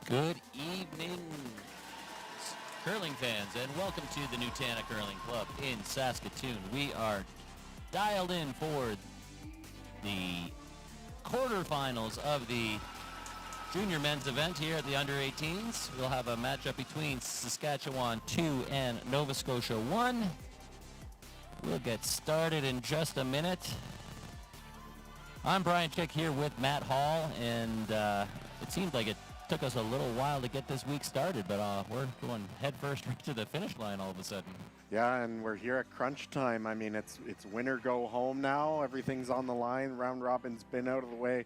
Good evening, curling fans, and welcome to the Nutana Curling Club in Saskatoon. We are dialed in for the quarterfinals of the junior men's event here at the under-18s. We'll have a matchup between Saskatchewan 2 and Nova Scotia 1. We'll get started in just a minute. I'm Brian Chick here with Matt Hall, and it seemed like it took us a little while to get this week started, but we're going head first right to the finish line all of a sudden. Yeah, and we're here at crunch time. I mean, it's win or go home now. Everything's on the line. Round robin's been out of the way.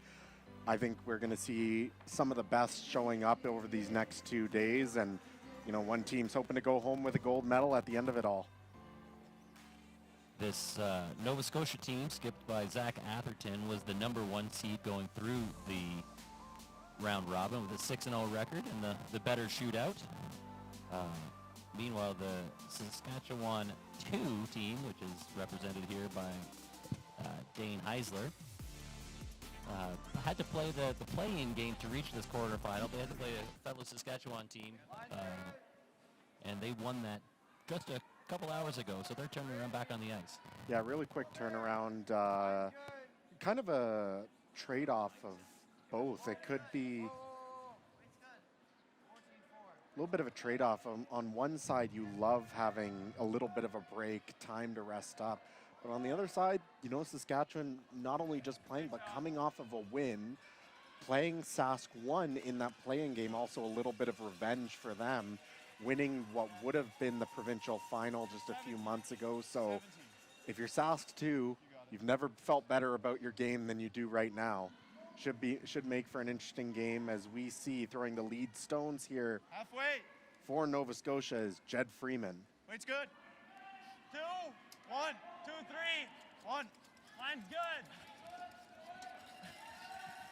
I think we're going to see some of the best showing up over these next 2 days, and you know, one team's hoping to go home with a gold medal at the end of it all. This Nova Scotia team, skipped by Zach Atherton, was the #1 seed going through the round robin with a 6-0 record and the better shootout. Meanwhile, the Saskatchewan 2 team, which is represented here by Dane Heisler, had to play the play-in game to reach this quarterfinal. They had to play a fellow Saskatchewan team, and they won that just a couple hours ago, so they're turning around back on the ice. Yeah, really quick turnaround. Kind of a trade-off of both. It could be a little bit of a trade-off. On one side, you love having a little bit of a break, time to rest up. But on the other side, you know, Saskatchewan not only just playing, but coming off of a win, playing Sask 1 in that playing game, also a little bit of revenge for them, winning what would have been the provincial final just a few months ago. So if you're Sask 2, you've never felt better about your game than you do right now. Should make for an interesting game, as we see throwing the lead stones here. Halfway. For Nova Scotia is Jed Freeman. Wait's good. 2, 1, 2, 3, 1. Line's good.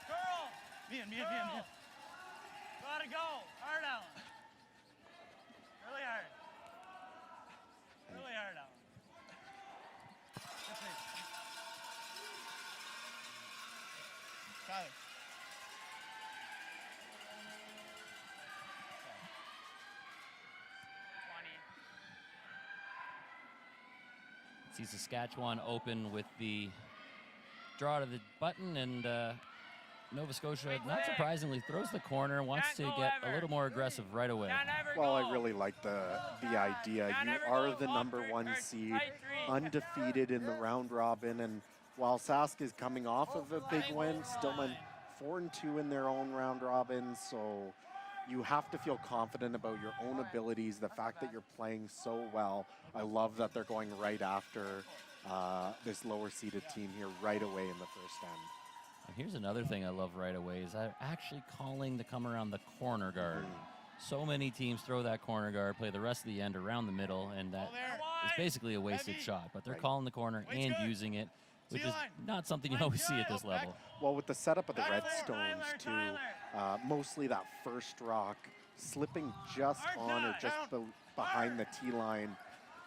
Girl. Me and. Gotta go. Hard out. Really hard. Really hard out. Good thing. Tyler. See Saskatchewan open with the draw to the button, and Nova Scotia, not surprisingly, throws the corner, wants to get a little more aggressive right away. Well, I really like the idea. You are the #1 seed, undefeated in the round robin, and while Sask is coming off of a big win, still went 4-2 in their own round robins, so you have to feel confident about your own abilities, the fact that you're playing so well. I love that they're going right after this lower-seeded team here right away in the first end. Here's another thing I love right away is actually calling to come around the corner guard. So many teams throw that corner guard, play the rest of the end around the middle, and that is basically a wasted shot. But they're calling the corner and using it, which is not something you always see at this level. Well, with the setup of the Redstones, too, mostly that first rock slipping just on or just behind the tee line.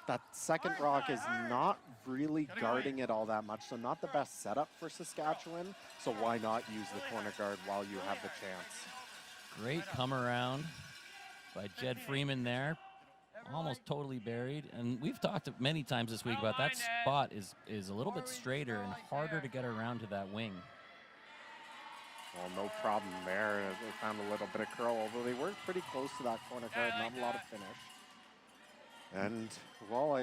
That second rock is not really guarding it all that much, so not the best setup for Saskatchewan. So why not use the corner guard while you have the chance? Great come around by Jed Freeman there. Almost totally buried, and we've talked many times this week about that spot is a little bit straighter and harder to get around to that wing. Well, no problem there. They found a little bit of curl, although they were pretty close to that corner guard, not a lot of finish. And, well,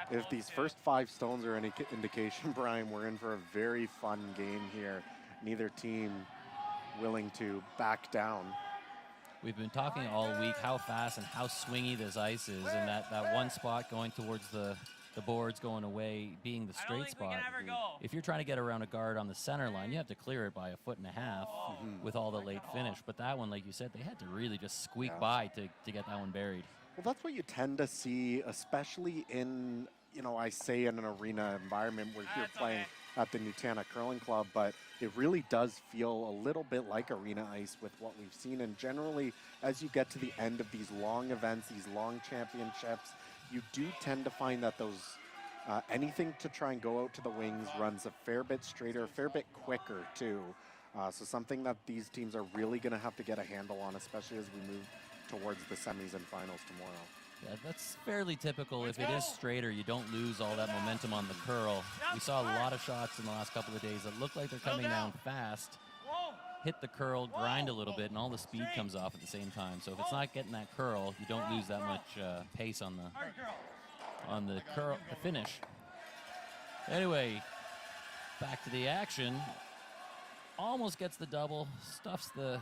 if these first 5 stones are any indication, Brian, we're in for a very fun game here. Neither team willing to back down. We've been talking all week how fast and how swingy this ice is, and that one spot going towards the boards going away being the straight spot. If you're trying to get around a guard on the center line, you have to clear it by 1.5 feet with all the late finish. But that one, like you said, they had to really just squeak by to get that one buried. Well, that's what you tend to see, especially in, you know, I say in an arena environment where you're playing at the Nutana Curling Club, but it really does feel a little bit like arena ice with what we've seen. And generally, as you get to the end of these long events, these long championships, you do tend to find that those anything to try and go out to the wings runs a fair bit straighter, a fair bit quicker too. So something that these teams are really going to have to get a handle on, especially as we move towards the semis and finals tomorrow. Yeah, that's fairly typical. If it is straighter, you don't lose all that momentum on the curl. We saw a lot of shots in the last couple of days that look like they're coming down fast, hit the curl, grind a little bit, and all the speed comes off at the same time. So if it's not getting that curl, you don't lose that much pace on the curl, the finish. Anyway, back to the action. Almost gets the double, stuffs the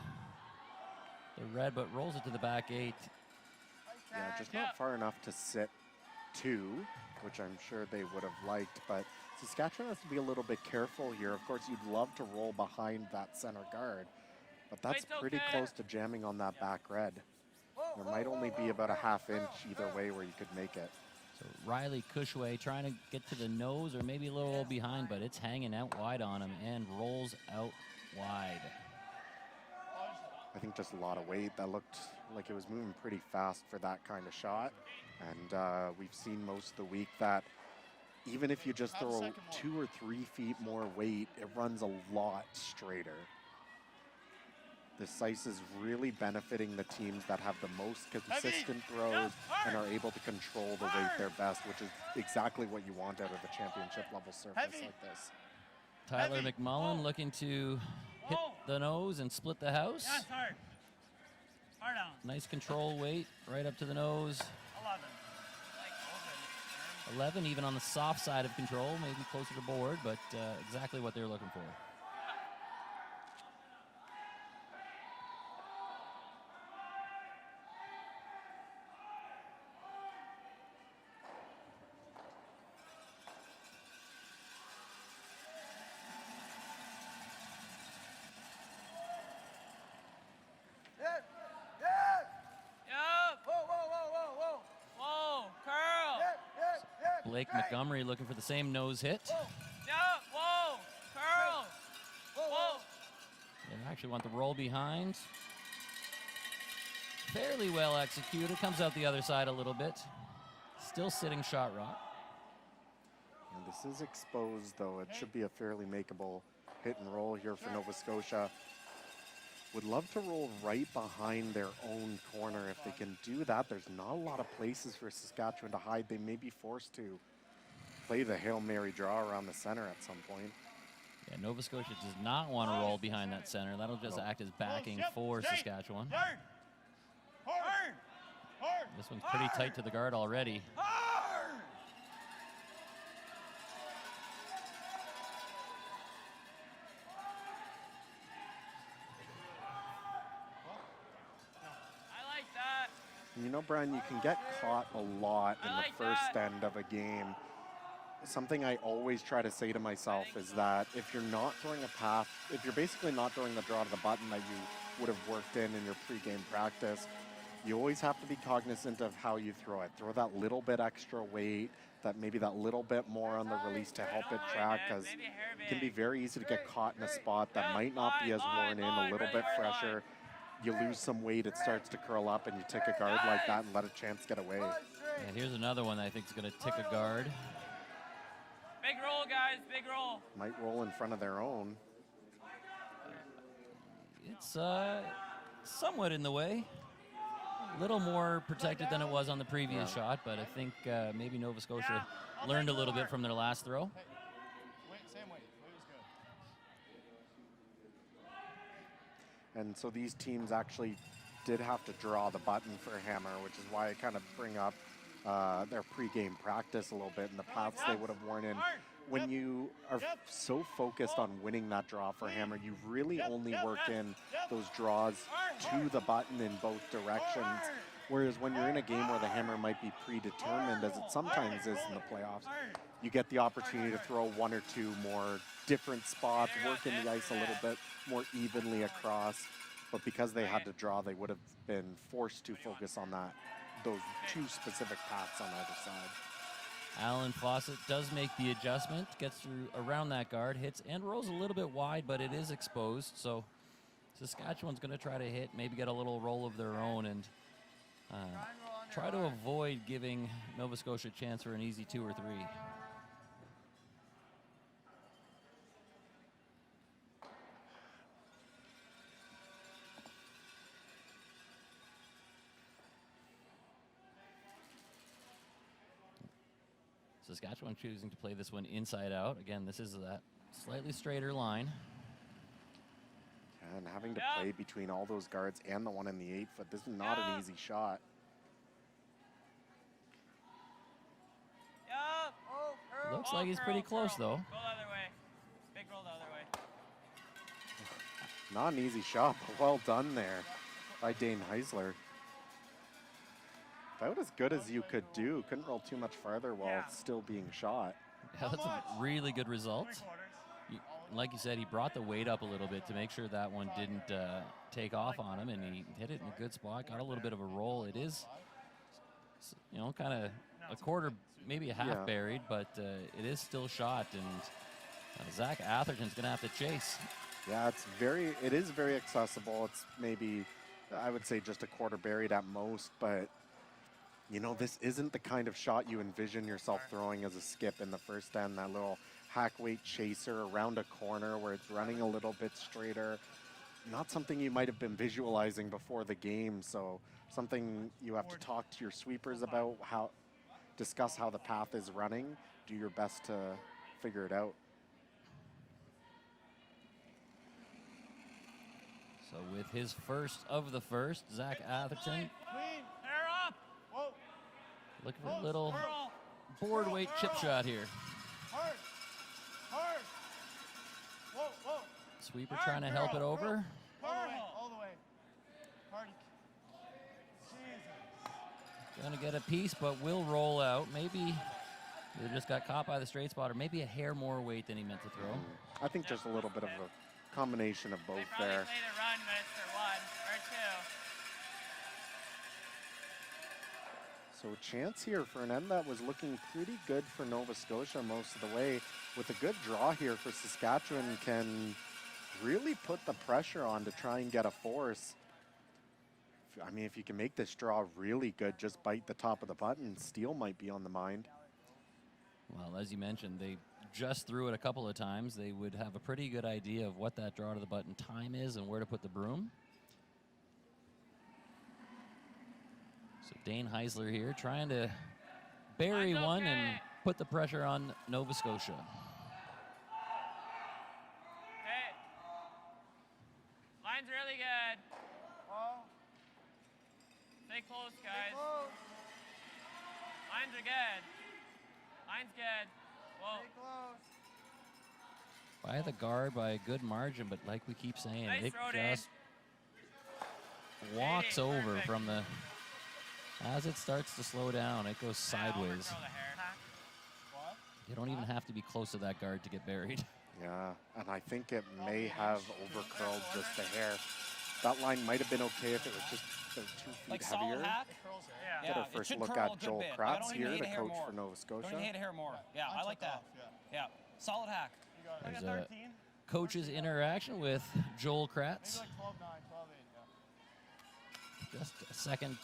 red, but rolls it to the back 8. Yeah, just not far enough to sit 2, which I'm sure they would have liked, but Saskatchewan has to be a little bit careful here. Of course, you'd love to roll behind that center guard, but that's pretty close to jamming on that back red. There might only be about a ½ inch either way where you could make it. So Riley Cushway trying to get to the nose or maybe a little behind, but it's hanging out wide on him and rolls out wide. I think just a lot of weight. That looked like it was moving pretty fast for that kind of shot. And we've seen most of the week that even if you just throw 2 or 3 feet more weight, it runs a lot straighter. This ice is really benefiting the teams that have the most consistent throws and are able to control the weight their best, which is exactly what you want out of a championship level surface like this. Tyler McMullen looking to hit the nose and split the house. Yeah, it's hard. Hard down. Nice control weight right up to the nose. 11 even on the soft side of control, maybe closer to board, but exactly what they're looking for. Blake Montgomery looking for the same nose hit. Curl. They actually want the roll behind. Fairly well executed. Comes out the other side a little bit. Still sitting shot rock. And this is exposed, though. It should be a fairly makeable hit and roll here for Nova Scotia. Would love to roll right behind their own corner. If they can do that, there's not a lot of places for Saskatchewan to hide. They may be forced to play the Hail Mary draw around the center at some point. Yeah, Nova Scotia does not want to roll behind that center. That'll just act as backing for Saskatchewan. This one's pretty tight to the guard already. You know, Brian, you can get caught a lot in the first end of a game. Something I always try to say to myself is that if you're not throwing a path, if you're basically not throwing the draw to the button that you would have worked in your pregame practice, you always have to be cognizant of how you throw it. Throw that little bit extra weight, that maybe that little bit more on the release to help it track, because it can be very easy to get caught in a spot that might not be as worn in, a little bit fresher. You lose some weight, it starts to curl up, and you tick a guard like that and let a chance get away. And here's another one I think is going to tick a guard. Big roll, guys, big roll. Might roll in front of their own. It's somewhat in the way. A little more protected than it was on the previous shot, but I think maybe Nova Scotia learned a little bit from their last throw. Same way. Weight was good. And so these teams actually did have to draw the button for Hammer, which is why I kind of bring up their pregame practice a little bit and the paths they would have worn in. When you are so focused on winning that draw for Hammer, you really only work in those draws to the button in both directions. Whereas when you're in a game where the Hammer might be predetermined, as it sometimes is in the playoffs, you get the opportunity to throw 1 or 2 more different spots, work in the ice a little bit more evenly across. But because they had to draw, they would have been forced to focus on those 2 specific paths on either side. Alan Fawcett does make the adjustment, gets through around that guard, hits and rolls a little bit wide, but it is exposed. So Saskatchewan's going to try to hit, maybe get a little roll of their own, and try to avoid giving Nova Scotia a chance for an easy 2 or 3. Saskatchewan choosing to play this one inside out. Again, this is that slightly straighter line. And having to play between all those guards and the one in the 8-foot, this is not an easy shot. Looks like he's pretty close, though. Go the other way. Big roll the other way. Not an easy shot, but well done there by Dane Heisler. About as good as you could do. Couldn't roll too much farther while still being shot. Yeah, that's a really good result. 3/4. Like you said, he brought the weight up a little bit to make sure that one didn't take off on him, and he hit it in a good spot, got a little bit of a roll. It is, you know, kind of a quarter, maybe a half buried, but it is still shot, and Zach Atherton's going to have to chase. Yeah, it is very accessible. It's maybe, I would say, just a quarter buried at most, but you know, this isn't the kind of shot you envision yourself throwing as a skip in the first end, that little hack weight chaser around a corner where it's running a little bit straighter. Not something you might have been visualizing before the game, so something you have to talk to your sweepers about, discuss how the path is running, do your best to figure it out. So with his first of the first, Zach Atherton Clean. Hair up. Whoa. looking for a little board weight chip shot here. Hard. Hard. Whoa, whoa. Sweeper trying to help it over. All the way. Hard. Jesus. Gonna get a piece, but will roll out. Maybe he just got caught by the straight spot, or maybe a hair more weight than he meant to throw. I think just a little bit of a combination of both They probably there. played a run miss for 1 or 2. So a chance here for an end that was looking pretty good for Nova Scotia most of the way. With a good draw here for Saskatchewan, can really put the pressure on to try and get a force. I mean, if you can make this draw really good, just bite the top of the button, steal might be on the mind. Well, as you mentioned, they just threw it a couple of times. They would have a pretty good idea of what that draw to the button time is and where to put the broom. So Dane Heisler here trying to bury one and put the pressure on Nova Scotia. Okay. Line's really good. Stay close, guys. Lines are good. Line's good. Whoa. Stay close. By the guard by a good margin, but like we keep saying, Nice it throw, just walks over from the, as it starts to slow down, it goes sideways. You don't even have to be close to that guard to get buried. Yeah, and I think it may have overcurled just a hair. That line might have been okay if it was just 2 feet Like heavier. solid hack? Yeah. Get our it first should look curl a at good Joel bit. I Kratz don't here, even the hate a hair coach more. for Nova Scotia. Don't even hate a hair more. Yeah, I like that. Yeah, solid hack. There's a coach's interaction with Joel Kratz. Maybe like 12-9, 12-8, yeah. Just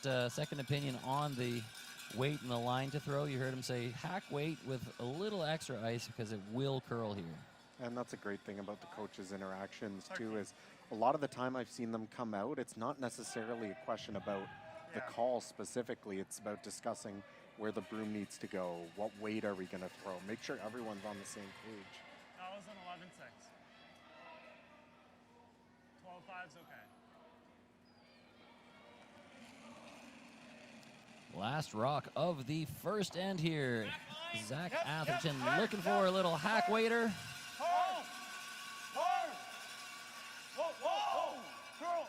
a second opinion on the weight and the line to throw. You heard him say hack weight with a little extra ice because it will curl here. And that's a great thing about the coaches' interactions too, is a lot of the time I've seen them come out, it's not necessarily a question about the call specifically. It's about discussing where the broom needs to go, what weight are we going to throw, make sure everyone's on the same page. That was an 11-6. 12-5's okay. Last rock of the first end here. Zach Atherton looking for a little hack waiter. Hard! Hard! Whoa, whoa, whoa! Curl!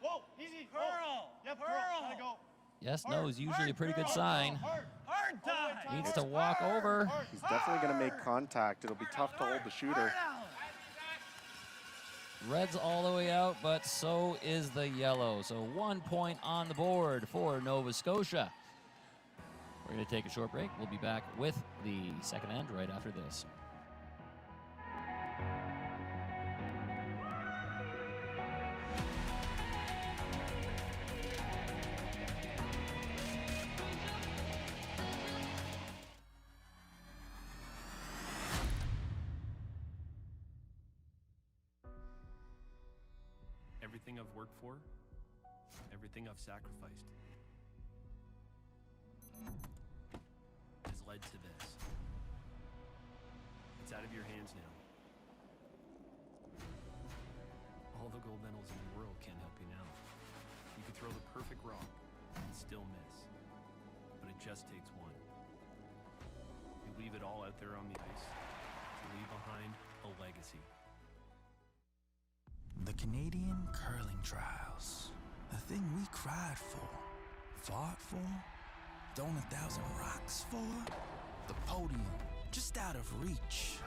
Whoa, easy! Curl! Yep, curl! Gotta go. Yes, no is usually a pretty good sign. Hard time! Needs to walk over. He's definitely going to make contact. It'll be tough to hold the shooter. Red's all the way out, but so is the yellow. So 1 point on the board for Nova Scotia. We're going to take a short break. We'll be back with the second end right after this. Everything I've worked for, everything I've sacrificed has led to this. It's out of your hands now. All the gold medals in the world can't help you now. You could throw the perfect rock and still miss. But it just takes one. You leave it all out there on the ice to leave behind a legacy. The Canadian curling trials. The thing we cried for, fought for, thrown 1,000 rocks for. The podium, just out of reach.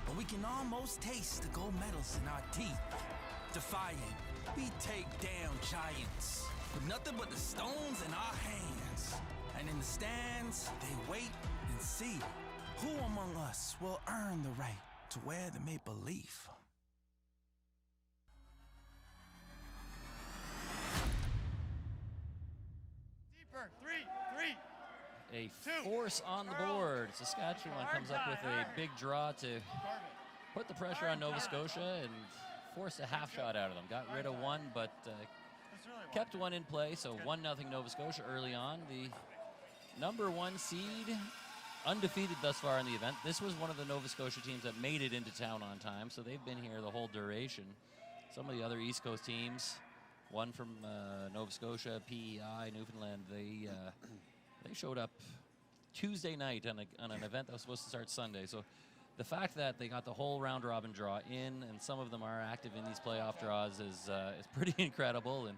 But we can almost taste the gold medals in our teeth. Defiant, we take down giants with nothing but the stones in our hands. And in the stands, they wait and see who among us will earn the right to wear the maple leaf. Deeper. Three. A force on the board. Saskatchewan comes up with a big draw to put the pressure on Nova Scotia and force a half shot out of them. Got rid of one, but kept one in play. So 1-0 Nova Scotia early on. The number 1 seed, undefeated thus far in the event. This was one of the Nova Scotia teams that made it into town on time, so they've been here the whole duration. Some of the other East Coast teams, one from Nova Scotia, PEI, Newfoundland, they showed up Tuesday night on an event that was supposed to start Sunday. So the fact that they got the whole round robin draw in, and some of them are active in these playoff draws, is pretty incredible. And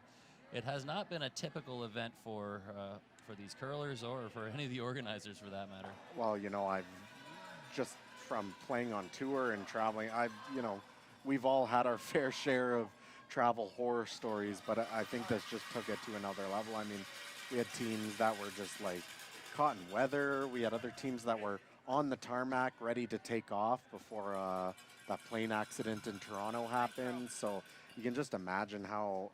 it has not been a typical event for these curlers or for any of the organizers, for that matter. Well, you know, I've just from playing on tour and traveling, we've all had our fair share of travel horror stories, but I think this just took it to another level. I mean, we had teams that were just like caught in weather. We had other teams that were on the tarmac ready to take off before that plane accident in Toronto happened. So you can just imagine how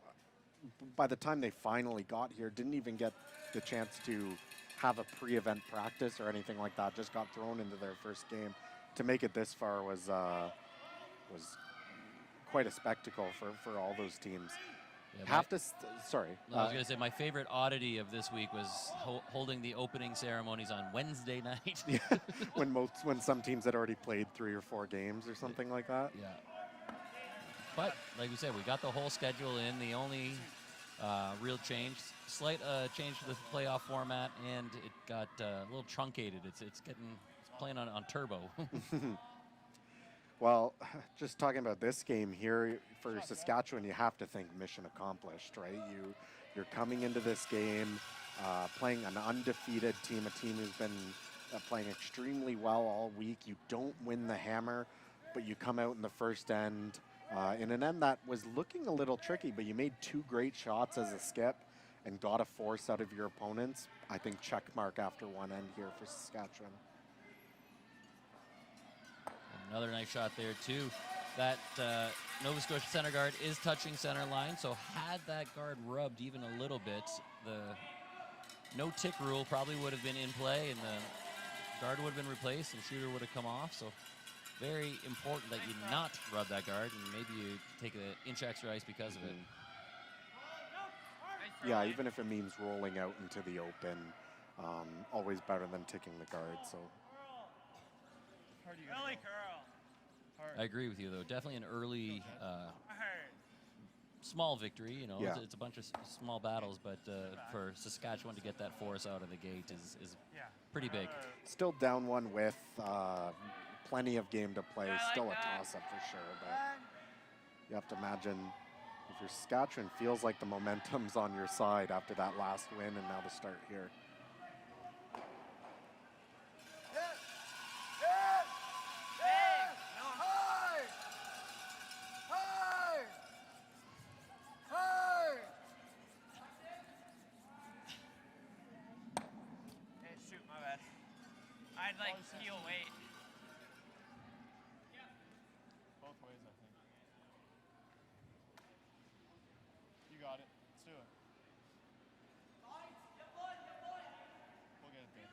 by the time they finally got here, didn't even get the chance to have a pre-event practice or anything like that, just got thrown into their first game. To make it this far was quite a spectacle for all those teams. Yeah, sorry. I was going to say my favorite oddity of this week was holding the opening ceremonies on Wednesday night. Yeah, when some teams had already played 3 or 4 games or something like that. Yeah. But like we said, we got the whole schedule in. The only real slight change to the playoff format, and it got a little truncated. It's playing on turbo. Well, just talking about this game here, for Saskatchewan, you have to think mission accomplished, right? You're coming into this game playing an undefeated team, a team who's been playing extremely well all week. You don't win the hammer, but you come out in the first end in an end that was looking a little tricky, but you made 2 great shots as a skip and got a force out of your opponents. I think check mark after one end here for Saskatchewan. Another nice shot there, too. That Nova Scotia center guard is touching center line, so had that guard rubbed even a little bit, the no-tick rule probably would have been in play, and the guard would have been replaced, and shooter would have come off. So very important that you not rub that guard, and maybe you take an inch extra ice because of it. Yeah, even if it means rolling out into the open, always better than ticking the guard. So. I agree with you, though. Definitely an early, small victory. You know, yeah. It's a bunch of small battles, but for Saskatchewan to get that force out of the gate is pretty big. Still down 1 with plenty of game to play. Still a toss-up for sure, but you have to imagine if your Saskatchewan feels like the momentum's on your side after that last win, and now to start here. I'd like heel weight. Both ways, I think. You got it. Let's do it. We'll get it there.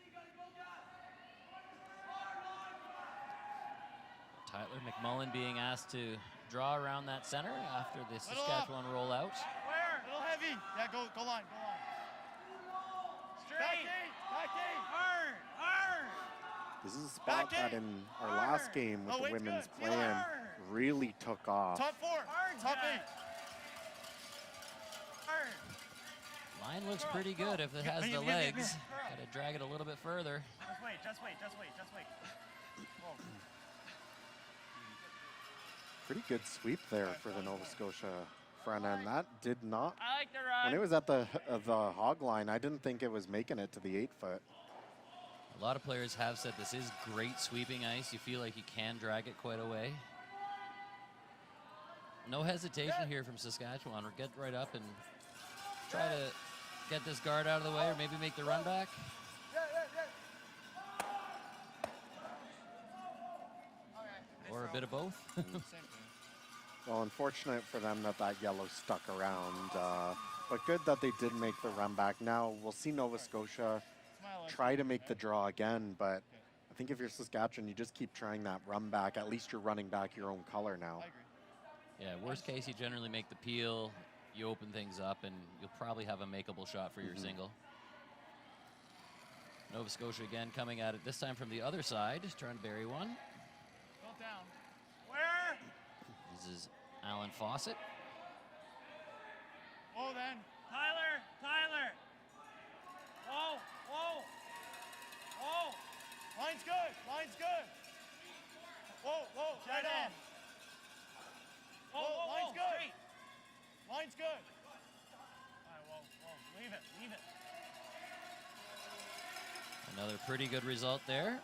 Tyler McMullen being asked to draw around that center after the Saskatchewan rollout. Where? A little heavy. Yeah, go line. Straight. Back eight. Hard. This is a spot Back that in. in our last game with Oh, the weight's women's good. Feel plan it. really took off. Top 4. Top 8. Line looks pretty good if it has the legs. Got to drag it a little bit further. Just wait, just wait, just wait, just wait. Whoa. Pretty good sweep there for the Nova Scotia front end. That did not, I like the run. when it was at the hog line, I didn't think it was making it to the 8-foot. A lot of players have said this is great sweeping ice. You feel like you can drag it quite a way. No hesitation here from Saskatchewan. Or get right up and try to get this guard out of the way, or maybe make the run back. Or a bit of both. Well, unfortunate for them that that yellow stuck around, but good that they did make the run back. Now we'll see Nova Scotia try to make the draw again, but I think if you're Saskatchewan, you just keep trying that run back. At least you're running back your own color now. Yeah, worst case, you generally make the peel, you open things up, and you'll probably have a makeable shot for your single. Nova Scotia again coming at it, this time from the other side, trying to bury one. Go down. Where? This is Alan Fawcett. Whoa, then. Tyler, Tyler. Whoa, whoa, whoa. Line's good. Line's good. Whoa, whoa. Shut Right in. on. Whoa, whoa, line's whoa, good. straight. Line's good. All right, whoa, whoa, leave it, leave it. Another pretty good result there.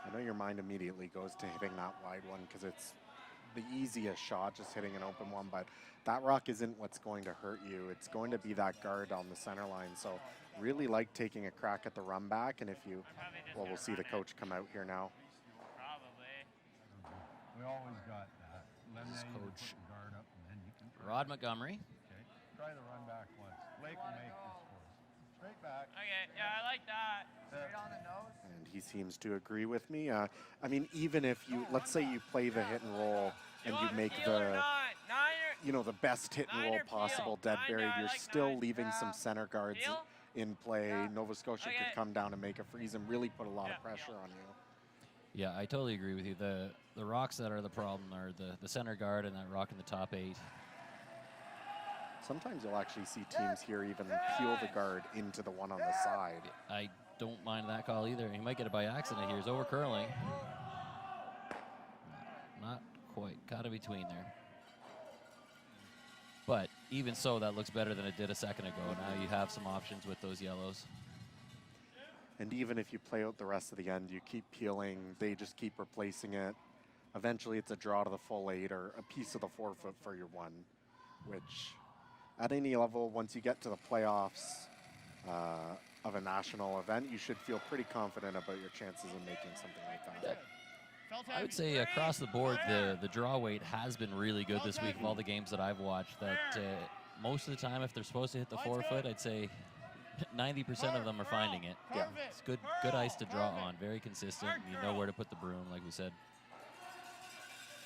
I know your mind immediately goes to hitting that wide one because it's the easiest shot, just hitting an open one, but that rock isn't what's going to hurt you. It's going to be that guard on the center line. So really like taking a crack at the run back, and if you, well, we'll see the coach come out here now. Probably. We always got that. This is Lemonade, you Coach put the guard up, and then you can try. Rod Montgomery. Okay. Try the run back once. Blake will make your scores. Straight back. Okay, yeah, I like that. And he seems to agree with me. I mean, even if you, let's say you play the hit and roll and you make the, you know, the best hit and roll possible, dead buried, you're still leaving some center guards in play. Nova Scotia could come down and make a freeze and really put a lot of pressure on you. Yeah, I totally agree with you. The rocks that are the problem are the center guard and that rock in the top 8. Sometimes you'll actually see teams here even peel the guard into the one on the side. I don't mind that call either. He might get it by accident here. He's over curling. Not quite. Caught it between there. But even so, that looks better than it did a second ago. Now you have some options with those yellows. And even if you play out the rest of the end, you keep peeling, they just keep replacing it. Eventually it's a draw to the full 8 or a piece of the 4-foot for your 1, which at any level, once you get to the playoffs of a national event, you should feel pretty confident about your chances of making something like that. I would say across the board, the draw weight has been really good this week of all the games that I've watched. That most of the time, if they're supposed to hit the 4-foot, I'd say 90% of them are finding it. Yeah. It's good ice to draw on. Very consistent. You know where to put the broom, like we said.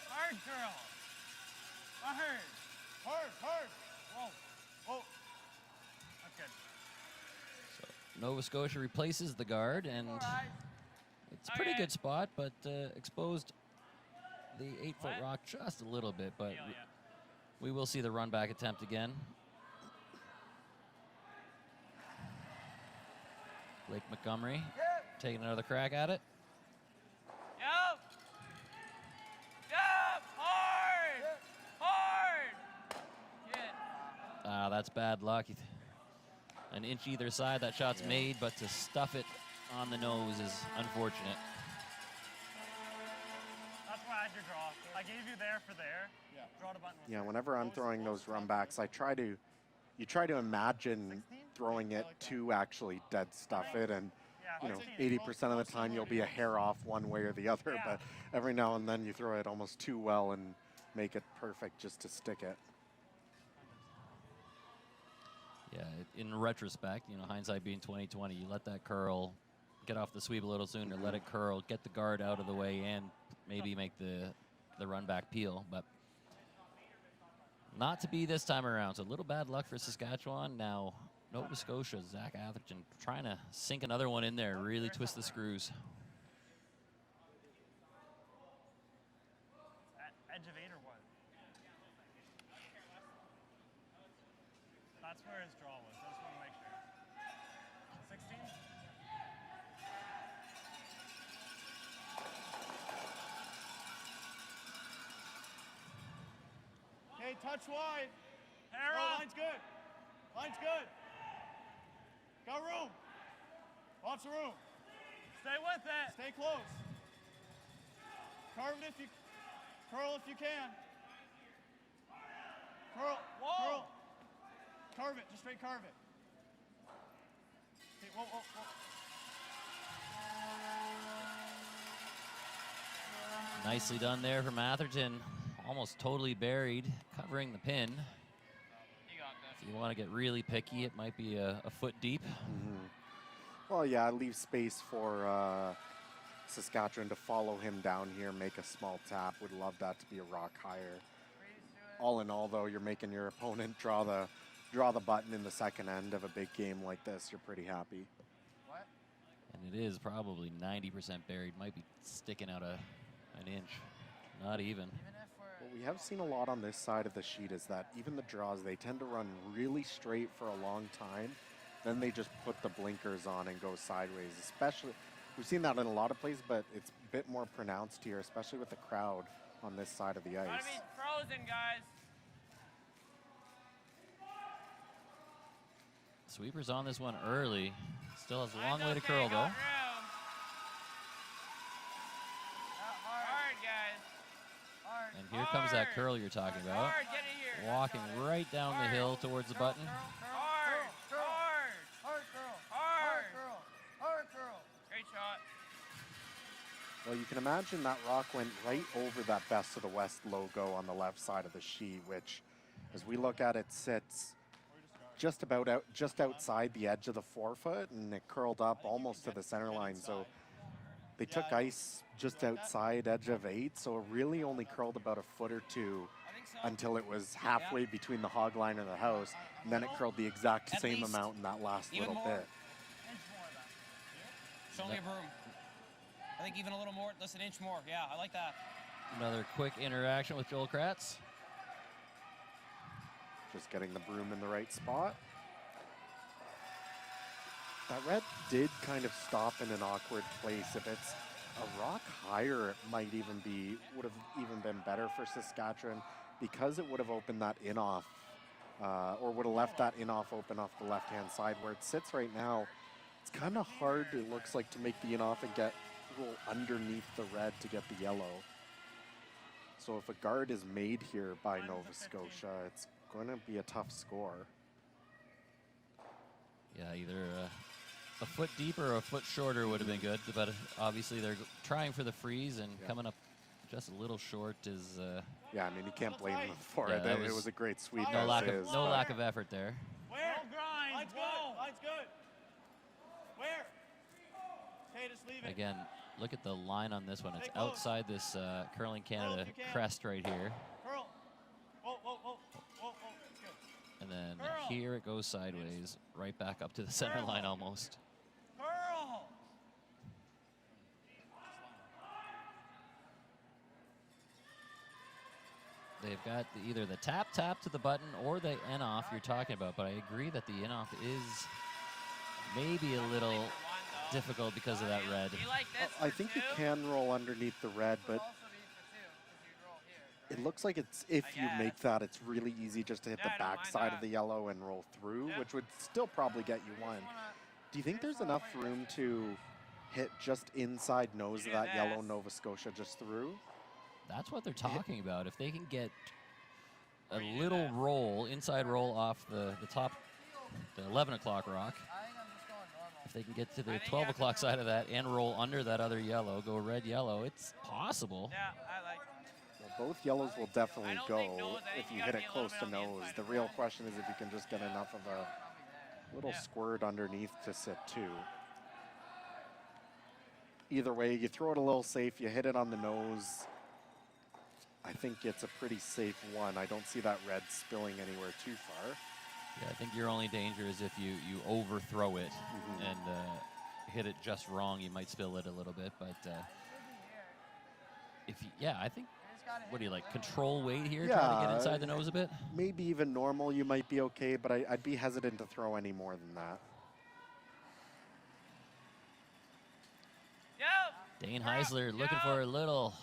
Hard, girl. Hard. Hard, hard. Whoa. Whoa. That's good. So Nova Scotia replaces the guard, and it's a pretty good spot, but exposed the 8-foot rock just a little bit, but we will see the run back attempt again. Blake Montgomery taking another crack at it. Yep. Yep. Hard. Hard. Get. That's bad luck. An inch either side, that shot's made, but to stuff it on the nose is unfortunate. That's why I had to draw. I gave you there for there. Yeah. Draw the button. Yeah, whenever I'm throwing those run backs, you try to imagine throwing it to actually dead stuff it, and you know, 80% of the time you'll be a hair off one way or the other, but every now and then you throw it almost too well and make it perfect just to stick it. Yeah, in retrospect, you know, hindsight being 2020, you let that curl, get off the sweep a little sooner, let it curl, get the guard out of the way, and maybe make the run back peel. But Not to be this time around. So a little bad luck for Saskatchewan. Now Nova Scotia, Zach Atherton trying to sink another one in there, really twist the screws. Edge of 8 or what? That's where his draw was. I just want to make sure. 16? Okay, touch wide. Hair Oh, up. line's good. Line's good. Got room. Lots of room. Stay with it. Stay close. Curl if you can. Curl. Whoa. Curl. Carve it. Just straight carve it. Okay, whoa, whoa, whoa. Nicely done there from Atherton. Almost totally buried, covering the pin. If you want to get really picky, it might be a foot deep. Well, yeah, leave space for Saskatchewan to follow him down here, make a small tap. Would love that to be a rock higher. All in all, though, you're making your opponent draw the button in the second end of a big game like this. You're pretty happy. And it is probably 90% buried. Might be sticking out an inch. Not even. What we have seen a lot on this side of the sheet is that even the draws, they tend to run really straight for a long time. Then they just put the blinkers on and go sideways. Especially, we've seen that in a lot of places, but it's a bit more pronounced here, especially with the crowd on this side of the ice. Gotta be frozen, guys. Sweepers on this one early. Still has a long Mine's way to okay, curl, got though. room. Hard, guys. Hard. And here comes that curl you're talking about. Hard, get it here. Walking right down the hill towards the button. Hard, hard. Hard curl. Hard. curl. Hard curl. Great shot. Well, you can imagine that rock went right over that Best of the West logo on the left side of the sheet, which, as we look at it, sits just outside the edge of the forefoot, and it curled up almost to the center line. So they took ice just outside edge of 8, so it really only curled about a foot or two until it was halfway between the hog line and the house, and then it curled the exact At same least. amount in that last Even little more. bit. Show me a broom. I think even a little more, just an inch more. Yeah, I like that. Another quick interaction with Joel Kratz. Just getting the broom in the right spot. That red did kind of stop in an awkward place. If it's a rock higher, it might even would have even been better for Saskatchewan, because it would have opened that in-off, or would have left that in-off open off the left-hand side. Where it sits right now, it's kind of hard, it looks like, to make the in-off and roll underneath the red to get the yellow. So if a guard is made here by Nova Scotia, it's going to be a tough score. Yeah, either a foot deeper or a foot shorter would have been good, but obviously they're trying for the freeze, and coming up just a little short is Yeah, I mean, you can't blame them for Yeah, it. that It was was a great sweep. no as lack is, of no but- lack of effort there. Where? No grind. Line's Whoa. good. Line's good. Where? Okay, just leave it. Again, look at the line on this one. It's Stay close. outside this Curling Canada you can. crest right here. Curl. Whoa, whoa, whoa. Whoa, whoa. That's good. And then Curl. here it goes sideways, right back up to the center line almost. Curl. They've got either the tap to the button or the in-off you're talking about, but I agree that the in-off is maybe a little difficult because of that red. Do you like this I for think you 2? can roll underneath the red, but it looks like it's, if you make that, it's really easy just to hit the Yeah, I don't mind back side of that. the yellow and roll through, Yeah. which would still probably get you one. Do you think there's enough room to hit just inside nose of Do that yellow this. Nova Scotia just through? That's what they're talking about. If they can get a Or you do little that. roll, inside roll off the top, the 11 o'clock rock, if they can get to the think you 12 have to o'clock go- side of that and roll under that other yellow, go red-yellow, it's possible. Yeah, I like. Well, both yellows will definitely don't go think nose, I think if you you gotta hit be it a little close bit to on the nose. inside The of real that. question is if you can just get enough of a little Yeah. squirt underneath to sit too. Either way, you throw it a little safe, you hit it on the nose. I think it's a pretty safe one. I don't see that red spilling anywhere too far. Yeah, I think your only danger is if you overthrow it and hit it just wrong, you might spill it a little bit. But if you, yeah, I think, what do you like, control weight here, try to get inside the nose a bit? Maybe even normal, you might be okay, but I'd be hesitant to throw any more than that. Dane Heisler looking for a little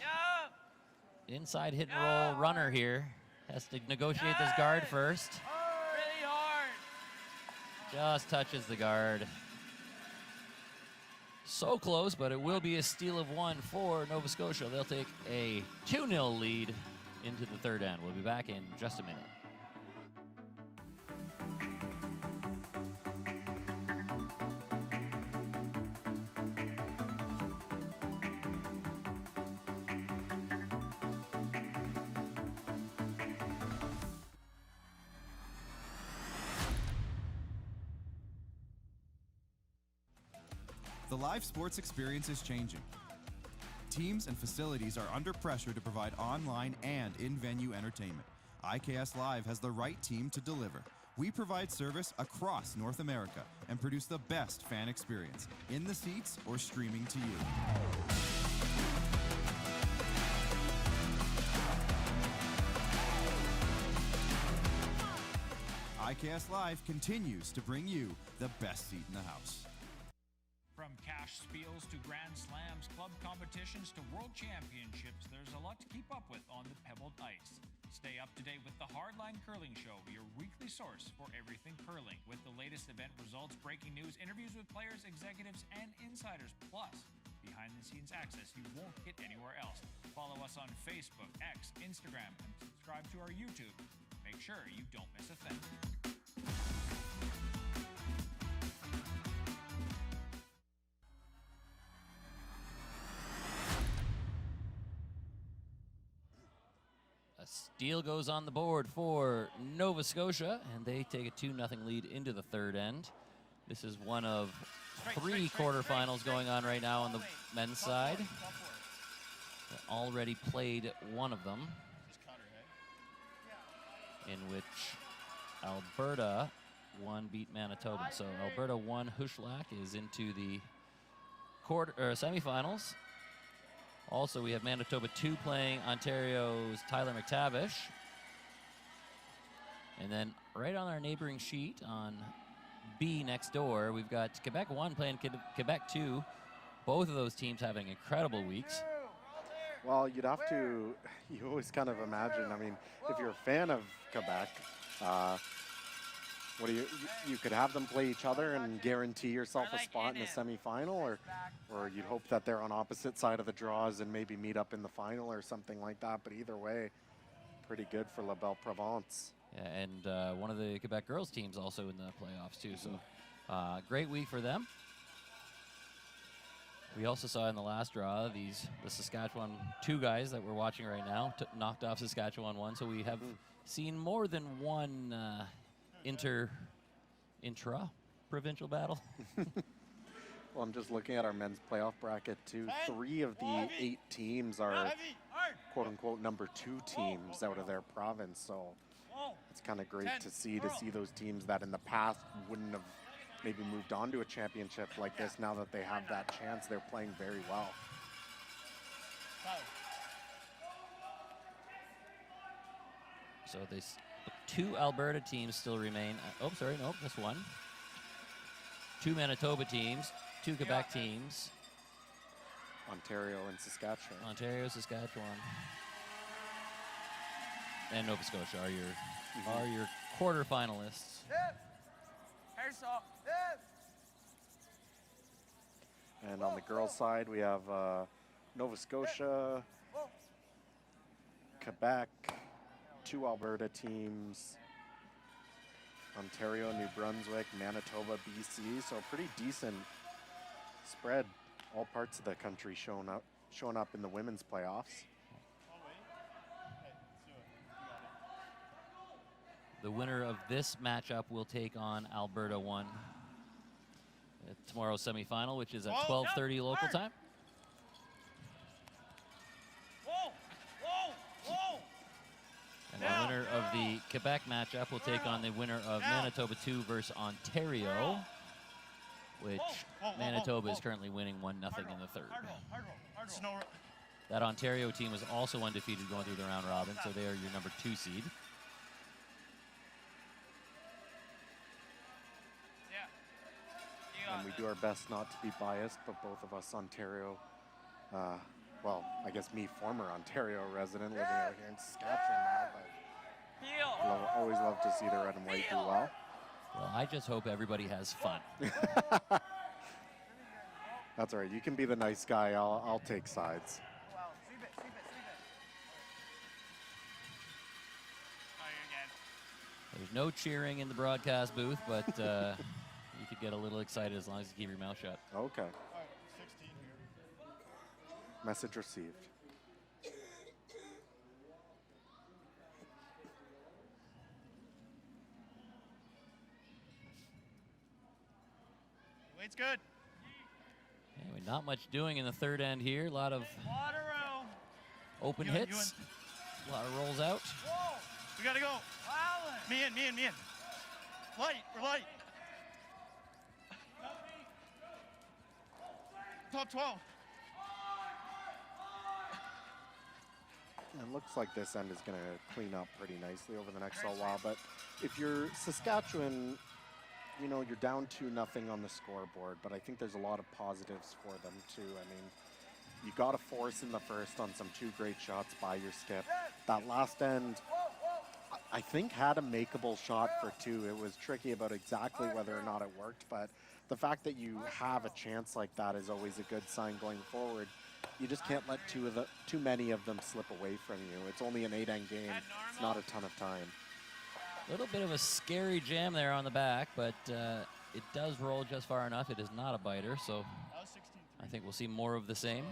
inside hit and roll runner here. Has to negotiate this guard first. Really hard. Just touches the guard. So close, but it will be a steal of one for Nova Scotia. They'll take a 2-0 lead into the third end. We'll be back in just a minute. The live sports experience is changing. Teams and facilities are under pressure to provide online and in-venue entertainment. IKS Live has the right team to deliver. We provide service across North America and produce the best fan experience, in the seats or streaming to you. IKS Live continues to bring you the best seat in the house. From cash spiels to grand slams, club competitions to world championships, there's a lot to keep up with on the pebbled ice. Stay up to date with the Hardline Curling Show, your weekly source for everything curling, with the latest event results, breaking news, interviews with players, executives, and insiders, plus behind-the-scenes access you won't get anywhere else. Follow us on Facebook, X, Instagram, and subscribe to our YouTube. Make sure you don't miss a thing. Steal goes on the board for Nova Scotia, and they take a 2-0 lead into the third end. This is one of three quarterfinals going on right now on the men's side. They already played one of them, in which Alberta won, beat Manitoba. So Alberta won. Hushlak is into the semifinals. Also, we have Manitoba 2 playing Ontario's Tyler McTavish. And then right on our neighboring sheet on B next door, we've got Quebec 1 playing Quebec 2. Both of those teams having incredible weeks. Well, you always kind of imagine, I mean, if you're a fan of Quebec, you could have them play each other and guarantee yourself a spot in the semifinal, or you'd hope that they're on opposite side of the draws and maybe meet up in the final or something like that. But either way, pretty good for La Belle Provence. Yeah, and one of the Quebec girls teams also in the playoffs too. So great week for them. We also saw in the last draw the Saskatchewan 2 guys that we're watching right now knocked off Saskatchewan 1. So we have seen more than one intra-provincial battle. Well, I'm just looking at our men's playoff bracket too. 3 of the 8 teams are quote-unquote number 2 teams out of their province. So it's kind of great to see those teams that in the past wouldn't have maybe moved on to a championship like this. Now that they have that chance, they're playing very well. So there's 2 Alberta teams still remain. Oh, sorry, nope, just 1. 2 Manitoba teams, 2 Quebec teams. Ontario and Saskatchewan. Ontario, Saskatchewan, and Nova Scotia are your quarterfinalists. And on the girls' side, we have Nova Scotia, Quebec, 2 Alberta teams, Ontario, New Brunswick, Manitoba, BC. So a pretty decent spread. All parts of the country showing up in the women's playoffs. The winner of this matchup will take on Alberta 1 at tomorrow's semifinal, which is at 12:30 local time. Whoa! Whoa! Whoa! the Quebec matchup will take on the winner of Manitoba 2 versus Ontario, which Manitoba is currently winning 1-0 in the third. That Ontario team was also undefeated going through the round robin, so they are your number 2 seed. And we do our best not to be biased, but both of us Ontario, well, I guess me, former Ontario resident, living out here in Saskatchewan now, but always love to see the red and white do well. Well, I just hope everybody has fun. That's all right. You can be the nice guy. I'll take sides. There's no cheering in the broadcast booth, but you could get a little excited as long as you keep your mouth shut. Okay. Message received. Weight's good. Anyway, not much doing in the third end here. A lot of open hits. A lot of rolls out. Whoa. We gotta go. Me in. Light, we're light. Top 12. It looks like this end is going to clean up pretty nicely over the next little while, but if you're Saskatchewan, you know, you're down 2-0 on the scoreboard, but I think there's a lot of positives for them too. I mean, you got a force in the first on some 2 great shots by your skip. That last end, I think, had a makeable shot for 2. It was tricky about exactly whether or not it worked, but the fact that you have a chance like that is always a good sign going forward. You just can't let too many of them slip away from you. It's only an 8-end game. It's not a ton of time. A little bit of a scary jam there on the back, but it does roll just far enough. It is not a biter, so I think we'll see more of the same.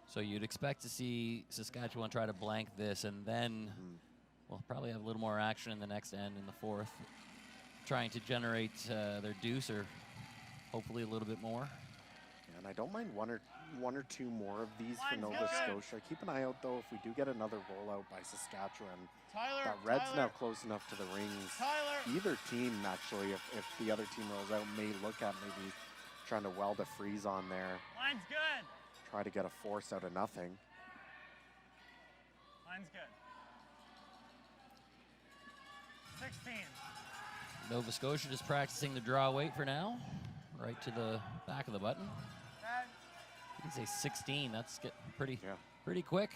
So you'd expect to see Saskatchewan try to blank this, and then we'll probably have a little more action in the next end in the fourth, trying to generate their deuce or hopefully a little bit more. Yeah, and I don't mind one or two more of these for Nova Scotia. Keep an eye out, though, if we do get another rollout by Saskatchewan. That red's now close enough to the rings. Either team, actually, if the other team rolls out, may look at maybe trying to weld a freeze on there. Line's good. Try to get a force out of nothing. Line's good. 16. Nova Scotia just practicing the draw weight for now, right to the back of the button. You can say 16. That's getting pretty quick.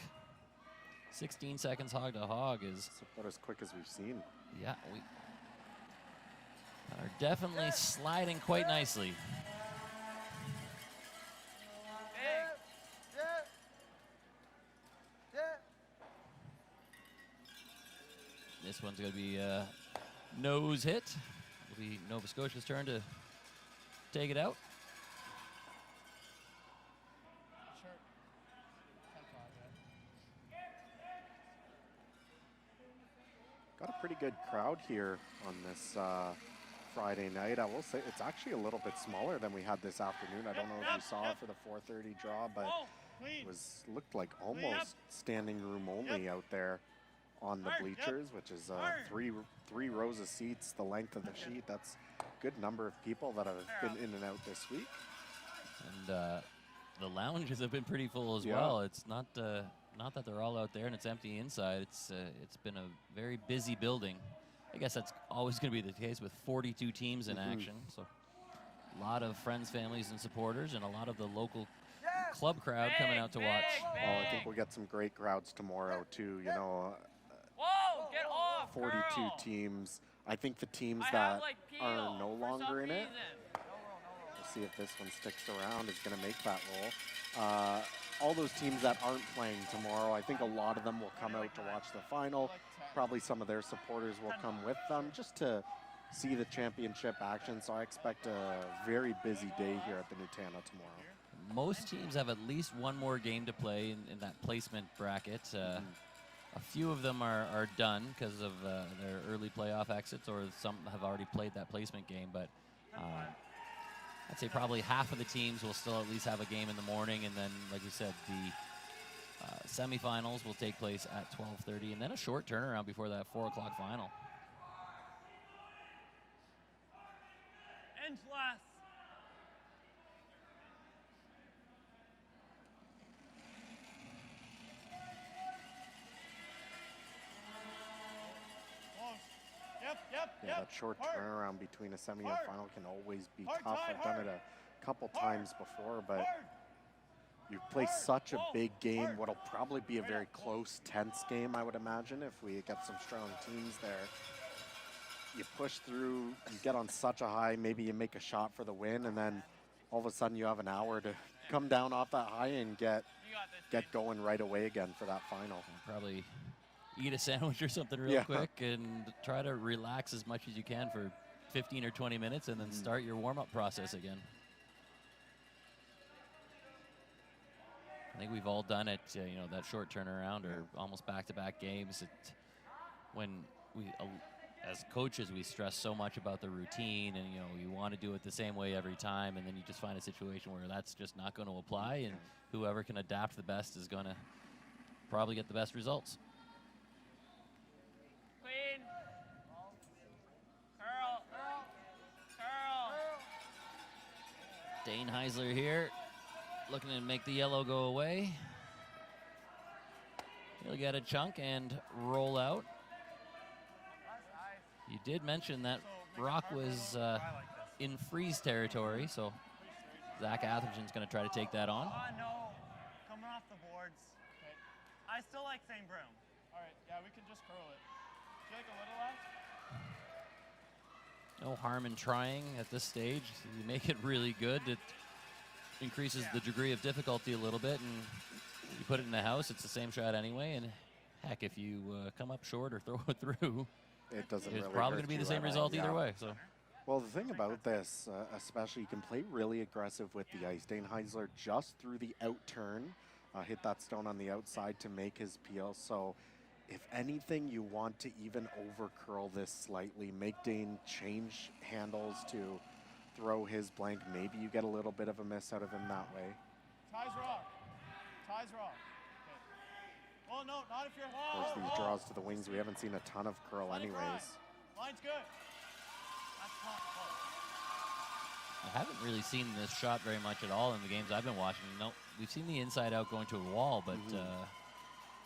16 seconds hog to hog is about as quick as we've seen. Yeah, we are definitely sliding quite nicely. This one's going to be a nose hit. It'll be Nova Scotia's turn to take it out. Got a pretty good crowd here on this Friday night. I will say it's actually a little bit smaller than we had this afternoon. I don't know if you saw it for the 4:30 draw, but it looked like almost standing room only out there on the bleachers, which is three rows of seats, the length of the sheet. That's a good number of people that have been in and out this week. And the lounges have been pretty full as well. It's not that they're all out there and it's empty inside. It's been a very busy building. I guess that's always going to be the case with 42 teams in action. So a lot of friends, families, and supporters, and a lot of the local club crowd coming out to watch. Well, I think we'll get some great crowds tomorrow too. You know, Whoa, get off, 42 girl. teams. I think the teams that are no longer in it, we'll see if this one sticks around, is going to make that roll. All those teams that aren't playing tomorrow, I think a lot of them will come out to watch the final. Probably some of their supporters will come with them just to see the championship action. So I expect a very busy day here at the Nutana tomorrow. Most teams have at least one more game to play in that placement bracket. A few of them are done because of their early playoff exits, or some have already played that placement game. But I'd say probably half of the teams will still at least have a game in the morning, and then, like you said, Semifinals will take place at 12:30, and then a short turnaround before that 4 o'clock final. Inch less. Close. Yep. Yeah, that short turnaround between a semi and final can always be tough. I've done it a couple times before, but you play such a big game, what'll probably be a very close, tense game, I would imagine, if we get some strong teams there. You push through, you get on such a high, maybe you make a shot for the win, and then all of a sudden you have an hour to come down off that high and get going right away again for that final. Probably eat a sandwich or something real quick and try to relax as much as you can for 15 or 20 minutes and then start your warm-up process again. I think we've all done it, you know, that short turnaround or almost back-to-back games. When we, as coaches, we stress so much about the routine and, you know, you want to do it the same way every time, and then you just find a situation where that's just not going to apply, and whoever can adapt the best is going to probably get the best results. Clean. Curl. Dane Heisler here, looking to make the yellow go away. He'll get a chunk and roll out. You did mention that rock was in freeze territory, so Zach Atherton's going to try to take that on. Oh, no. Coming off the boards. Okay. I still like same broom. All right, yeah, we can just curl it. Do you like a little less? No harm in trying at this stage. You make it really good. It increases the degree of difficulty a little bit, and you put it in the house, it's the same shot anyway, and heck, if you come up short or throw it through, it doesn't it's really probably going to be the same result either way. So, well, the thing about this, especially, you can play really aggressive with the ice. Dane Heisler just through the out turn, hit that stone on the outside to make his peel. So if anything, you want to even over curl this slightly, make Dane change handles to throw his blank. Maybe you get a little bit of a miss out of him that way. Ties rock. Okay. Well, no, not if you're... Of course, these draws to the wings, we haven't seen a ton of curl anyways. Line's good. That's not close. I haven't really seen this shot very much at all in the games I've been watching. No, we've seen the inside out going to a wall, but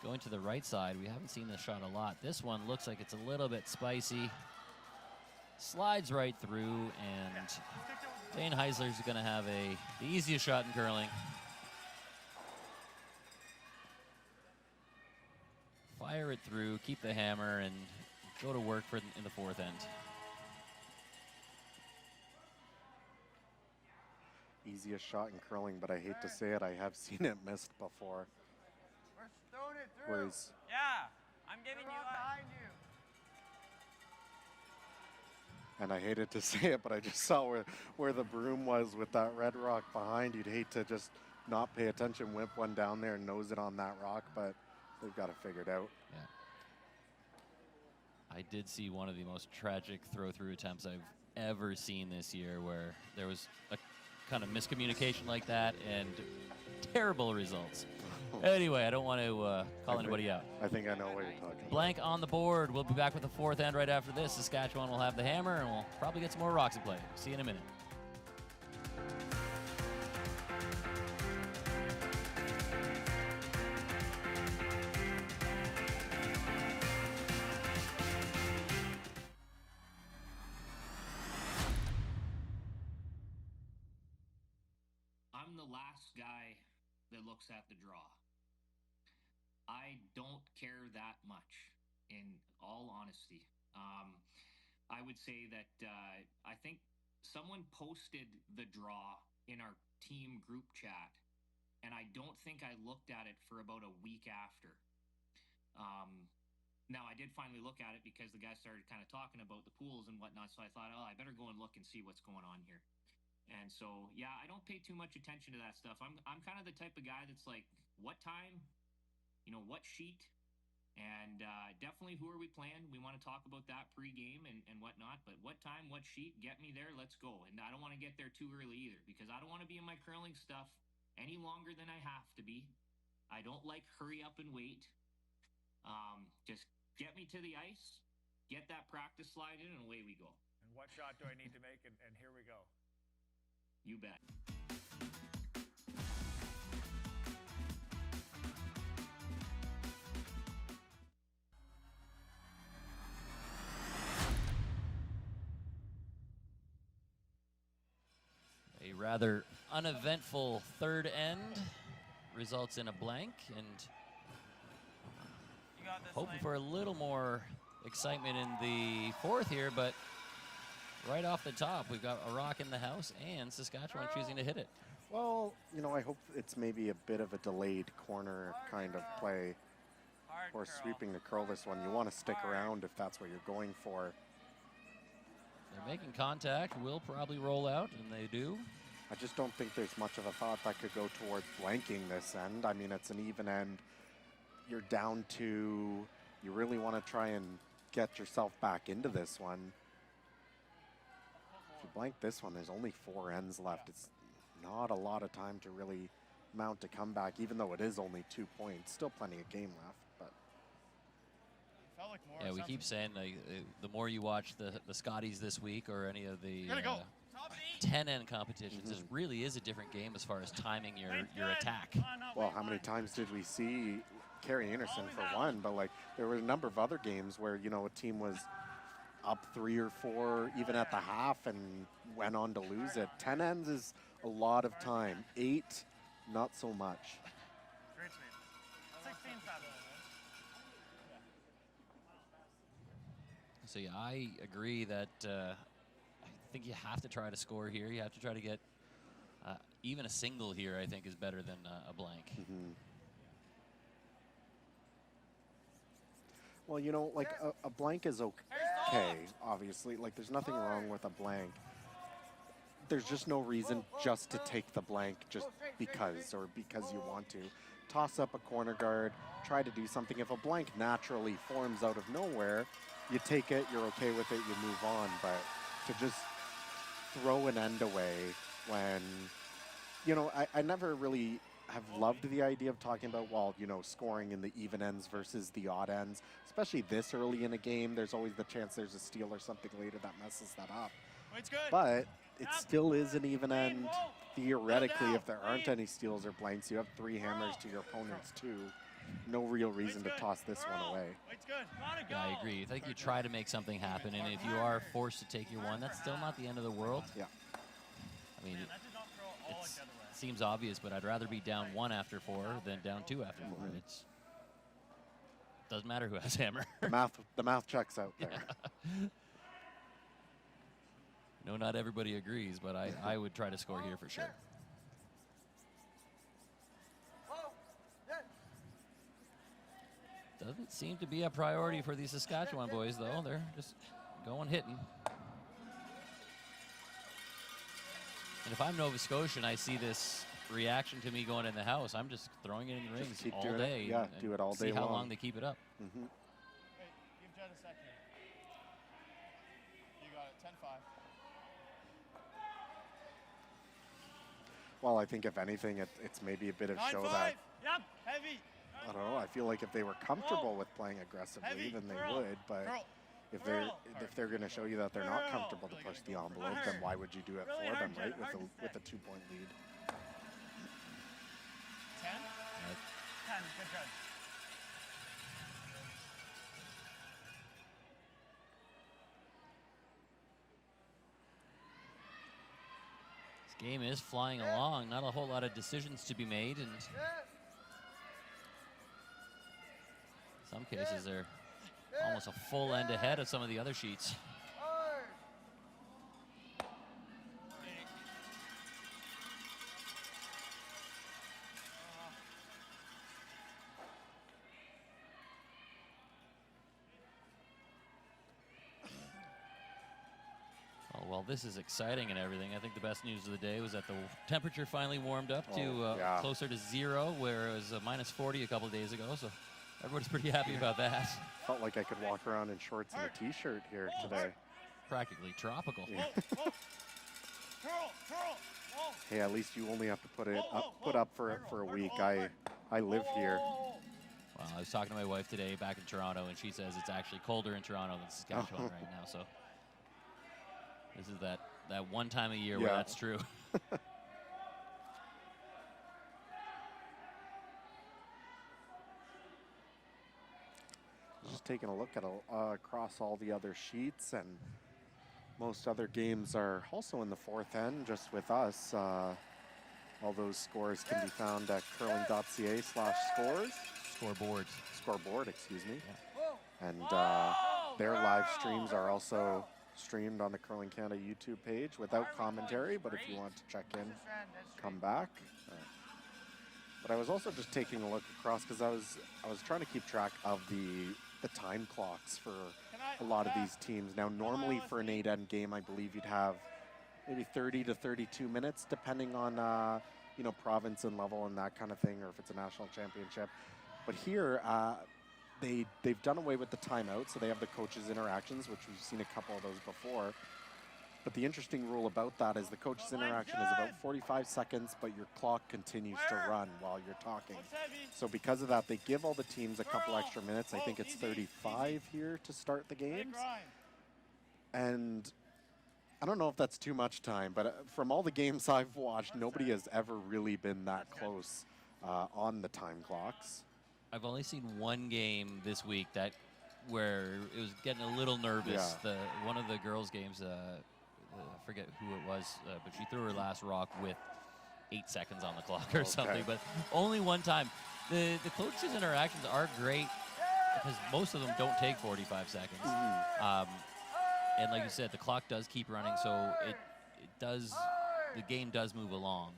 going to the right side, we haven't seen this shot a lot. This one looks like it's a little bit spicy. Slides right through, and Dane Heisler's going to have the easiest shot in curling. Fire it through, keep the hammer, and go to work in the fourth end. Easiest shot in curling, but I hate to say it, I have seen it missed before. We're throwing it through. Whereas, Yeah, I'm giving you behind you. and I hated to say it, but I just saw where the broom was with that red rock behind. You'd hate to just not pay attention, whip one down there and nose it on that rock, but they've got it figured out. Yeah. I did see one of the most tragic throw-through attempts I've ever seen this year, where there was a kind of miscommunication like that and terrible results. Anyway, I don't want to call anybody out. I think I know what you're talking about. Blank on the board. We'll be back with the fourth end right after this. Saskatchewan will have the hammer, and we'll probably get some more rocks in play. See you in a minute. I'm the last guy that looks at the draw. I don't care that much, in all honesty. I would say that I think someone posted the draw in our team group chat, and I don't think I looked at it for about a week after. Now, I did finally look at it because the guy started kind of talking about the pools and whatnot, so I thought, oh, I better go and look and see what's going on here. And so, yeah, I don't pay too much attention to that stuff. I'm kind of the type of guy that's like, what time, what sheet, and definitely who are we playing? We want to talk about that pregame and whatnot, but what time, what sheet, get me there, let's go. And I don't want to get there too early either, because I don't want to be in my curling stuff any longer than I have to be. I don't like hurry up and wait. Just get me to the ice, get that practice slide in, and away we go. And what shot do I need to make? And here we go. You bet. A rather uneventful third end results in a blank, and You got this, hoping Lane. for a little more excitement in the fourth here, but right off the top, we've got a rock in the house and Saskatchewan choosing to hit it. Well, you know, I hope it's maybe a bit of a delayed corner kind of play. Hard Or curl. sweeping the curl this one. You want to stick around if that's what you're going for. They're making contact, will probably roll out, and they do. I just don't think there's much of a thought that could go towards blanking this end. I mean, it's an even end. You're down to, you really want to try and get yourself back into this one. If you blank this one, there's only 4 ends left. It's not a lot of time to really mount a comeback, even though it is only 2 points. Still plenty of game left, but. Felt like more Yeah, we keep saying the more you watch the Scotties this week or any of the 10-end competitions, it really is a different game as far as timing your attack. Well, how many times did we see Kerry Anderson for one, but like there were a number of other games where, you know, a team was up 3 or 4 even at the half and went on to lose it. 10 ends is a lot of time. 8, not so much. Great sweep. 16-7. So yeah, I agree that I think you have to try to score here. You have to try to get even a single here, I think, is better than a blank. Well, you know, like a blank is okay, obviously. Like there's nothing wrong with a blank. There's just no reason just to take the blank just because or because you want to. Toss up a corner guard, try to do something. If a blank naturally forms out of nowhere, you take it, you're okay with it, you move on. But to just throw an end away when, you know, I never really have loved the idea of talking about, well, you know, scoring in the even ends versus the odd ends, especially this early in a game. There's always the chance there's a steal or something later that messes that up. Wait's good. But it still is an even end. Theoretically, if there aren't any steals or blanks, you have 3 hammers to your opponent's 2. No real reason to toss this one away. Wait's good. Yeah, I agree. I think you try to make something happen, and if you are forced to take your one, that's still not the end of the world. Yeah. I mean, it seems obvious, but I'd rather be down 1 after 4 than down 2 after 4. It's doesn't matter who has hammer. The math checks out there. No, not everybody agrees, but I would try to score here for sure. Doesn't seem to be a priority for these Saskatchewan boys, though. They're just going hitting. And if I'm Nova Scotia and I see this reaction to me going in the house, I'm just throwing it in the rings keep all doing it. day. Yeah, and do it all see day how long. long they keep it up. Wait, give Jed a second. You got it. 10-5. Well, I think if anything, it's maybe a bit of show 9-5. that, Yep. Heavy. I don't know, I feel like if they were comfortable with playing aggressively, Heavy. then they Curl. would. But Curl. if they're going to show you that they're not comfortable to push the envelope, then why would you do it Really for hard, them, right? Jed. With a 2-point lead. 10? 10. Good job. This game is flying along. Not a whole lot of decisions to be made, and in some cases they're almost a full end ahead of some of the other sheets. Oh, well, this is exciting and everything. I think the best news of the day was that the temperature finally warmed up to closer to 0, where it was minus 40 a couple of days ago. So everybody's pretty happy about that. Felt like I could walk around in shorts and a t-shirt here today. Practically tropical. Yeah. Curl. Curl. Whoa. Hey, at least you only have to put up for a week. I I live here. Well, I was talking to my wife today back in Toronto, and she says it's actually colder in Toronto than Saskatchewan right now. So this is that one time a year where that's true. Just taking a look at across all the other sheets, and most other games are also in the fourth end, just with us. All those scores can be found at curling.ca/scores. Scoreboard, excuse me. Yeah. And their live streams are also streamed on the Curling Canada YouTube page without commentary, but if you want to check in, come back. But I was also just taking a look across because I was trying to keep track of the time clocks for a lot of these teams. Now, normally for an 8-end game, I believe you'd have maybe 30 to 32 minutes, depending on you know, province and level and that kind of thing, or if it's a national championship. But here, they've done away with the timeout, so they have the coaches' interactions, which we've seen a couple of those before. But the interesting rule about that is the coach's interaction is about 45 seconds, but your clock continues to run while you're talking. So because of that, they give all the teams a couple extra minutes. I think it's 35 here to start the games. And I don't know if that's too much time, but from all the games I've watched, nobody has ever really been that close on the time clocks. I've only seen one game this week where it was getting a little nervous. Yeah. One of the girls' games, I forget who it was, but she threw her last rock with 8 seconds on the clock or something. But only one time. The coaches' interactions are great because most of them don't take 45 seconds. And like you said, the clock does keep running, so the game does move along.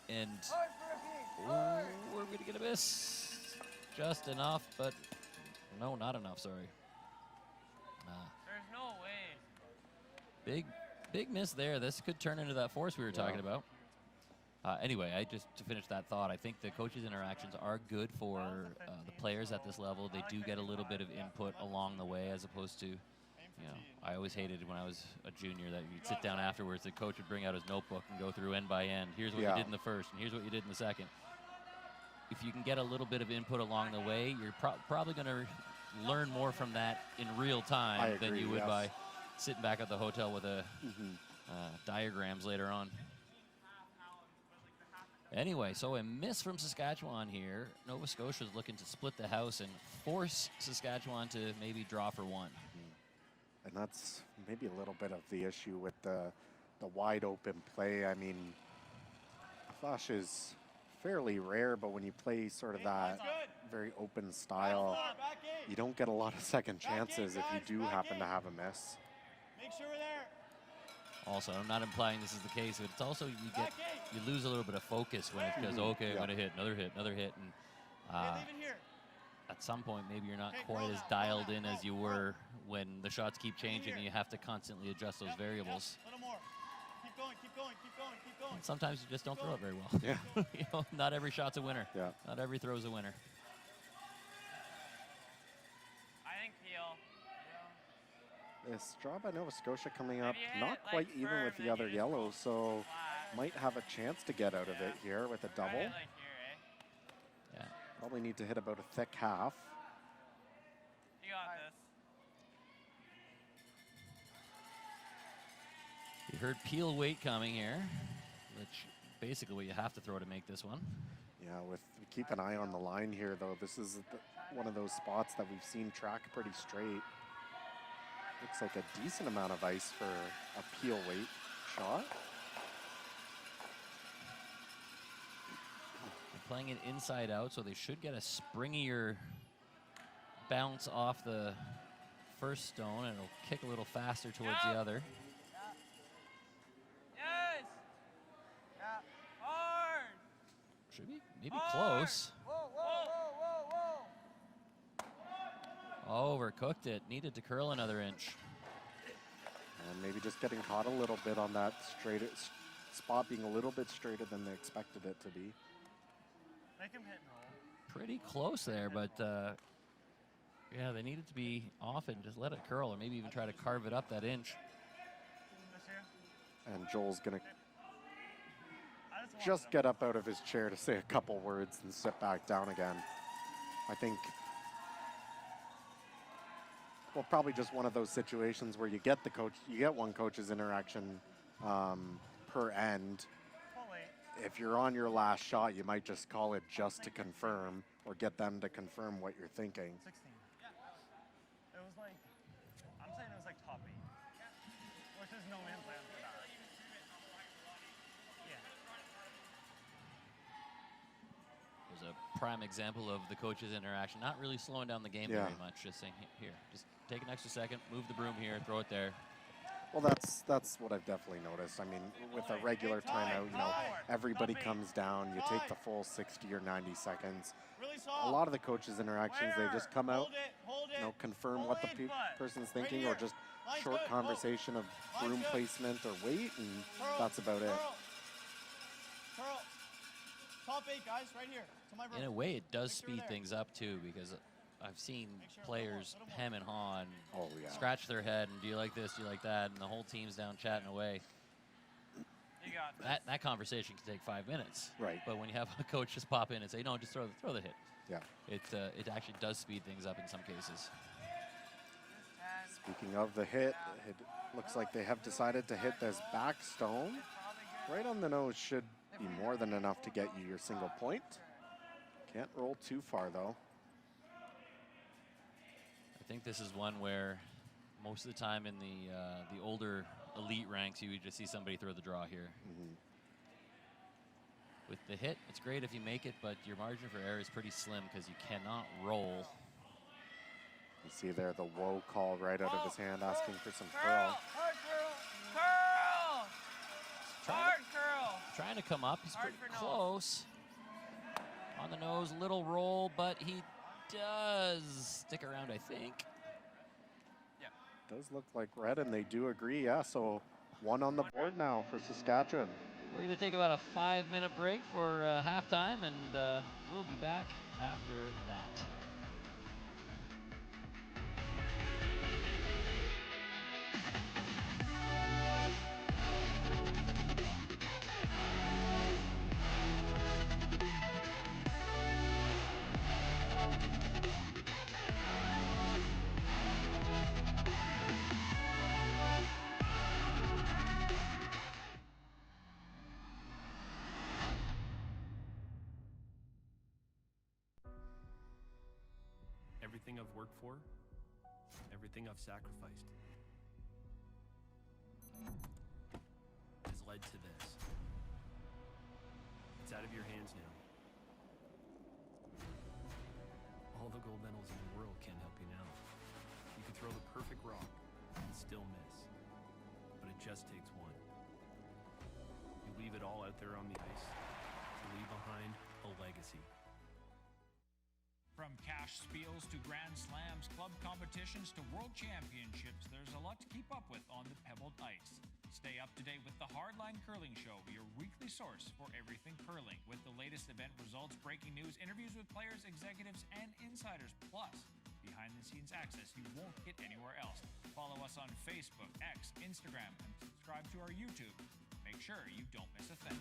And we're going to get a miss. Just enough, but no, not enough, sorry. There's no way. Big miss there. This could turn into that force we were talking about. Anyway, to finish that thought, I think the coaches' interactions are good for the players at this level. They do get a little bit of input along the way, as opposed to, you know, I always hated when I was a junior that you'd sit down afterwards, the coach would bring out his notebook and go through end by end. Here's what you did in the first, and here's what you did in the second. If you can get a little bit of input along the way, you're probably going to learn more from that in real time than you would by sitting back at the hotel with diagrams later on. Anyway, so a miss from Saskatchewan here. Nova Scotia is looking to split the house and force Saskatchewan to maybe draw for one. And that's maybe a little bit of the issue with the wide open play. I mean, flash is fairly rare, but when you play sort of that very open style, you don't get a lot of second chances if you do happen to have a miss. Make sure we're there. Also, I'm not implying this is the case, but it's also you lose a little bit of focus when it goes, okay, I'm going to hit, another hit, and at some point maybe you're not quite as dialed in as you were when the shots keep changing and you have to constantly adjust those variables. A little more. Keep going, keep going, keep going, keep going. And sometimes you just don't throw it very well. Yeah. You know, not every shot's a winner. Yeah. Not every throw's a winner. I think Peel. This draw by Nova Scotia coming up not quite even with the other yellow, so might have a chance to get out of it here with a double. Yeah. Probably need to hit about a thick half. You got this. You heard Peel weight coming here, which basically what you have to throw to make this one. Yeah, keep an eye on the line here, though. This is one of those spots that we've seen track pretty straight. Looks like a decent amount of ice for a Peel weight shot. They're playing it inside out, so they should get a springier bounce off the first stone, and it'll kick a little faster towards the other. Yes. Yeah. Hard. Should be maybe close. Whoa, whoa, whoa, whoa, whoa. Overcooked it. Needed to curl another inch. And maybe just getting caught a little bit on that straight spot being a little bit straighter than they expected it to be. Make him hit and roll. Pretty close there, but yeah, they needed to be off and just let it curl, or maybe even try to carve it up that inch. And Joel's gonna just get up out of his chair to say a couple words and sit back down again. I think, well, probably just one of those situations where you get one coach's interaction per end. If you're on your last shot, you might just call it just to confirm or get them to confirm what you're thinking. 16. It was like, I'm saying it was like top 8, which is no man's land for that. Yeah. There's a prime example of the coaches' interaction, not really slowing down the game very much, just saying, here, just take an extra second, move the broom here, throw it there. Well, that's what I've definitely noticed. I mean, with a regular timeout, everybody comes down, you take the full 60 or 90 seconds. A lot of the coaches' interactions, they just come out, confirm what the person's thinking, or just short conversation of broom placement or weight, and that's about it. Curl. Top 8, guys, right here. To my broom. In a way, it does speed things up, too, because I've seen players hem and haw and scratch their head and do you like this, do you like that, and the whole team's down chatting away. You got that conversation can take 5 minutes. Right. But when you have a coach just pop in and say, no, just throw the hit. Yeah. It actually does speed things up in some cases. Speaking of the hit, it looks like they have decided to hit this back stone. Right on the nose should be more than enough to get you your single point. Can't roll too far, though. I think this is one where most of the time in the older elite ranks, you would just see somebody throw the draw here. With the hit, it's great if you make it, but your margin for error is pretty slim because you cannot roll. You see there the whoa call right out of his hand, asking for some curl. Hard curl! Curl! Hard curl! Trying to come up, he's pretty close. On the nose, little roll, but he does stick around, I think. Yeah. Does look like red, and they do agree, yeah. So 1 on the board now for Saskatchewan. We're going to take about a 5-minute break for halftime, and we'll be back after that. Everything I've worked for, everything I've sacrificed, has led to this. It's out of your hands now. All the gold medals in the world can't help you now. You can throw the perfect rock and still miss, but it just takes one. You leave it all out there on the ice to leave behind a legacy. From cash spiels to Grand Slams, club competitions to world championships, there's a lot to keep up with on the pebbled ice. Stay up to date with the Hardline Curling Show, your weekly source for everything curling, with the latest event results, breaking news, interviews with players, executives, and insiders, plus behind-the-scenes access you won't get anywhere else. Follow us on Facebook, X, Instagram, and subscribe to our YouTube. Make sure you don't miss a thing.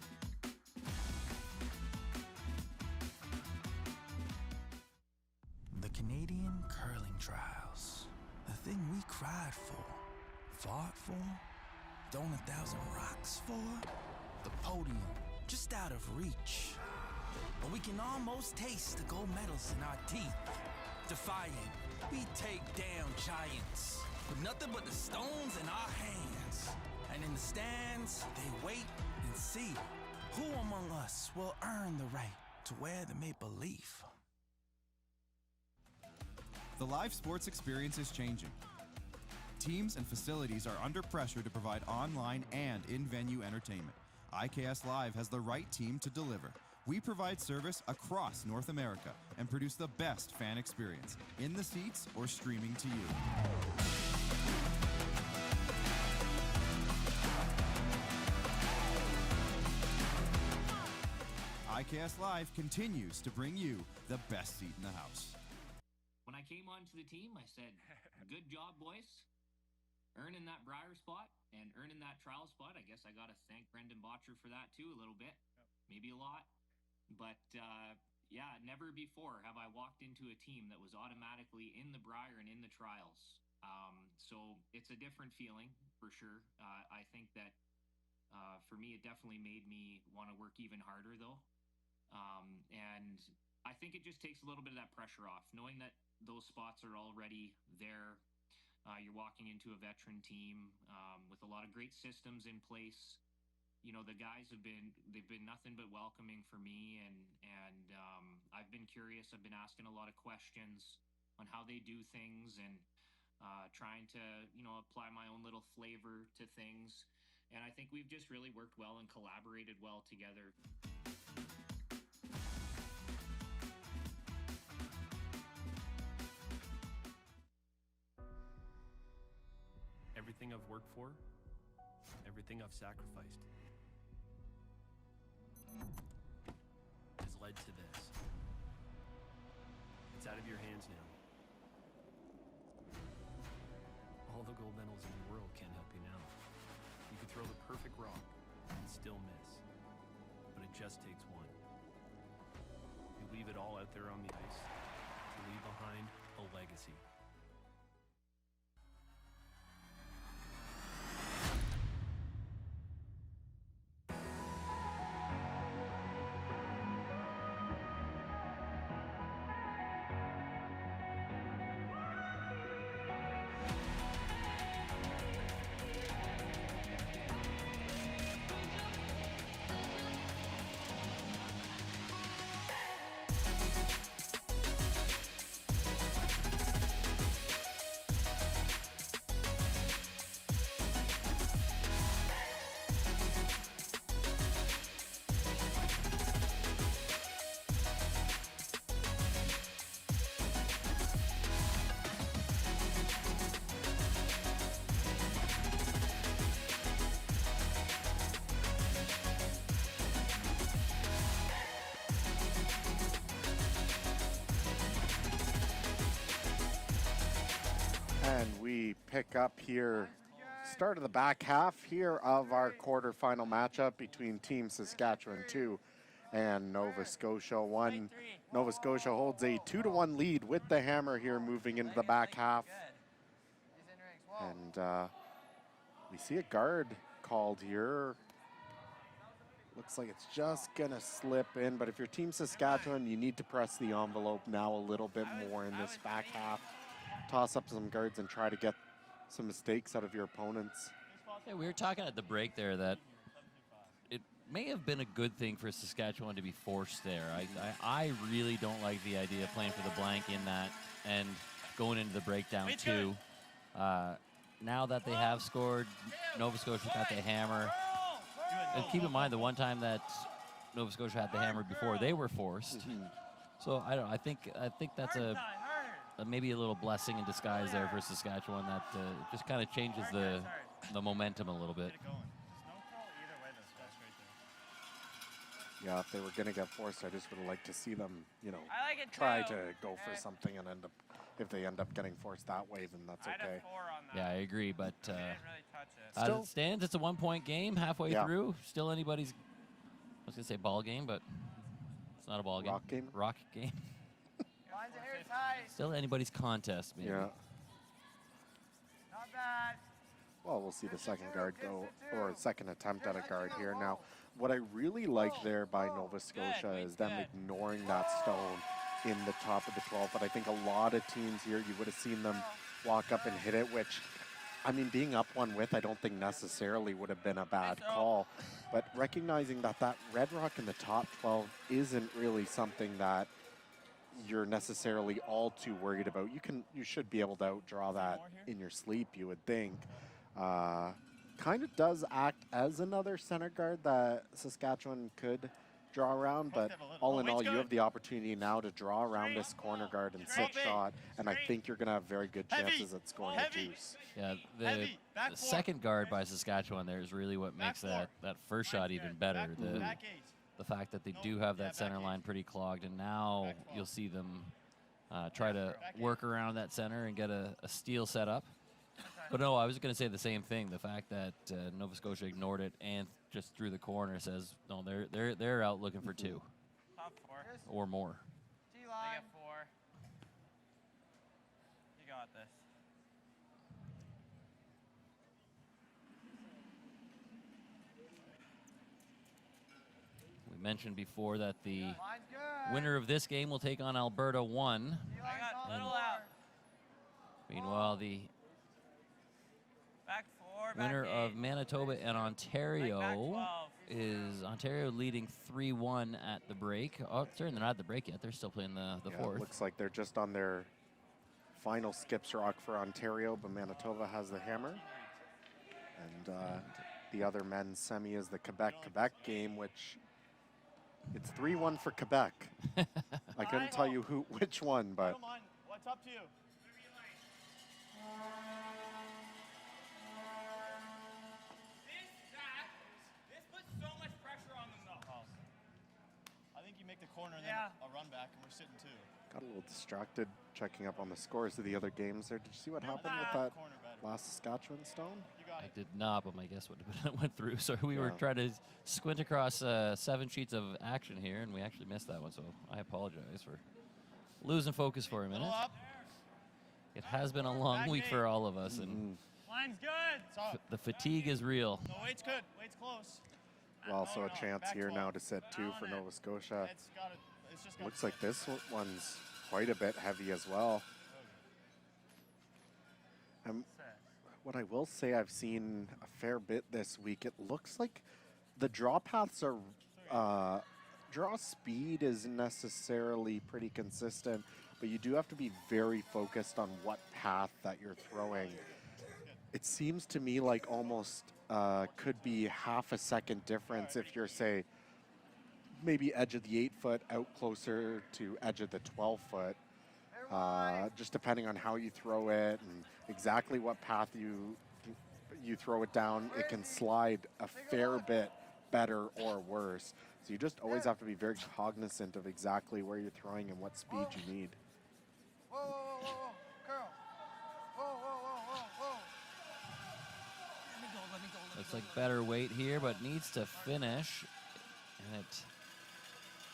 The Canadian Curling Trials. A thing we cried for, fought for, thrown 1,000 rocks for. The podium, just out of reach. But we can almost taste the gold medals in our teeth. Defiant, we take down giants with nothing but the stones in our hands. And in the stands, they wait and see who among us will earn the right to wear the maple leaf. The live sports experience is changing. Teams and facilities are under pressure to provide online and in-venue entertainment. IKS Live has the right team to deliver. We provide service across North America and produce the best fan experience, in the seats or streaming to you. IKS Live continues to bring you the best seat in the house. When I came onto the team, I said, good job, boys. Earning that Brier spot and earning that trial spot. I guess I got to thank Brendan Botcher for that, too, a little bit. maybe a lot. But yeah, never before have I walked into a team that was automatically in the Brier and in the trials. So it's a different feeling for sure. I think that for me, it definitely made me want to work even harder, though. And I think it just takes a little bit of that pressure off, knowing that those spots are already there. You're walking into a veteran team with a lot of great systems in place. You know, the guys they've been nothing but welcoming for me, and I've been curious. I've been asking a lot of questions on how they do things, and trying to, you know, apply my own little flavor to things. And I think we've just really worked well and collaborated well together. Everything I've worked for, everything I've sacrificed, has led to this. It's out of your hands now. All the gold medals in the world can't help you now. You could throw the perfect rock and still miss, but it just takes one. You leave it all out there on the ice to leave behind a legacy. And we pick up here, start of the back half here of our quarterfinal matchup between Team Saskatchewan 2 and Nova Scotia 1. Nova Scotia holds a 2-1 lead with the hammer here moving into the back half. And we see a guard called here. Looks like it's just gonna slip in, but if you're Team Saskatchewan, you need to press the envelope now a little bit more in this back half. Toss up some guards and try to get some mistakes out of your opponents. Yeah, we were talking at the break there that it may have been a good thing for Saskatchewan to be forced there. I really don't like the idea of playing for the blank in that and going into the breakdown too. Now that they have scored, Nova Scotia got the hammer. And keep in mind, the one time that Nova Scotia had the hammer before, they were forced. So I don't know. I think that's maybe a little blessing in disguise there for Saskatchewan that just kind of changes the momentum a little bit. Yeah, if they were going to get forced, I just would like to see them, you know, try to go for something and end up, if they end up getting forced that way, then that's okay. Yeah, I agree, but as it stands, it's a 1-point game halfway through. Still anybody's, I was going to say ball game, but it's not a ball game. Rock game? Rock game. Still anybody's contest, maybe. Yeah. Not bad. Well, we'll see the second guard go, or second attempt at a guard here. Now, what I really like there by Nova Scotia is them ignoring that stone in the top of the 12. But I think a lot of teams here, you would have seen them walk up and hit it, which, I mean, being up one with, I don't think necessarily would have been a bad call. But recognizing that that red rock in the top 12 isn't really something that you're necessarily all too worried about. You should be able to outdraw that in your sleep, you would think. Kind of does act as another center guard that Saskatchewan could draw around, but all in all, you have the opportunity now to draw around this corner guard and sit shot, and I think you're going to have very good chances at scoring a deuce. Yeah, the second guard by Saskatchewan there is really what makes that first shot even better. The fact that they do have that center line pretty clogged, and now you'll see them try to work around that center and get a steal set up. But no, I was going to say the same thing. The fact that Nova Scotia ignored it and just threw the corner says no. They're out looking for 2 Top 4. or more. They get 4. You got this. We mentioned before that the Line's good. winner of this game will take on Alberta 1. Line's got on middle board. out. Meanwhile, the Back 4, back winner 8. of Manitoba and Back Ontario 12. is Ontario leading 3-1 at the break. Oh, sorry, they're not at the break yet. They're still playing the Yeah, fourth. it looks like they're just on their final skips rock for Ontario, but Manitoba has the hammer. And the other men's semi is the Quebec game, which it's 3-1 for Quebec. I couldn't tell you which one, I but don't mind. What's up to you? This puts so much pressure on them, though. I think you make the corner and Yeah. then a run back, and we're sitting 2. got a little distracted checking up on the scores of the other games there. Did you see what happened with that Corner better. last Saskatchewan stone? You got I it. did not, but my guess would have been went through. So we were Yeah. trying to squint across 7 sheets of action here, and we actually missed that one. So I apologize for losing focus for a minute. Middle up. It has been a long Back week eight. for all of us, and Line's good. It's up. the fatigue is real. No, weight's good. Weight's close. Well, also a no, chance back here 12. now to set 2 for On it. Nova Scotia. It's got it. It's just got Looks to like this one's quite a bit heavy as well. What I will say, I've seen a fair bit this week. It looks like the draw paths are, draw speed isn't necessarily pretty consistent, but you do have to be very focused on what path that you're throwing. It seems to me like almost could be half a second difference if you're, say, maybe edge of the 8-foot out closer to edge of the 12-foot. Just depending on how you throw it and exactly what path you throw it down, it can slide a fair bit better or worse. So you just always have to be very cognizant of exactly where you're throwing and what speed you need. Whoa, whoa, whoa, whoa, whoa. Curl. Whoa, whoa, whoa, whoa, whoa. Let me go. Looks like better weight here, but needs to finish. And it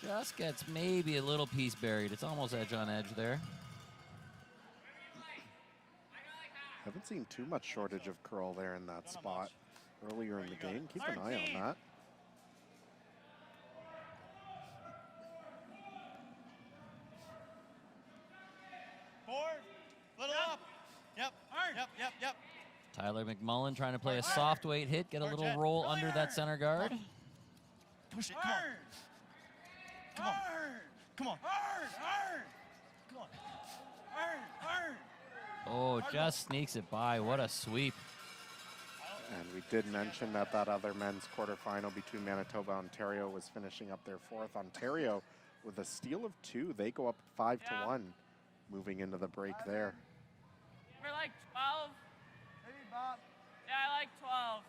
just gets maybe a little piece buried. It's almost edge on edge there. Haven't seen too much shortage of curl there in that spot earlier in the game. Keep an eye on that. Forward. Little up. Yep. Yep. Tyler McMullen trying to play a soft weight hit, get a little roll under that center guard. Push it. Come on. Come on. Come on. Come on. Oh, just sneaks it by. What a sweep. And we did mention that that other men's quarterfinal between Manitoba and Ontario was finishing up their fourth. Ontario with a steal of 2. They go up 5-1, moving into the break there. We're like 12. Maybe Bob. Yeah, I like 12.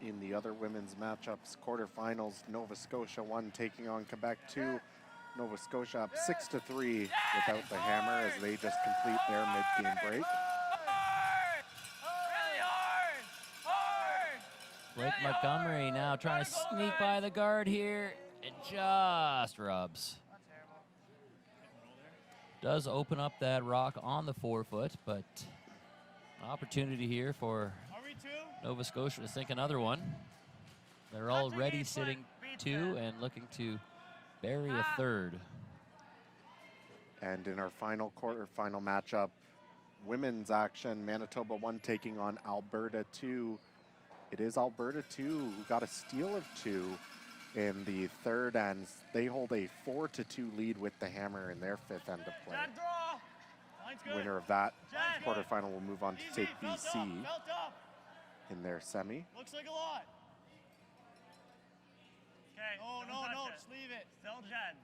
In the other women's matchups, quarterfinals, Nova Scotia 1 taking on Quebec 2. Nova Scotia up 6-3 without the hammer as they just complete their mid-game break. Really hard. Blake Montgomery now trying to sneak by the guard here. It just rubs. Does open up that rock on the 4-foot, but opportunity here for Are we 2? Nova Scotia to sink another one. They're already sitting 2 and looking to bury a third. And in our final quarterfinal matchup, women's action, Manitoba 1 taking on Alberta 2. It is Alberta 2 who got a steal of 2 in the third, and they hold a 4-2 lead with the hammer in their 5th end of play. Jet draw. Line's good. Winner of that Jet. quarterfinal will move on to Easy. take Belt BC up. Belt up. in their semi. Looks like a lot. Okay. No. Just leave it. Still Jeds.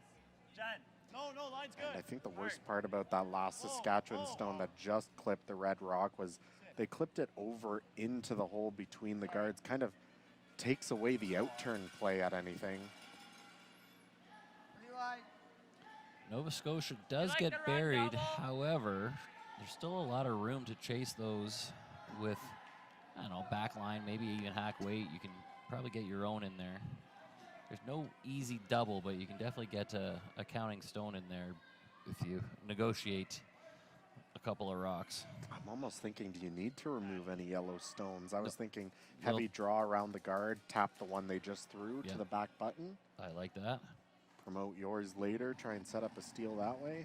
Jed. No, line's good. And I think the worst part about that last Saskatchewan stone that just clipped the red rock was they clipped it over into the hole between the guards. Kind of takes away the out-turn play at anything. Nova Scotia does get buried. However, there's still a lot of room to chase those with, I don't know, back line, maybe even hack weight. You can probably get your own in there. There's no easy double, but you can definitely get a counting stone in there if you negotiate a couple of rocks. I'm almost thinking, do you need to remove any yellow stones? I was thinking heavy draw around the guard, tap the one they just threw to the back button. I like that. Promote yours later, try and set up a steal that way.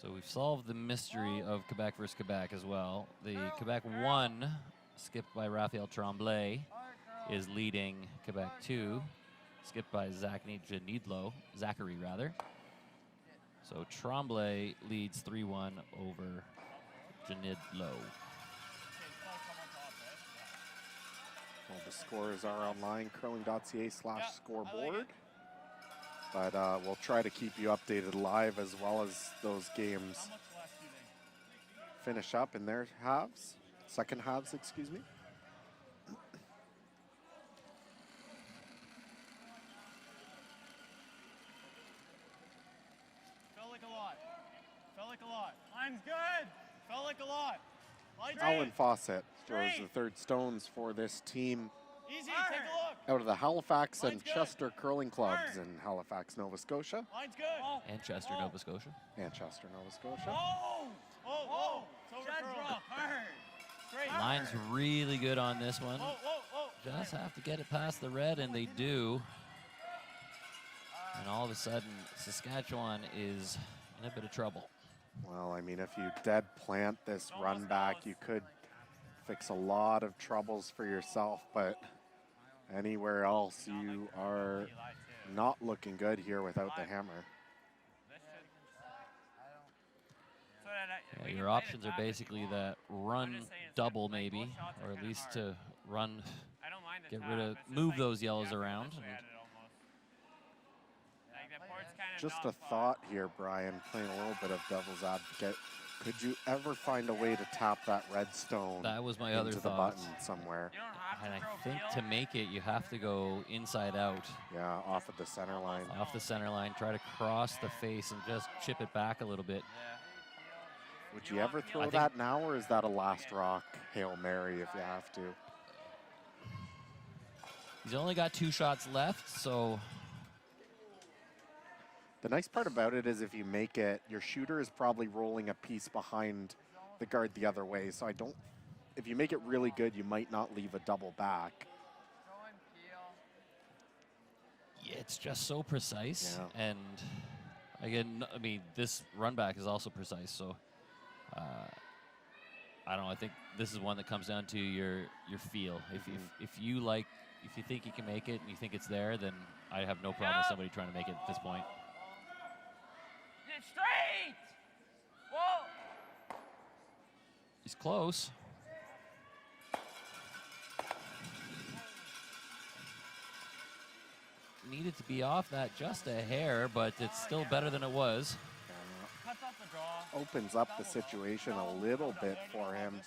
So we've solved the mystery of Quebec versus Quebec as well. The Quebec 1, skipped by Raphael Tremblay, is leading Quebec 2, skipped by Zachary rather. So Tremblay leads 3-1 over Janidlo. Well, the scores are online, curling.ca/scoreboard. But we'll try to keep you updated live as well as those games finish up in their halves, second halves, excuse me. Felt like a lot. Felt like a lot. Line's good. Felt like a lot. Line's Alan Fawcett throws Straight. the third stones for this team Easy, take a look. out of the Halifax and Line's good. Chester curling clubs in Halifax, Nova Scotia. Line's good. And Chester, Nova Scotia. And Chester, Nova Scotia. Oh, oh, it's over curl. Hard. Straight. Line's really good on this one. Whoa, whoa, whoa. Just have to get it past the red, and they do. And all of a sudden, Saskatchewan is in a bit of trouble. Well, I mean, if you dead plant this run back, you could fix a lot of troubles for yourself, but anywhere else, you are not looking good here without the hammer. Yeah, your options are basically that run double maybe, or at least to run, move those yellows around. Just a thought here, Brian, playing a little bit of devil's advocate. Could you ever find a way to tap that red stone That was my into other the thought. button somewhere? And I think to make it, you have to go inside out. Yeah, off of the center line. Off the center line, try to cross the face and just chip it back a little bit. Would you ever throw that now, or is that a last rock Hail Mary if you have to? He's only got 2 shots left, so... The nice part about it is if you make it, your shooter is probably rolling a piece behind the guard the other way. So if you make it really good, you might not leave a double back. Yeah, it's just so precise. Yeah. And again, I mean, this run back is also precise. So I don't know. I think this is one that comes down to your feel. If you think you can make it and you think it's there, then I have no problem with somebody trying to make it at this point. Straight. Whoa. He's close. Needed to be off that just a hair, but it's still better than it was. Cuts off the draw. Opens up the situation a little bit for him.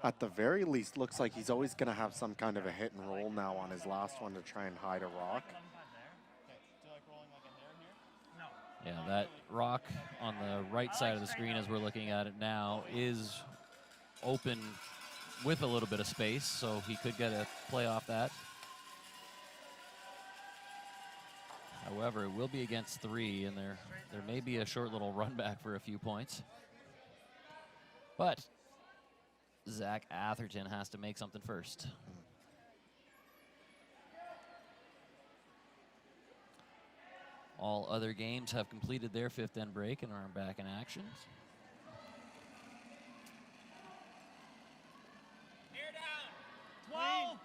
At the very least, looks like he's always going to have some kind of a hit and roll now on his last one to try and hide a rock. Yeah, that rock on the right side of the screen as we're looking at it now is open with a little bit of space, so he could get a play off that. However, it will be against 3, and there may be a short little run back for a few points. But Zach Atherton has to make something first. All other games have completed their 5th end break and are back in action. Ear down. 12.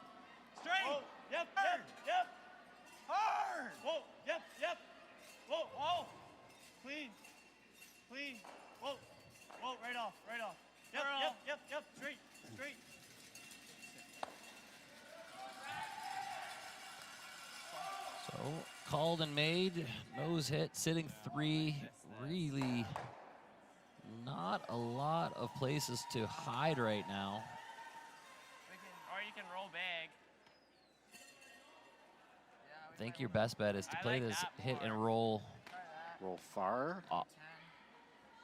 Straight. Whoa. Yep. Yep. Hard. Whoa. Yep. Yep. Whoa. Whoa. Clean. Clean. Whoa. Whoa. Right off. Right off. Yep. Yep. Yep. Yep. Straight. Straight. So called and made, nose hit, sitting 3, really not a lot of places to hide right now. Or you can roll big. I think your best bet is to play like this that hit and more. roll Roll far.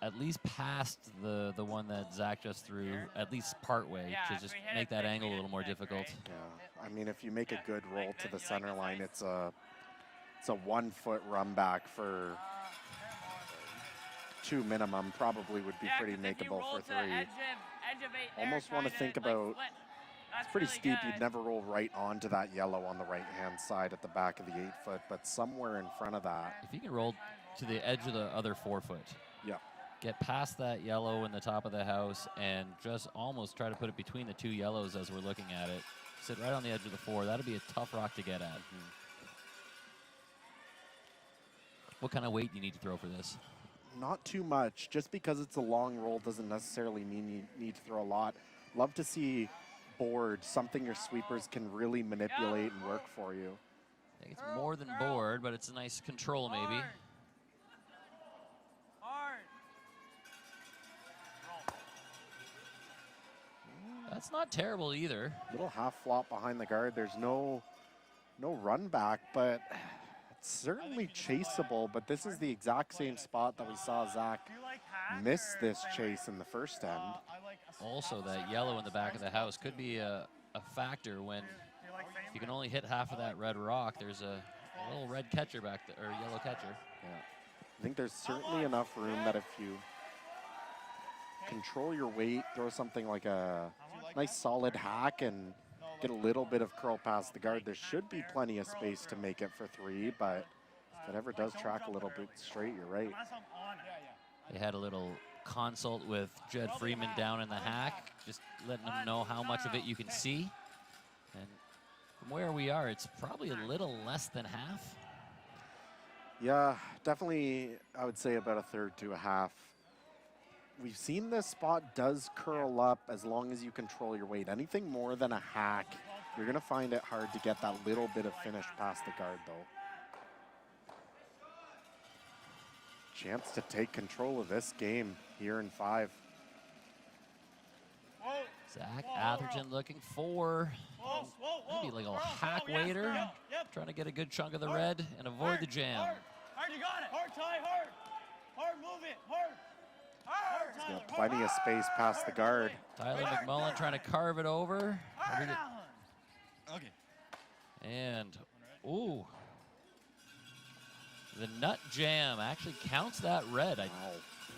at least past the one that Zach just threw, at least part way, Yeah, to if just we hit make it that big, angle we a hit little more it big, difficult. right? Yeah, I mean, if you make a Yeah, good roll like to this, the you like center this line, ice? it's a 1 foot run back for 2 minimum. Probably would be Yeah, pretty 'cause if you makeable roll for to the 3. edge of 8 there, Almost want to kinda, think like, about. split. It's That's pretty really steep. good. You'd never roll right onto that yellow on the right-hand side at the back of the 8 foot, but somewhere in front of that. If you can roll to the edge of the other 4 foot, Yeah. get past that yellow in the top of the house and just almost try to put it between the 2 yellows as we're looking at it. Sit right on the edge of the 4. That'll be a tough rock to get at. What kind of weight do you need to throw for this? Not too much. Just because it's a long roll doesn't necessarily mean you need to throw a lot. Love to see board, something your sweepers can really manipulate and work for you. I think it's more than board, but it's a nice control maybe. Hard. That's not terrible either. Little half flop behind the guard. There's no run back, but it's certainly chaseable. But this is the exact same spot that we saw Zach miss this chase in the first end. Also, that yellow in the back of the house could be a factor when if you can only hit half of that red rock, there's a little red catcher back there, or yellow catcher. Yeah. I think there's certainly enough room that if you control your weight, throw something like a nice solid hack and get a little bit of curl past the guard, there should be plenty of space to make it for 3, but if it ever does track a little bit straight, you're right. They had a little consult with Jed Freeman down in the hack, just letting them know how much of it you can see. And from where we are, it's probably a little less than half. Yeah, definitely, I would say about a third to a half. We've seen this spot does curl up as long as you control your weight. Anything more than a hack, you're going to find it hard to get that little bit of finish past the guard, though. Chance to take control of this game here in 5. Zach Atherton looking for maybe like a hack waiter, trying to get a good chunk of the red and avoid the jam. Hard, you got it. Hard, Ty, hard. Hard, move it. Hard. Hard, He's got plenty of space past the guard. Tyler McMullen trying to carve it over. Okay. And, ooh. The nut jam actually counts that red.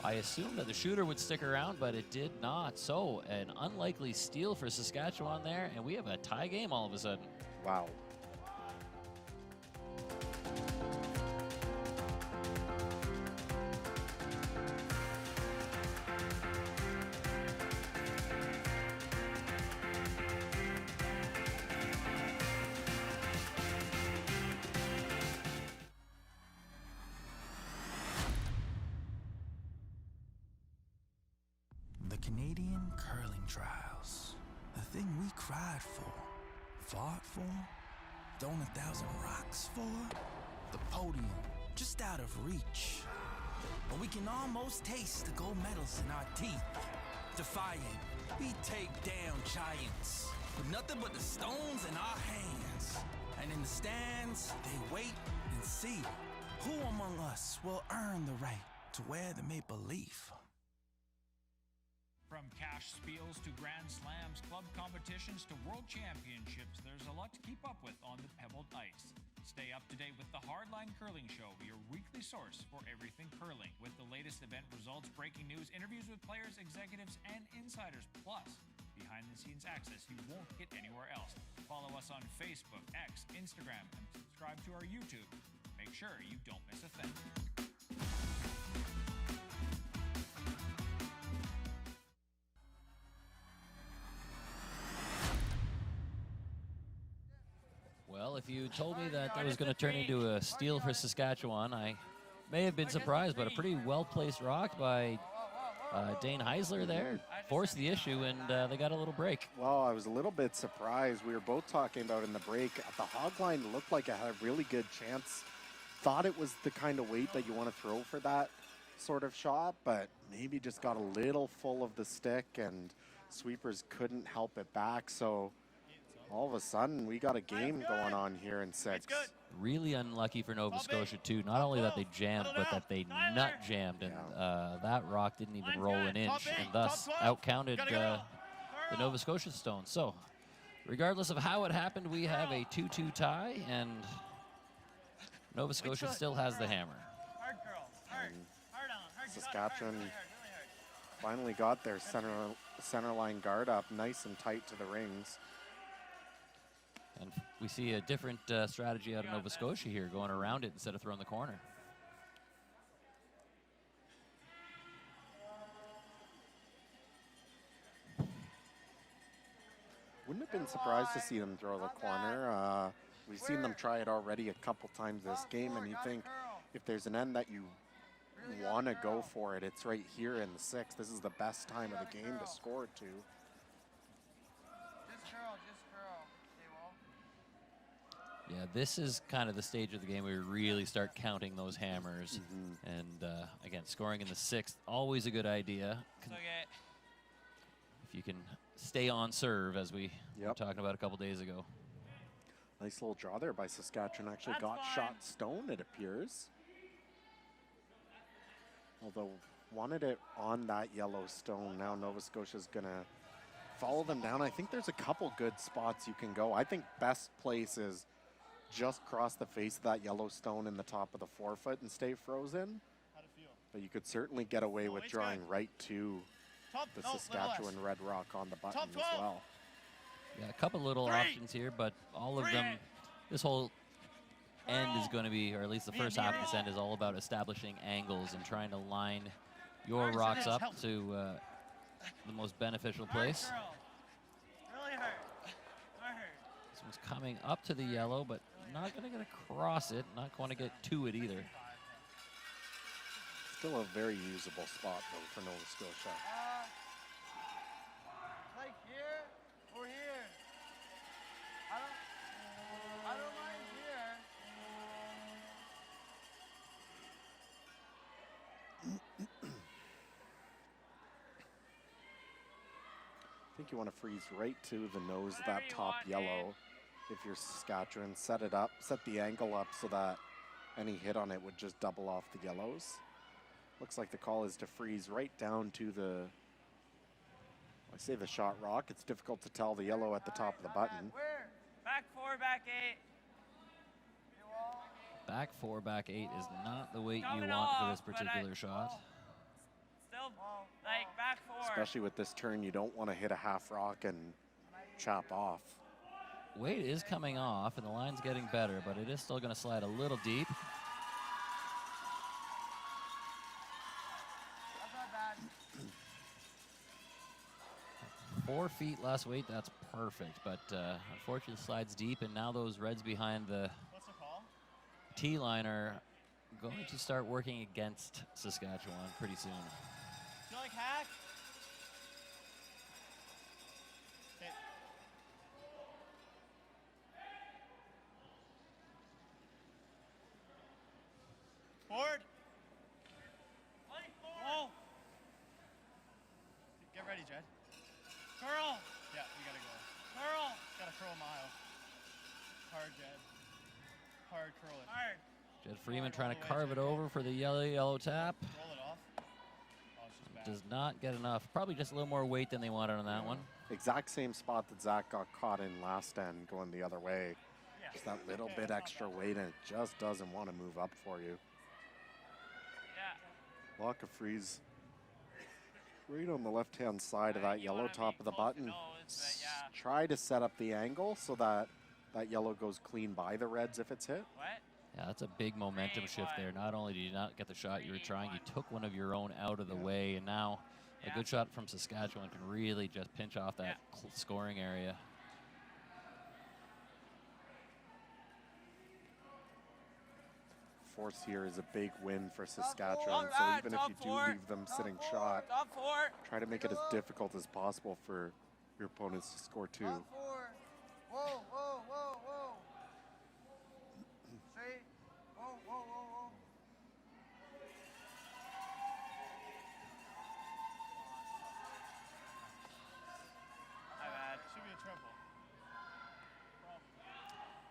I assumed that the shooter would stick around, but it did not. So an unlikely steal for Saskatchewan there, and we have a tie game all of a sudden. Wow. The Canadian curling trials. The thing we cried for, fought for, thrown 1,000 rocks for. The podium, just out of reach. But we can almost taste the gold medals in our teeth. Defying, we take down giants with nothing but the stones in our hands. And in the stands, they wait and see who among us will earn the right to wear the maple leaf. From cash spiels to Grand Slams, club competitions to world championships, there's a lot to keep up with on the pebbled ice. Stay up to date with the Hardline Curling Show, your weekly source for everything curling, with the latest event results, breaking news, interviews with players, executives, and insiders, plus behind-the-scenes access you won't get anywhere else. Follow us on Facebook, X, Instagram, and subscribe to our YouTube. Make sure you don't miss a thing. Well, if you told me that that was going to turn into a steal for Saskatchewan, I may have been surprised, but a pretty well-placed rock by Dane Heisler there forced the issue, and they got a little break. Well, I was a little bit surprised. We were both talking about in the break. The hog line looked like it had a really good chance. Thought it was the kind of weight that you want to throw for that. sort of shot, but maybe just got a little full of the stick and sweepers couldn't help it back. So all of a sudden we got a game going on here in 6. Really unlucky for Nova Scotia too. Not only that they jammed, but that they nut jammed, and that rock didn't even roll an inch, and thus outcounted the Nova Scotia stone. So regardless of how it happened, we have a 2-2 tie, and Nova Scotia still has the hammer. Hard, girl. Hard. Hard on. Hard. Saskatchewan Really hard. finally got their center line guard up nice and tight to the rings. And we see a different strategy out of Nova Scotia here, going around it instead of throwing the corner. Wouldn't have been surprised to see them throw the corner. We've seen them try it already a couple times this game, and you think if there's an end that you want to go for it, it's right here in the 6th. This is the best time of the game to score to. Yeah, this is kind of the stage of the game where we really start counting those hammers. And again, scoring in the 6th, always a good idea. If you can stay on serve, as we were talking about a couple days ago. Nice little draw there by Saskatchewan. Actually got shot stone, it appears. Although wanted it on that yellow stone. Now Nova Scotia's going to follow them down. I think there's a couple good spots you can go. I think best place is just cross the face of that yellow stone in the top of the forefoot and stay frozen. But you could certainly get away with drawing right to the Saskatchewan red rock on the button as well. Yeah, a couple little options here, but all of them, this whole end is going to be, or at least the first half of this end is all about establishing angles and trying to line your rocks up to the most beneficial place. Really hard. This one's coming up to the yellow, but not going to get across it, not going to get to it either. Still a very usable spot, though, for Nova Scotia. Like here or here? I don't mind here. I think you want to freeze right to the nose of that top yellow. If you're Saskatchewan, set it up, set the angle up so that any hit on it would just double off the yellows. Looks like the call is to freeze right down to the, I say the shot rock. It's difficult to tell the yellow at the top of the button. Back 4, back 8. Back 4, back 8 is not the weight you want for this particular shot. Still, like, back 4. Especially with this turn, you don't want to hit a half rock and chop off. Weight is coming off, and the line's getting better, but it is still going to slide a little deep. 4 feet less weight, that's perfect, but unfortunately slides deep, and now those reds behind the tee line are going to start working against Saskatchewan pretty soon. You like hack? Forward. Whoa. Get ready, Jed. Curl. Yeah, you gotta go. Curl. Gotta curl a mile. Hard, Jed. Hard, curl it. Hard. Jed Freeman trying to carve it over for the yellow tap. Roll it off. Oh, it's just bad. Does not get enough. Probably just a little more weight than they wanted on that one. Exact same spot that Zach got caught in last end going the other way. Just that little bit extra weight, and it just doesn't want to move up for you. Yeah. Lock a freeze right on the left-hand side of that yellow top of the button. Try to set up the angle so that that yellow goes clean by the reds if it's hit. What? Yeah, that's a big momentum shift there. Not only did you not get the shot you were trying, you took one of your own out of the way, and now a good shot from Saskatchewan can really just pinch off that scoring area. Force here is a big win for Saskatchewan, so even if you do leave them sitting shot, try to make it as difficult as possible for your opponents to score two. Whoa, whoa, whoa, whoa. Straight. Whoa, whoa, whoa, whoa.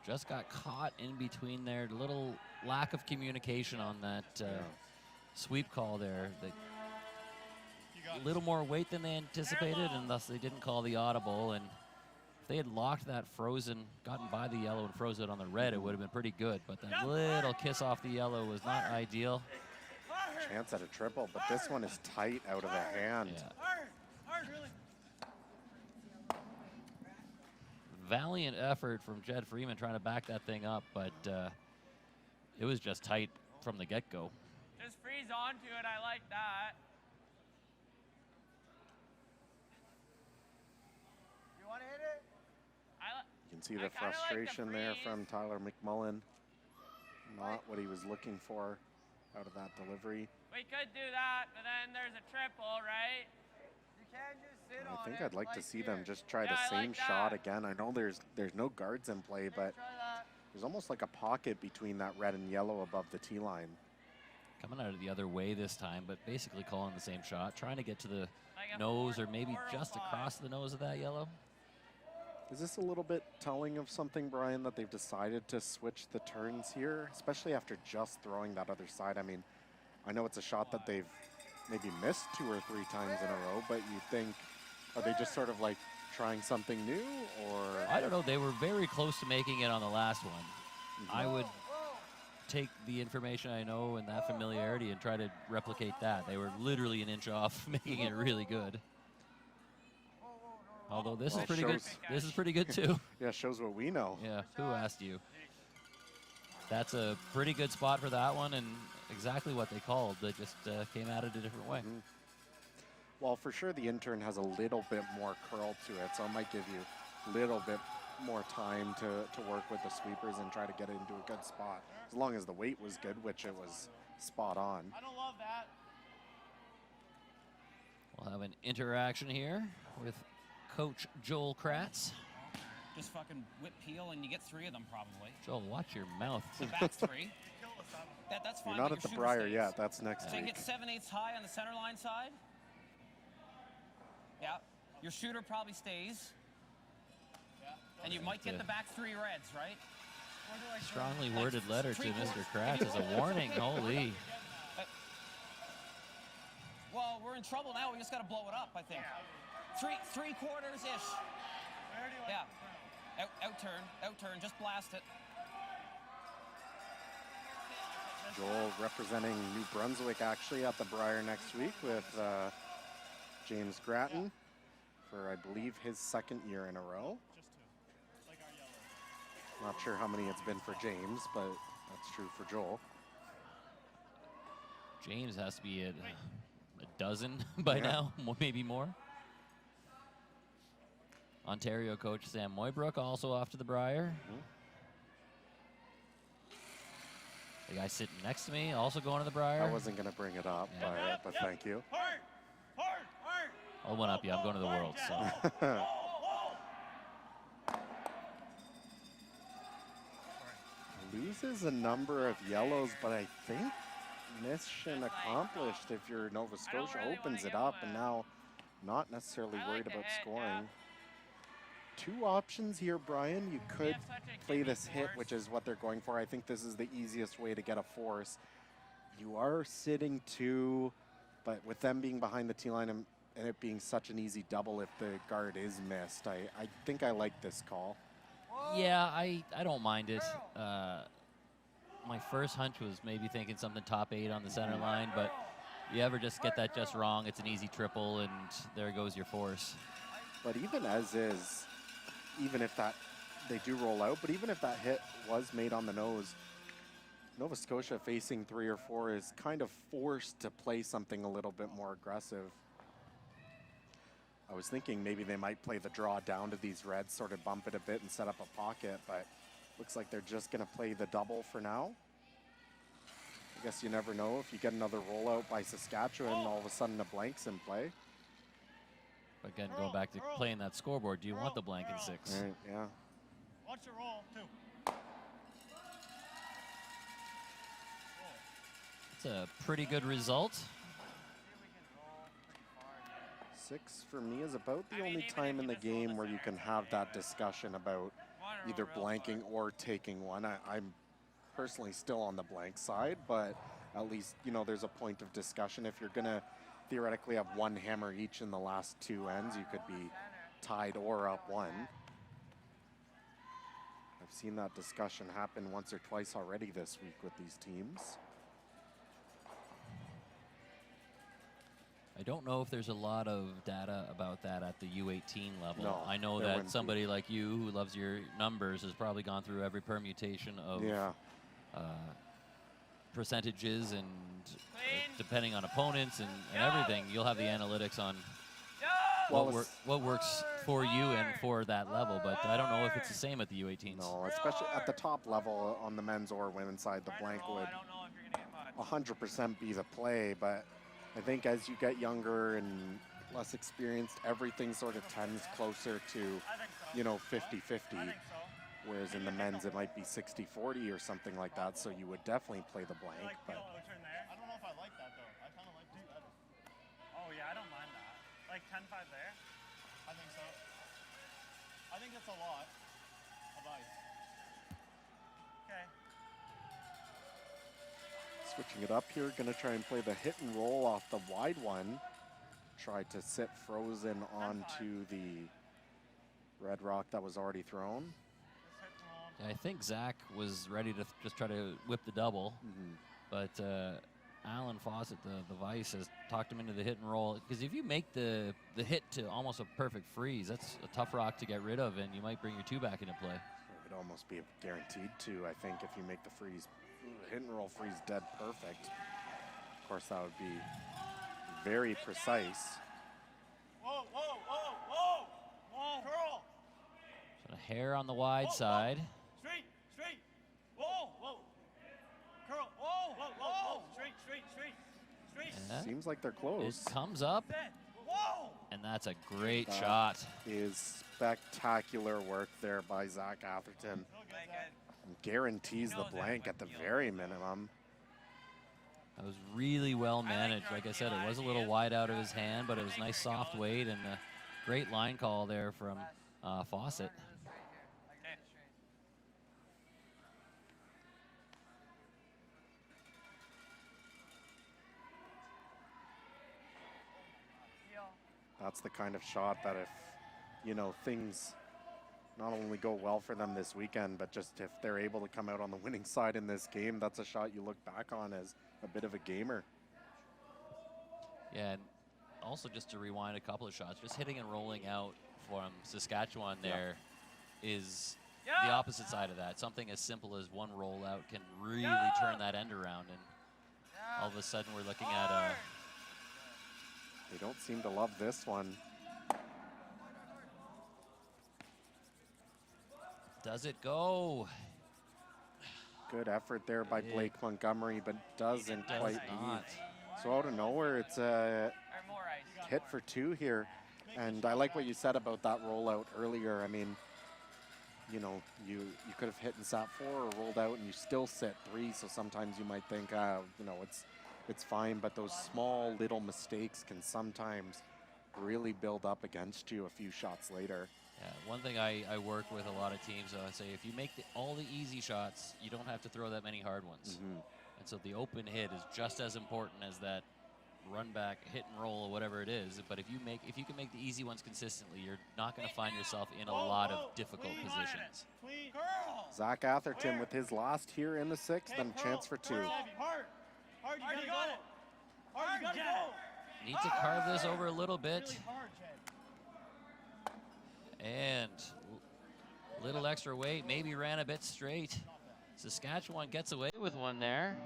just got caught in between there. Little lack of communication on that sweep call there. A little more weight than they anticipated, and thus they didn't call the audible. And if they had locked that frozen, gotten by the yellow and froze it on the red, it would have been pretty good. But that little kiss off the yellow was not ideal. Chance at a triple, but this one is tight out of the hand. Valiant effort from Jed Freeman trying to back that thing up, but it was just tight from the get-go. Just freeze onto it. I like that. You want to hit it? You can see the frustration there from Tyler McMullen. Not what he was looking for out of that delivery. We could do that, but then there's a triple, right? You can just sit on it. I think I'd like to see them just try the I same like shot that. again. I know there's no guards in play, but there's almost like a pocket between that red and yellow above the tee line. Coming out of the other way this time, but basically calling the same shot, trying to get to the nose or maybe just across the nose of that yellow. Is this a little bit telling of something, Brian, that they've decided to switch the turns here, especially after just throwing that other side? I mean, I know it's a shot that they've maybe missed 2 or 3 times in a row, but you think, are they just sort of like trying something new, or? I don't know. They were very close to making it on the last one. I would take the information I know and that familiarity and try to replicate that. They were literally an inch off making it really good. Although this is pretty good. This is pretty good too. Yeah, shows what we know. Yeah, who asked you? That's a pretty good spot for that one, and exactly what they called. They just came at it a different way. Well, for sure the intern has a little bit more curl to it, so it might give you a little bit more time to work with the sweepers and try to get it into a good spot. As long as the weight was good, which it was spot on. I don't love that. We'll have an interaction here with Coach Joel Kratz. Just fucking whip peel and you get 3 of them probably. Joel, watch your mouth. The back's 3. That's fine. You're not but at the your shooter Briar stays. yet. That's next So you week. get 7/8 high on the center line side. Yeah. Your shooter probably stays. And you might get the back 3 reds, right? Strongly worded letter to Mr. Kratz as a warning. Holy. Well, we're in trouble now. We just got to blow it up, I think. 3 quarters-ish. Yeah. Out turn, just blast it. Joel representing New Brunswick actually at the Briar next week with James Gratton for, I believe, his 2nd year in a row. Not sure how many it's been for James, but that's true for Joel. James has to be at a dozen by now, maybe more. Ontario coach Sam Moybrook also off to the Briar. The guy sitting next to me also going to the Briar. I wasn't going to bring it up, but thank you. I'll one up you. I'm going to the World. So. Loses a number of yellows, but I think mission accomplished if you're Nova Scotia. Opens it up, and now not necessarily worried about scoring. 2 options here, Brian. You could play this hit, which is what they're going for. I think this is the easiest way to get a force. You are sitting 2, but with them being behind the tee line and it being such an easy double if the guard is missed, I think I like this call. Yeah, I don't mind it. My first hunch was maybe thinking something top 8 on the center line, but you ever just get that just wrong, it's an easy triple, and there goes your force. But even as is, even if that they do roll out, but even if that hit was made on the nose, Nova Scotia facing 3 or 4 is kind of forced to play something a little bit more aggressive. I was thinking maybe they might play the draw down to these reds, sort of bump it a bit and set up a pocket, but looks like they're just going to play the double for now. I guess you never know if you get another rollout by Saskatchewan, all of a sudden the blank's in play. Again, going back to playing that scoreboard, do you want the blank in 6? Right, yeah. Watch your roll, too. It's a pretty good result. 6 for me is about the only time in the game where you can have that discussion about either blanking or taking one. I'm personally still on the blank side, but at least, you know, there's a point of discussion. If you're going to theoretically have one hammer each in the last two ends, you could be tied or up one. I've seen that discussion happen once or twice already this week with these teams. I don't know if there's a lot of data about that at the U-18 level. No, I know that somebody like you who loves your numbers has probably gone through every permutation of percentages, and depending on opponents and everything, you'll have the analytics on what works for you and for that level. But I don't know if it's the same at the U-18s. No, especially at the top level on the men's or women's side, the blank would 100% be the play. But I think as you get younger and less experienced, everything sort of tends closer to, you know, 50-50. Whereas in the men's, it might be 60-40 or something like that. So you would definitely play the blank. But I don't know if I like that, though. I kind of like that. Oh, yeah, I don't mind that. Like 10-5 there? I think so. I think it's a lot of ice. Okay. switching it up here, gonna try and play the hit and roll off the wide one. Tried to sit frozen onto the red rock that was already thrown. Yeah, I think Zach was ready to just try to whip the double, but Alan Fawcett, the Vice, has talked him into the hit and roll. Because if you make the hit to almost a perfect freeze, that's a tough rock to get rid of, and you might bring your two back into play. It would almost be guaranteed to, I think, if you make the freeze, hit and roll freeze dead perfect. Of course, that would be very precise. Whoa, whoa, whoa, whoa! Whoa, curl! So a hair on the wide side. Straight, straight! Whoa, whoa! Curl, whoa, whoa, whoa! Straight, straight, straight, straight! Yeah. Seems like they're close. It comes up, Whoa! and that's a great shot. Is spectacular work there by Zach Atherton. And guarantees the blank at the very minimum. That was really well managed. Like I said, it was a little wide out of his hand, but it was nice soft weight and a great line call there from Fawcett. That's the kind of shot that if, you know, things not only go well for them this weekend, but just if they're able to come out on the winning side in this game, that's a shot you look back on as a bit of a gamer. Yeah, and also just to rewind a couple of shots, just hitting and rolling out from Saskatchewan there is the opposite side of that. Something as simple as one rollout can really turn that end around, and all of a sudden we're looking at a... They don't seem to love this one. Does it go? Good effort there by Blake Montgomery, but doesn't quite beat. So out of nowhere, it's a hit for two here. And I like what you said about that rollout earlier. I mean, you know, you could have hit and sat four or rolled out and you still sit three. So sometimes you might think, you know, it's fine. But those small little mistakes can sometimes really build up against you a few shots later. Yeah, one thing I work with a lot of teams, I say if you make all the easy shots, you don't have to throw that many hard ones. And so the open hit is just as important as that run back, hit and roll, or whatever it is. But if you can make the easy ones consistently, you're not going to find yourself in a lot of difficult positions. Zach Atherton with his last here in the sixth, and a chance for two. Hard, you gotta go. Hard, you gotta go. Need to carve this over a little bit. And a little extra weight, maybe ran a bit straight. Saskatchewan gets away with one there.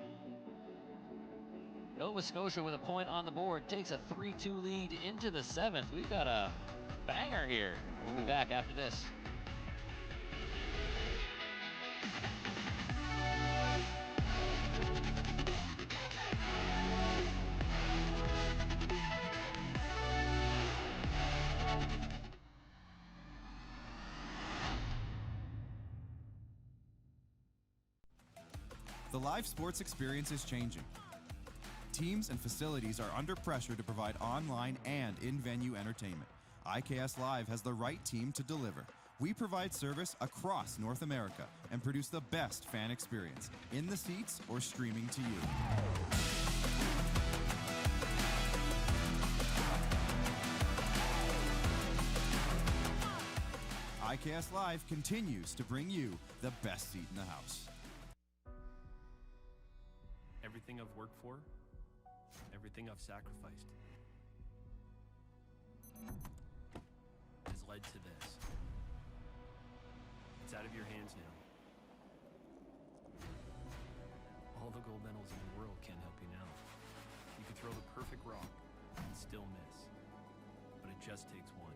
Nova Scotia with a point on the board, takes a 3-2 lead into the seventh. We've got a banger here. We'll be back after this. The live sports experience is changing. Teams and facilities are under pressure to provide online and in-venue entertainment. IKS Live has the right team to deliver. We provide service across North America and produce the best fan experience in the seats or streaming to you. IKS Live continues to bring you the best seat in the house. Everything I've worked for, everything I've sacrificed, has led to this. It's out of your hands now. All the gold medals in the world can't help you now. You can throw the perfect rock and still miss, but it just takes one.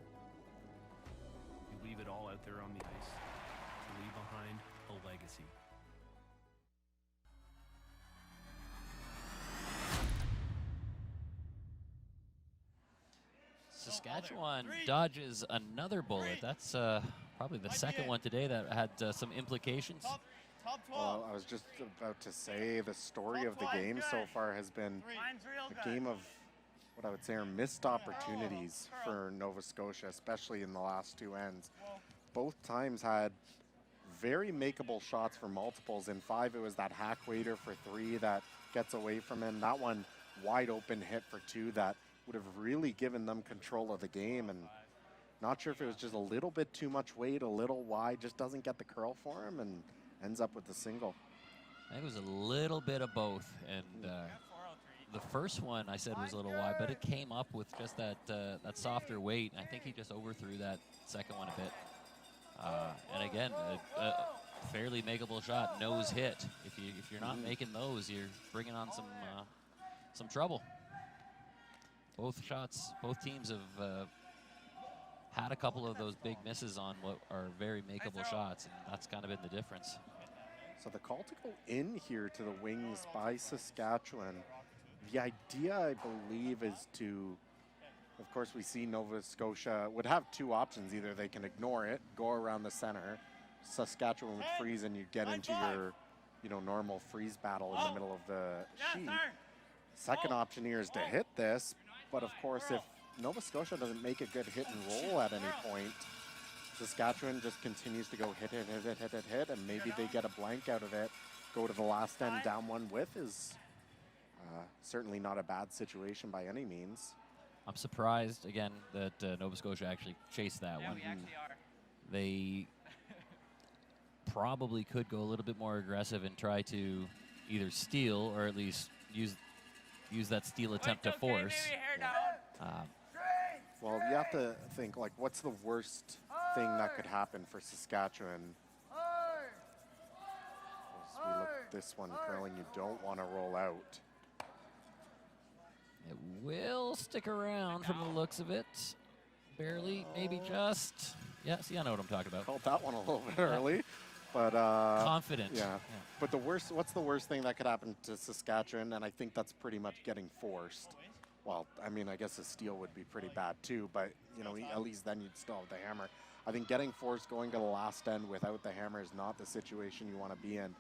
You leave it all out there on the ice to leave behind a legacy. Saskatchewan dodges another bullet. That's probably the second one today that had some implications. Top 12. Well, I was just about to say the story of the game so far has been a game of what I would say are missed opportunities for Nova Scotia, especially in the last two ends. Both times had very makeable shots for multiples. In 5, it was that hack waiter for 3 that gets away from him. That one wide open hit for 2 that would have really given them control of the game. And not sure if it was just a little bit too much weight, a little wide, just doesn't get the curl for him and ends up with the single. I think it was a little bit of both. And the first one I said was a little wide, but it came up with just that that softer weight. I think he just overthrew that second one a bit. And again, a fairly makeable shot, nose hit. If you're not making those, you're bringing on some trouble. Both teams have had a couple of those big misses on what are very makeable shots, and that's kind of been the difference. So the call to go in here to the wings by Saskatchewan, the idea, I believe, is to, of course, we see Nova Scotia would have 2 options. Either they can ignore it, go around the center, Saskatchewan would freeze, and you'd get into your, normal freeze battle in the middle of the sheet. Second option here is to hit this, but of course, if Nova Scotia doesn't make a good hit and roll at any point, Saskatchewan just continues to go hit, and maybe they get a blank out of it, go to the last end down 1 with is certainly not a bad situation by any means. I'm surprised, again, that Nova Scotia actually chased that one. They probably could go a little bit more aggressive and try to either steal or at least use that steal attempt to force. Well, you have to think, like, what's the worst thing that could happen for Saskatchewan? As we look at this one curling, you don't want to roll out. It will stick around from the looks of it. Barely, maybe just. Yeah, see, I know what I'm talking about. Called that one a little bit early, but confident. Yeah. But what's the worst thing that could happen to Saskatchewan? And I think that's pretty much getting forced. Well, I mean, I guess a steal would be pretty bad too, but at least then you'd still have the hammer. I think getting forced going to the last end without the hammer is not the situation you want to be in.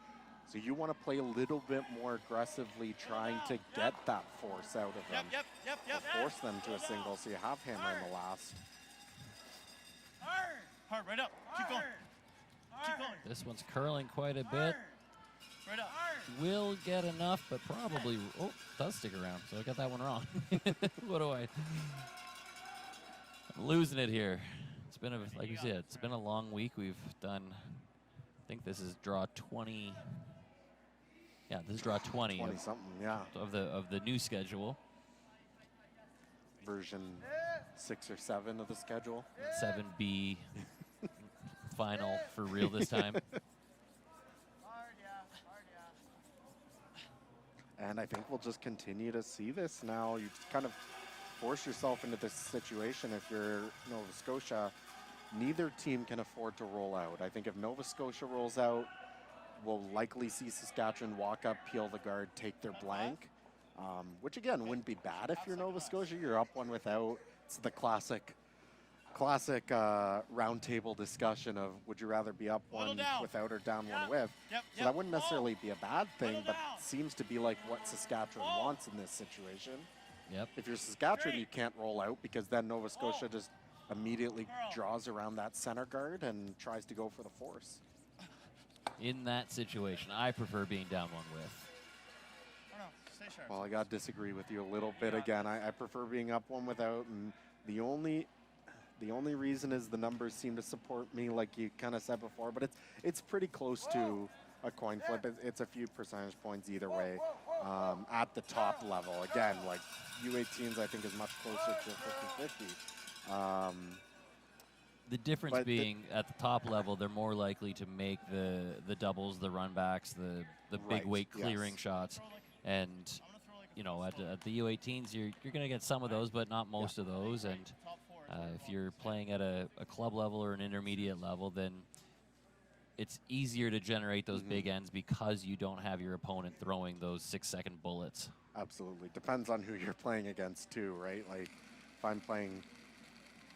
So you want to play a little bit more aggressively, trying to get that force out of them. Or force them to a single so you have hammer in the last. Hard, right up. Keep going. Keep going. This one's curling quite a bit. Right up. Will get enough, but probably, does stick around, so I got that one wrong. What do I'm losing it here. It's been, like we said, it's been a long week. We've done, I think this is draw 20. Yeah, this is draw 20. 20-something, yeah. Of the new schedule. Version 6 or 7 of the schedule. 7B final for real this time. And I think we'll just continue to see this now. You kind of force yourself into this situation if you're Nova Scotia. Neither team can afford to roll out. I think if Nova Scotia rolls out, we'll likely see Saskatchewan walk up, peel the guard, take their blank, which again wouldn't be bad if you're Nova Scotia. You're up 1 without. It's the classic round table discussion of would you rather be up 1 without or down 1 with. So that wouldn't necessarily be a bad thing, but seems to be like what Saskatchewan wants in this situation. Yep. If you're Saskatchewan, you can't roll out because then Nova Scotia just immediately draws around that center guard and tries to go for the force. In that situation, I prefer being down one with. Oh, no. Stay sharp. Well, I got to disagree with you a little bit again. I prefer being up one without, and the only reason is the numbers seem to support me, like you kind of said before, but it's pretty close to a coin flip. It's a few percentage points either way at the top level. Again, like U-18s, I think is much closer to 50-50. The difference being at the top level, they're more likely to make the doubles, the runbacks, the big weight clearing shots, and you know at the U-18s you're going to get some of those, but not most of those. And if you're playing at a club level or an intermediate level, then it's easier to generate those big ends because you don't have your opponent throwing those 6-second bullets. Absolutely. Depends on who you're playing against too, right? Like if I'm playing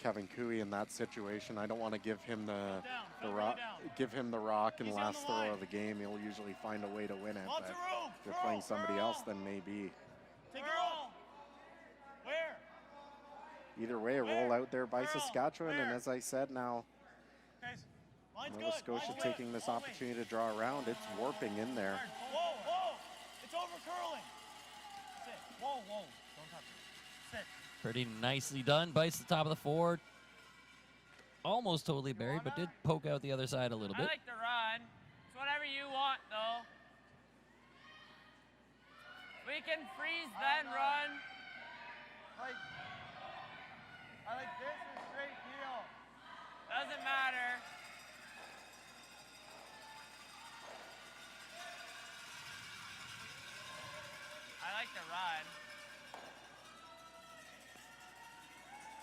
Kevin Cooey in that situation, I don't want to give him the rock and last throw of the game. He'll usually find a way to win it. But if you're playing somebody else, then maybe. Take a roll. Where? Either way, a roll out there by Saskatchewan, and as I said, now Nova Scotia taking this opportunity to draw around. It's warping in there. Whoa, whoa! It's over curling. Sit. Whoa, whoa! Don't touch it. Sit. Pretty nicely done. Bites the top of the four. Almost totally buried, but did poke out the other side a little bit. I like to run. It's whatever you want, though. We can freeze, then run. I like this or straight heel. Doesn't matter. I like to run.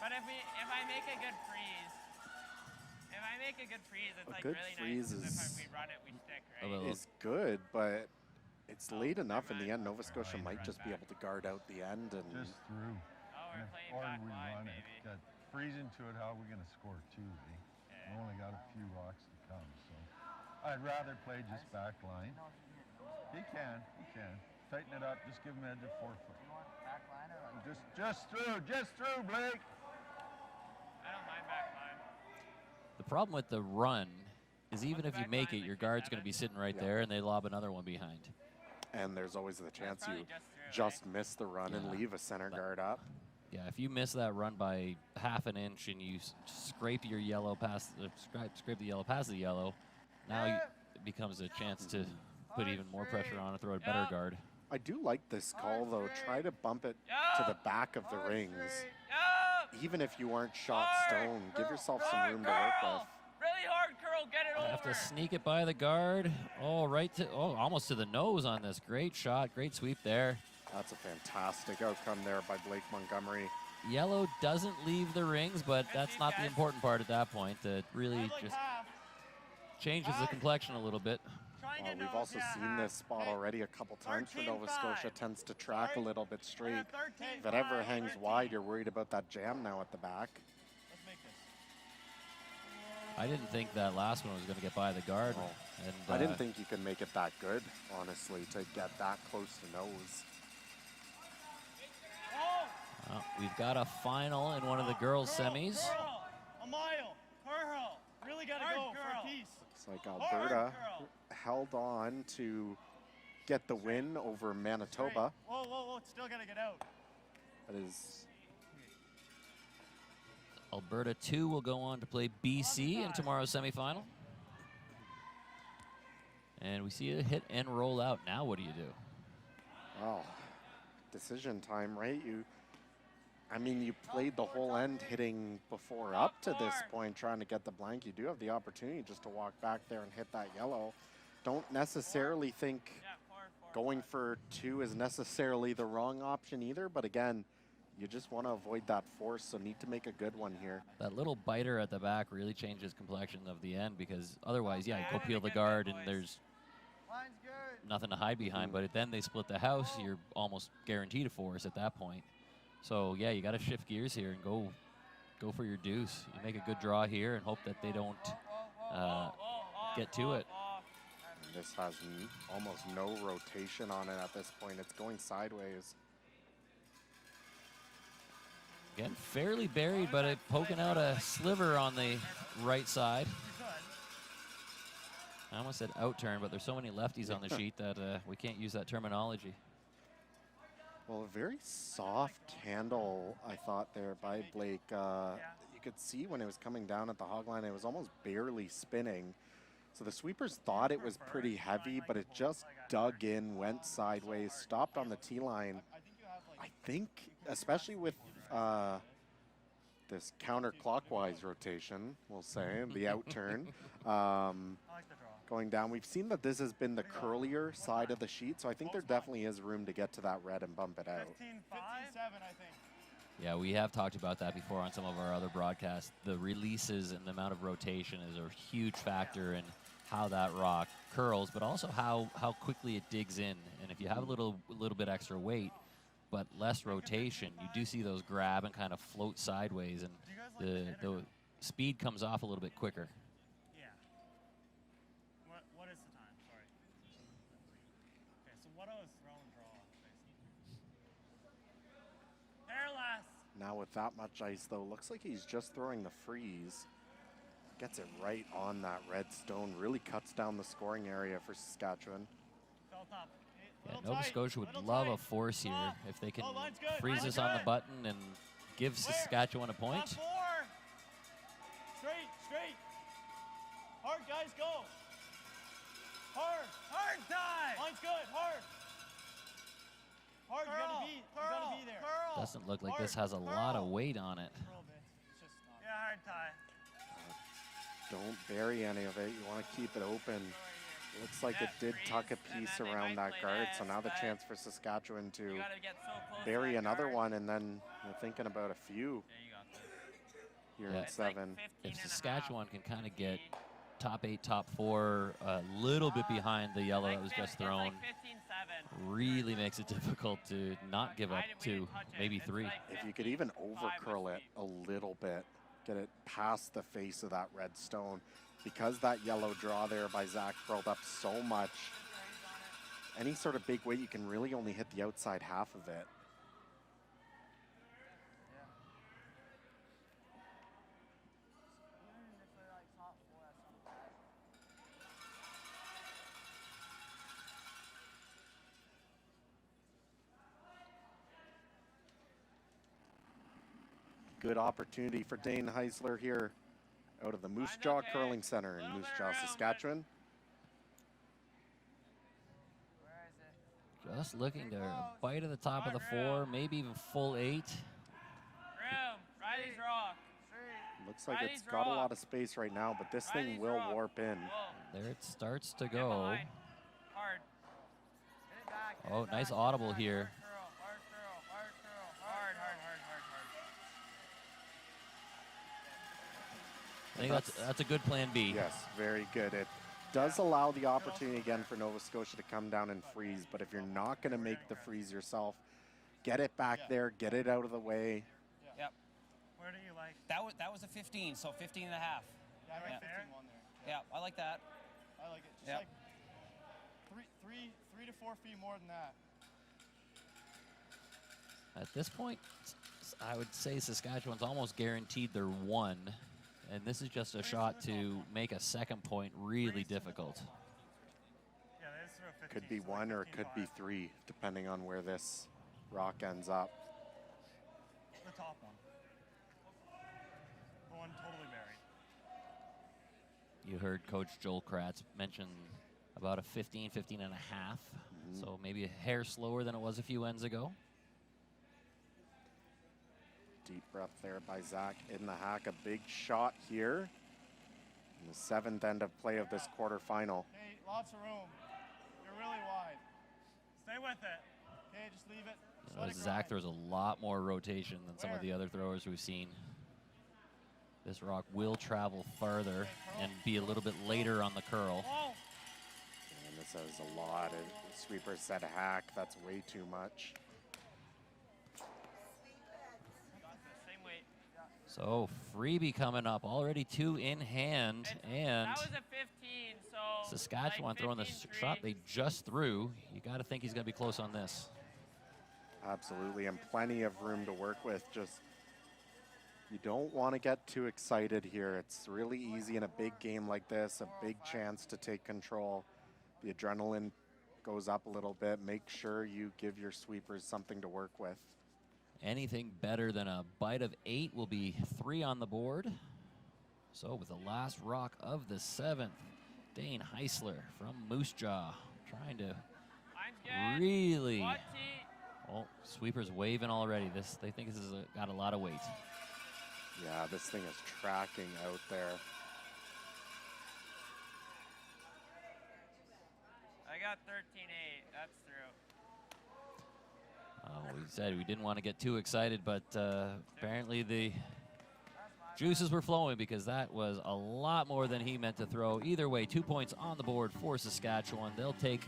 But if I make a good freeze, it's like good really freeze nice. is- If we run it, we stick, right? Is good, but it's late enough in the end. Nova Scotia might just be able to guard out the end and Just through. Oh, we're playing Or back we line, run baby. it. Got freeze into it. How are we going to score two? We only got a few rocks to come, so I'd rather play just back line. He can. Tighten it up. Just give him edge of 4 foot. Just through, Blake. I don't mind back line. The problem with the run is even if you make it, your guard's going to be sitting right there, and they lob another one behind. And there's always the chance you just just miss the run and leave a center guard up. Yeah, if you miss that run by half an inch and you scrape your yellow past, scrape the yellow past the yellow, now it becomes a chance to put even more pressure on and throw a better guard. I do like this call though. Try to bump it to the back of the rings. Even if you aren't shot stone, give yourself some room to work with. Really hard curl, get it over. Have to sneak it by the guard. Almost to the nose on this. Great shot, great sweep there. That's a fantastic outcome there by Blake Montgomery. Yellow doesn't leave the rings, but that's not the important part at that point. It really just changes the complexion a little bit. Well, we've also seen this spot already a couple times for Nova Scotia. Tends to track a little bit straight. If it ever hangs wide, you're worried about that jam now at the back. Let's make this. I didn't think that last one was going to get by the guard. No. And I didn't think you could make it that good, honestly, to get that close to nose. We've got a final in one of the girls' semis. Curl. A mile. Curl. Really got to go for a piece. Looks like Alberta held on to get the win over Manitoba. Whoa, whoa, whoa. Still got to get out. That is Alberta 2 will go on to play BC in tomorrow's semifinal. And we see a hit and roll out. Now what do you do? well, decision time, right? I mean, you played the whole end hitting before up to this point, trying to get the blank. You do have the opportunity just to walk back there and hit that yellow. Don't necessarily think going for 2 is necessarily the wrong option either, but again, you just want to avoid that force, so need to make a good one here. That little biter at the back really changes complexion of the end, because otherwise, yeah, you go peel the guard and there's nothing to hide behind, but then they split the house, you're almost guaranteed a force at that point. So yeah, you got to shift gears here and go for your deuce. You make a good draw here and hope that they don't get to it. This has almost no rotation on it at this point. It's going sideways. Again, fairly buried, but poking out a sliver on the right side. I almost said out-turn, but there's so many lefties on the sheet that we can't use that terminology. Well, a very soft handle, I thought, there by Blake. You could see when it was coming down at the hog line, it was almost barely spinning. So the sweepers thought it was pretty heavy, but it just dug in, went sideways, stopped on the tee line. I think, especially with this counterclockwise rotation, we'll say, the out-turn, going down. We've seen that this has been the curlier side of the sheet, so I think there definitely is room to get to that red and bump it out. 15-7, I think. Yeah, we have talked about that before on some of our other broadcasts. The releases and the amount of rotation is a huge factor in how that rock curls, but also how quickly it digs in. And if you have a little bit extra weight, but less rotation, you do see those grab and kind of float sideways, and the speed comes off a little bit quicker. Yeah. What is the time? Sorry. Okay, so what I was throw and draw, basically. Hairless. Now with that much ice, though, looks like he's just throwing the freeze. Gets it right on that red stone. Really cuts down the scoring area for Saskatchewan. Felt up. Yeah, Nova Scotia would love a force here if they can freeze this on the button and give Saskatchewan a point. Top 4. Straight. Hard, guys, go. Hard time. Line's good, hard. You gotta be there. Doesn't look like this has a lot of weight on it. Yeah, hard tie. Don't bury any of it. You want to keep it open. Looks like it did tuck a piece around that guard, so now the chance for Saskatchewan to bury another one, and then you're thinking about a few here in 7. If Saskatchewan can kind of get top 8, top 4, a little bit behind the yellow that was just thrown, really makes it difficult to not give up 2, maybe 3. If you could even over curl it a little bit, get it past the face of that red stone, because that yellow draw there by Zach curled up so much, any sort of big weight, you can really only hit the outside half of it. Good opportunity for Dane Heisler here out of the Moose Jaw Curling Center in Moose Jaw, Saskatchewan. Just looking to bite at the top of the 4, maybe even full 8. Room. Riley's rock. Looks like it's got a lot of space right now, but this thing will warp in. There it starts to go. Hard. Oh, nice audible here. I think that's a good plan B. Yes, very good. It does allow the opportunity again for Nova Scotia to come down and freeze, but if you're not going to make the freeze yourself, get it back there, get it out of the way. Yep. Where do you like? That was a 15, so 15 and a half. Yeah, I like 15-1 there. Yeah, I like that. I like it. Just like three to 4 feet more than that. At this point, I would say Saskatchewan's almost guaranteed their 1. And this is just a shot to make a second point really difficult. Yeah, they just threw a 15, Could be 1 or it could be 3, depending on where this rock ends up. The top one. The one totally buried. You heard Coach Joel Kratz mention about a 15 and a half. So maybe a hair slower than it was a few ends ago. Deep breath there by Zach in the hack. A big shot here in the 7th end of play of this quarterfinal. Hey, lots of room. You're really wide. Stay with it. Okay, just leave it. You know, Zach throws a lot more rotation than some of the other throwers we've seen. This rock will travel farther and be a little bit later on the curl. And this has a lot of sweeper said hack. That's way too much. So freebie coming up, already 2 in hand, and That was a 15, so Saskatchewan like throwing the 15-3. shot they just threw. You got to think he's going to be close on this. Absolutely, and plenty of room to work with. Just You don't want to get too excited here. It's really easy in a big game like this, a big chance to take control. The adrenaline goes up a little bit. Make sure you give your sweepers something to work with. Anything better than a bite of 8 will be 3 on the board. So with the last rock of the 7th, Dane Heisler from Moose Jaw trying to really... Oh, sweeper's waving already. They think this has got a lot of weight. Yeah, this thing is tracking out there. I got 13-8. That's through. We said we didn't want to get too excited, but apparently the juices were flowing because that was a lot more than he meant to throw. Either way, 2 points on the board for Saskatchewan. They'll take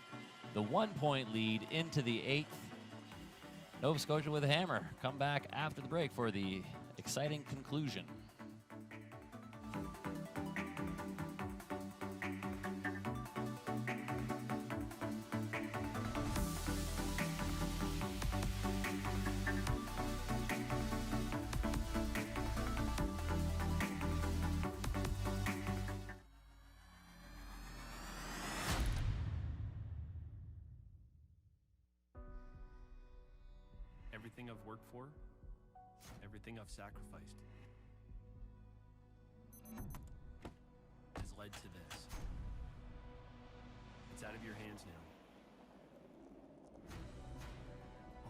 the 1-point lead into the 8th. Nova Scotia with a hammer. Come back after the break for the exciting conclusion. Everything I've worked for, everything I've sacrificed, has led to this. It's out of your hands now.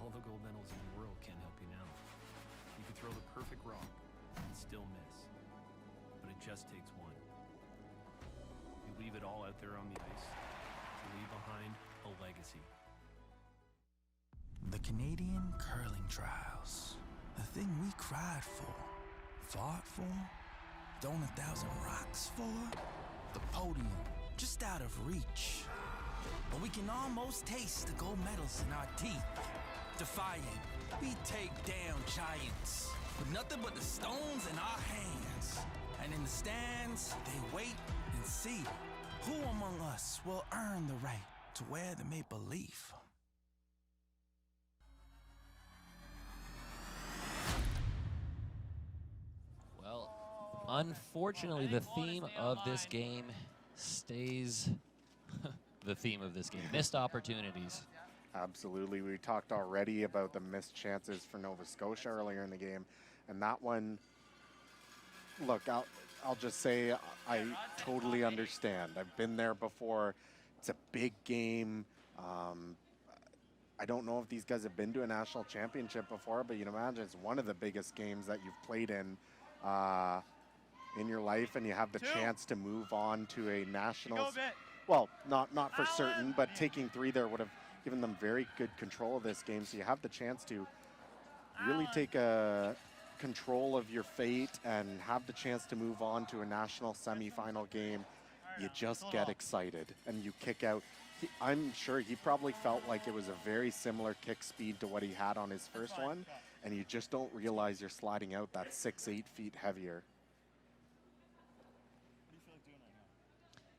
All the gold medals in the world can't help you now. You could throw the perfect rock and still miss, but it just takes one. You leave it all out there on the ice to leave behind a legacy. The Canadian curling trials. The thing we cried for, fought for, thrown 1,000 rocks for. The podium, just out of reach. But we can almost taste the gold medals in our teeth. Defiant, we take down giants. With nothing but the stones in our hands. And in the stands, they wait and see who among us will earn the right to wear the maple leaf. Unfortunately, the theme of this game stays the theme of this game. Missed opportunities. Absolutely. We talked already about the missed chances for Nova Scotia earlier in the game. And that one, look, I'll just say I totally understand. I've been there before. It's a big game. I don't know if these guys have been to a national championship before, but you can imagine it's one of the biggest games that you've played in your life, and you have the chance to move on to a nationals. Well, not for certain, but taking 3 there would have given them very good control of this game. So you have the chance to really take control of your fate and have the chance to move on to a national semifinal game. You just get excited and you kick out. I'm sure he probably felt like it was a very similar kick speed to what he had on his first one, and you just don't realize you're sliding out that 6-8 feet heavier.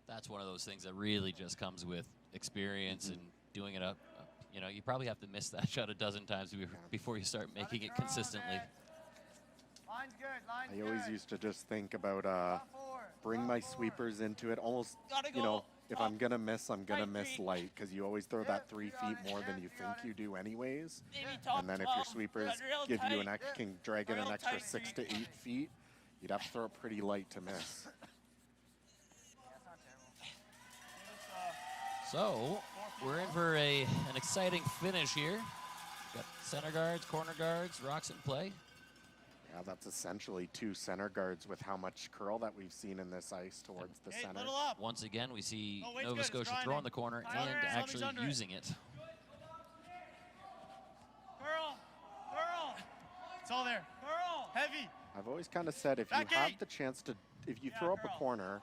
That's one of those things that really just comes with experience and doing it up. You know, you probably have to miss that shot a dozen times before you start making it consistently. I always used to just think about bring my sweepers into it. Almost, you know, if I'm going to miss, I'm going to miss light, because you always throw that 3 feet more than you think you do anyways. And then if your sweepers give you can drag in an extra 6 to 8 feet, you'd have to throw it pretty light to miss. So we're in for an exciting finish here. Got center guards, corner guards, rocks in play. Yeah, that's essentially 2 center guards with how much curl that we've seen in this ice towards the center. Once again, we see Nova Scotia throwing the corner and actually using it. Curl! It's all there. Curl! Heavy! I've always kind of said if you have the chance to, if you throw up a corner,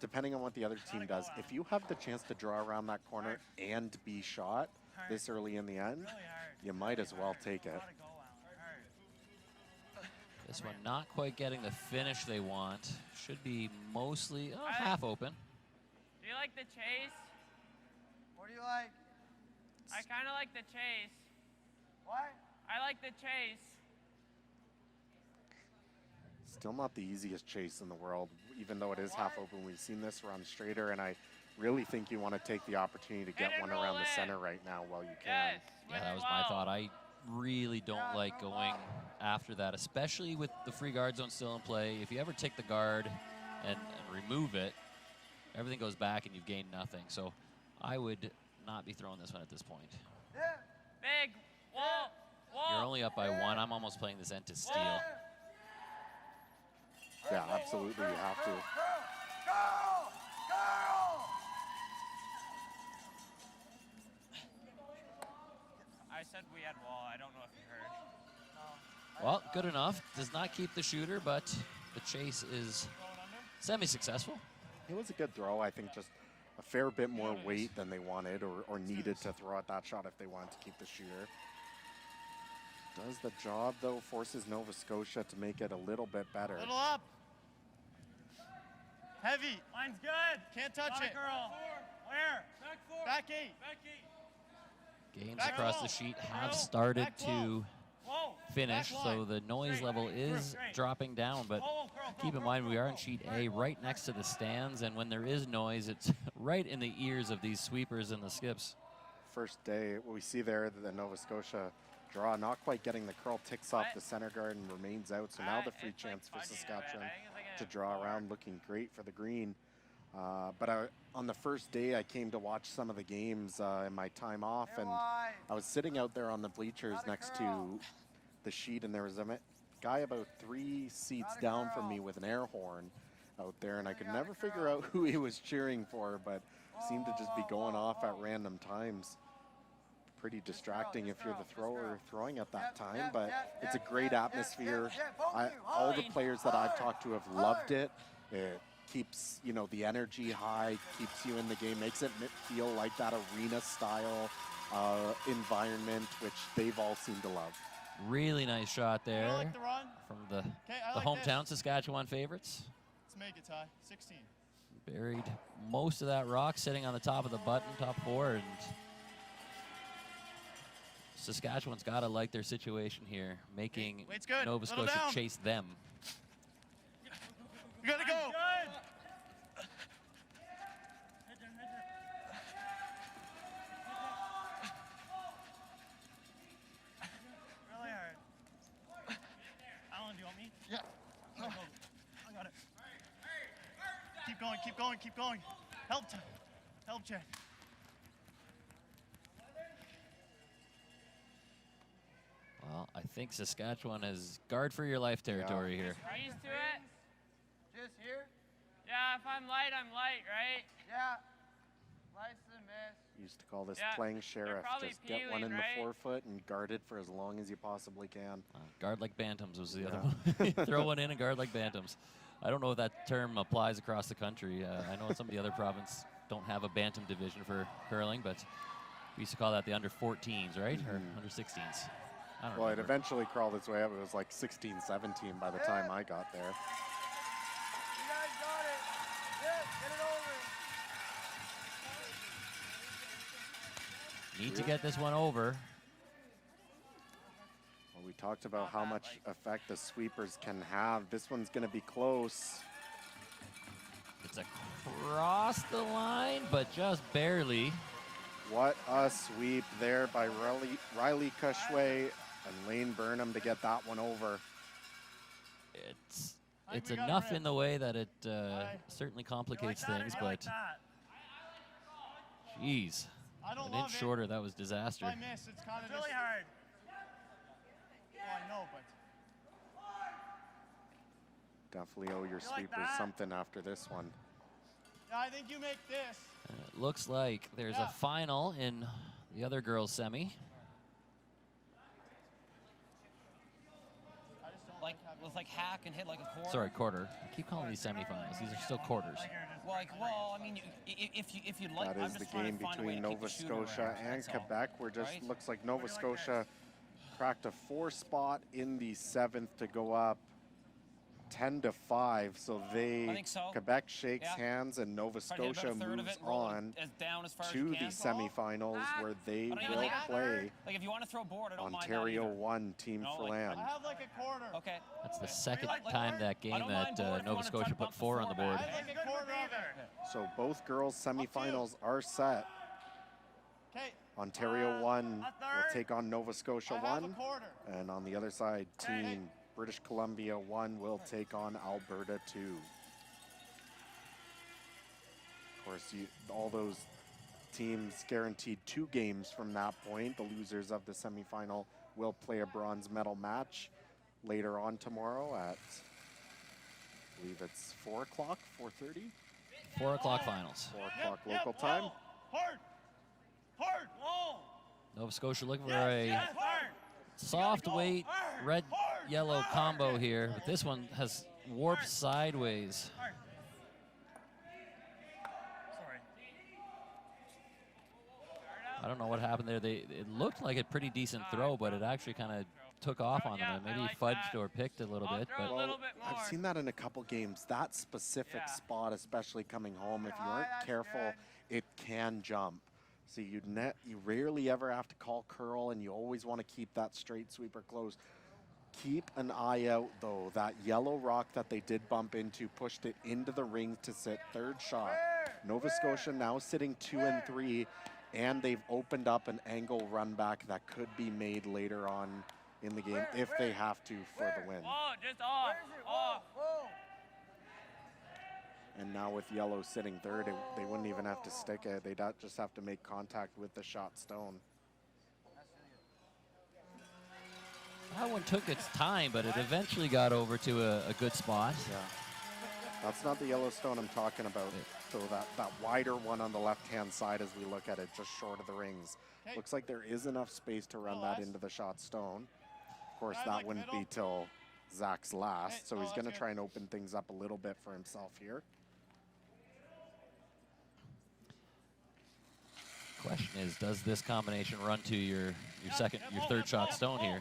depending on what the other team does, if you have the chance to draw around that corner and be shot this early in the end, you might as well take it. This one not quite getting the finish they want. Should be mostly half open. Do you like the chase? What do you like? I kind of like the chase. What? I like the chase. Still not the easiest chase in the world, even though it is half open. We've seen this run straighter, and I really think you want to take the opportunity to get one around the center right now while you can. Yeah, that was my thought. I really don't like going after that, especially with the free guard zone still in play. If you ever take the guard and remove it, everything goes back and you've gained nothing. So I would not be throwing this one at this point. Big wall. You're only up by 1. I'm almost playing this end to steal. Yeah, absolutely, you have to. I said we had wall. I don't know if you heard. Well, good enough. Does not keep the shooter, but the chase is semi-successful. It was a good throw. I think just a fair bit more weight than they wanted or needed to throw at that shot if they wanted to keep the shooter. Does the job, though, forces Nova Scotia to make it a little bit better. Little up. Heavy. Line's good. Can't touch it. Girl. Where? Back 4. Back 8. Back 8. Games across the sheet have started to finish, so the noise level is dropping down, but keep in mind we are in sheet A right next to the stands, and when there is noise, it's right in the ears of these sweepers and the skips. First day, what we see there, the Nova Scotia draw, not quite getting the curl, ticks off the center guard and remains out, so now the free chance for Saskatchewan to draw around, looking great for the green. But on the first day, I came to watch some of the games in my time off, and I was sitting out there on the bleachers next to the sheet, and there was a guy about 3 seats down from me with an air horn out there, and I could never figure out who he was cheering for, but seemed to just be going off at random times. Pretty distracting if you're the thrower throwing at that time, but it's a great atmosphere. All the players that I've talked to have loved it. It keeps, you know, the energy high, keeps you in the game, makes it feel like that arena style environment, which they've all seemed to love. Really nice shot there like the run. from the like hometown Saskatchewan favorites. Let's make it, Ty. 16. Buried most of that rock sitting on the top of the button, top 4, and Saskatchewan's got to like their situation here, making Nova Scotia chase them. You gotta go. Really hard. Alan, do you want me? Yeah. No. I got it. Keep going, keep going, keep going. Help check. Well, I think Saskatchewan has guard for your life territory here. Are you used to it? Just here? Yeah, if I'm light, I'm light, right? Yeah. Light's the miss. Used to call this playing sheriff. Just get one in the forefoot and guard it for as long as you possibly can. Guard like bantams was the other one. Throw one in and guard like bantams. I don't know if that term applies across the country. I know some of the other provinces don't have a bantam division for curling, but we used to call that the under 14s, right? Or under 16s. I don't remember. It eventually crawled its way up. It was like 16, 17 by the time I got there. You guys got it. Yeah, get it over. Need to get this one over. Well, we talked about how much effect the sweepers can have. This one's going to be close. It's across the line, but just barely. What a sweep there by Riley Cushway and Lane Burnham to get that one over. It's enough in the way that it certainly complicates things, but geez, an inch shorter, that was disaster. If I miss, it's kind of really hard. Well, I know, but definitely owe your sweepers something after this one. Yeah, I think you make this. It looks like there's a final in the other girls' semi. With hack and hit like a quarter. Sorry, quarter. I keep calling these semifinals. These are still quarters. Well, I mean, if you'd like, that is the game between Nova Scotia and Quebec, where just looks like Nova Scotia cracked a 4 spot in the 7th to go up 10-5, so I they think so. Quebec shakes Yeah. hands and Nova Try to get Scotia about a third of moves it, roll it on as down as far as to you the can. semifinals where they I don't even will think- play Like if you want to throw board, I don't mind that Ontario either. 1 Team No, for like- Lamb. I have like a quarter. Okay. That's the second like time board? that I game don't that mind board if you Nova wanna try Scotia to put bump the 4 on the four board. back. I have like a quarter of it. So both girls semifinals are set. Okay. Ontario 1 will third. take on Nova Scotia I have a 1. quarter. And on the other side, Team British Columbia 1 will take on Alberta 2. Of course, all those teams guaranteed 2 games from that point. The losers of the semifinal will play a bronze medal match later on tomorrow at, I believe it's 4 o'clock, 4:30? 4 o'clock finals. 4 o'clock local time. Hard. Hard. Whoa. Nova Scotia looking for a Hard. soft weight red-yellow combo here, but this one has warped sideways. Sorry. I don't know what happened there. It looked like a pretty decent throw, but it actually kind of took off on them. And maybe fudged or picked a little bit. But Well, I've seen that in a couple games. That specific spot, especially coming home, if you aren't careful, it can jump. So you rarely ever have to call curl, and you always want to keep that straight sweeper close. Keep an eye out, though. That yellow rock that they did bump into pushed it into the ring to sit third shot. Nova Scotia now sitting 2 and 3, and they've opened up an angle run back that could be made later on in the game if they have to for the win. Whoa, just off. Off. And now with yellow sitting third, they wouldn't even have to stick it. They'd just have to make contact with the shot stone. that one took its time, but it eventually got over to a good spot. Yeah. That's not the Yellowstone I'm talking about. So that wider one on the left-hand side as we look at it, just short of the rings. Looks like there is enough space to run that into the shot stone. Of course, that wouldn't be till Zach's last, so he's going to try and open things up a little bit for himself here. Question is, does this combination run to your third shot stone here?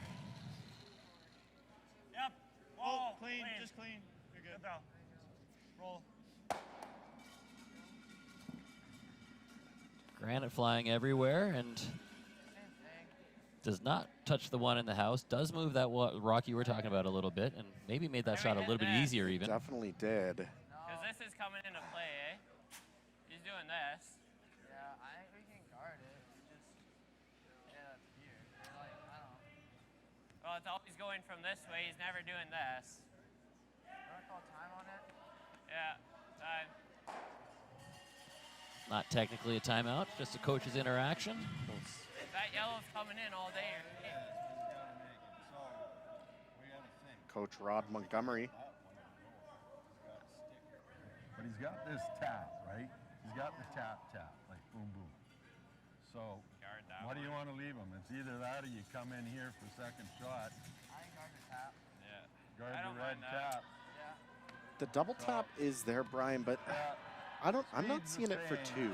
Yep. Oh, clean. Just clean. You're good. Roll. Granite flying everywhere and does not touch the one in the house. Does move that rock you were talking about a little bit and maybe made that shot a little bit easier even. Definitely did. Because this is coming into play, eh? He's doing this. Yeah, I think we can guard it. Just get up here. Like, I don't know. Well, it's always going from this way. He's never doing this. You want to call time on it? Yeah. Time. Not technically a timeout, just a coach's interaction. That yellow's coming in all day. Coach Rod Montgomery. But he's got this tap, right? He's got the tap, like boom, boom. So what do you want to leave him? It's either that or you come in here for second shot. I can guard the tap. Yeah. Guard I don't the red mind that. tap. Yeah. The double tap is there, Brian, but I'm not seeing it for 2.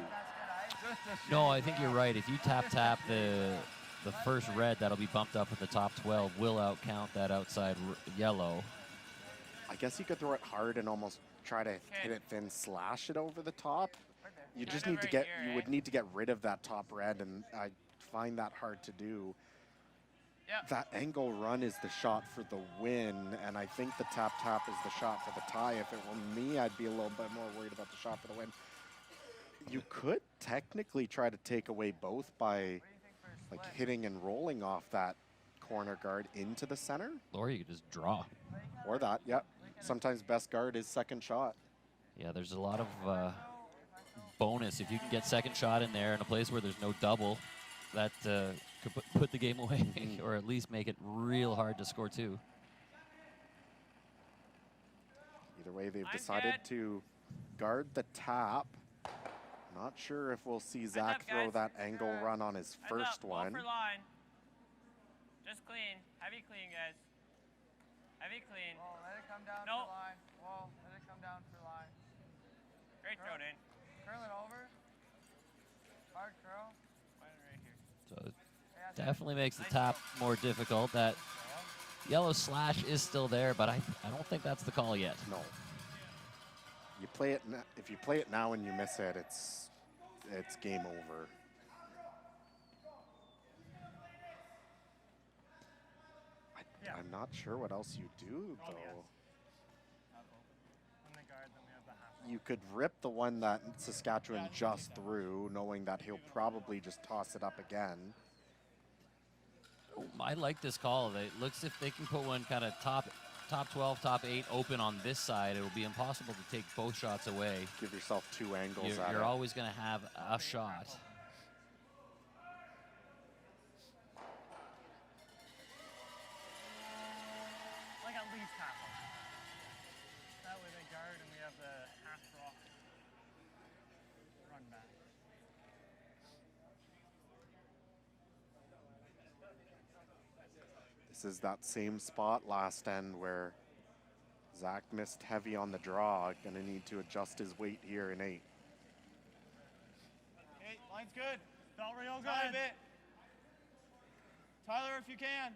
No, I think you're right. If you tap the first red, that'll be bumped up in the top 12. Will outcount that outside yellow. I guess you could throw it hard and almost try to hit it thin, slash it over the top. You just need to you would need to get rid of that top red, and I find that hard to do. Yep. That angle run is the shot for the win, and I think the tap is the shot for the tie. If it were me, I'd be a little bit more worried about the shot for the win. You could technically try to take away both by like hitting and rolling off that corner guard into the center. Or you could just draw. Or that, yep. Sometimes best guard is second shot. Yeah, there's a lot of bonus if you can get second shot in there in a place where there's no double. That could put the game away or at least make it real hard to score 2. Either way, they've decided to guard the tap. Not sure if we'll see Zach throw that angle run on his first one. Ball for line. Just clean. Heavy clean, guys. Heavy clean. Whoa, let it come down No. for line. Whoa, let it come down for line. Great throw, Dane. Curl it over. Hard curl. Right here. So it definitely makes the tap more difficult. That Yellow slash is still there, but I don't think that's the call yet. No. You play it if you play it now and you miss it, it's game over. I'm not sure what else you do though. You could rip the one that Saskatchewan just threw, knowing that he'll probably just toss it up again. I like this call. It looks if they can put one kind of top 12, top 8 open on this side, it will be impossible to take both shots away. Give yourself 2 angles at it. You're always going to have a shot. Like at least half of it. That way they guard and we have the half rock run back. This is that same spot last end where Zach missed heavy on the draw. Gonna need to adjust his weight here in 8. Okay, line's good. Felt real good. Bit. Tyler, if you can.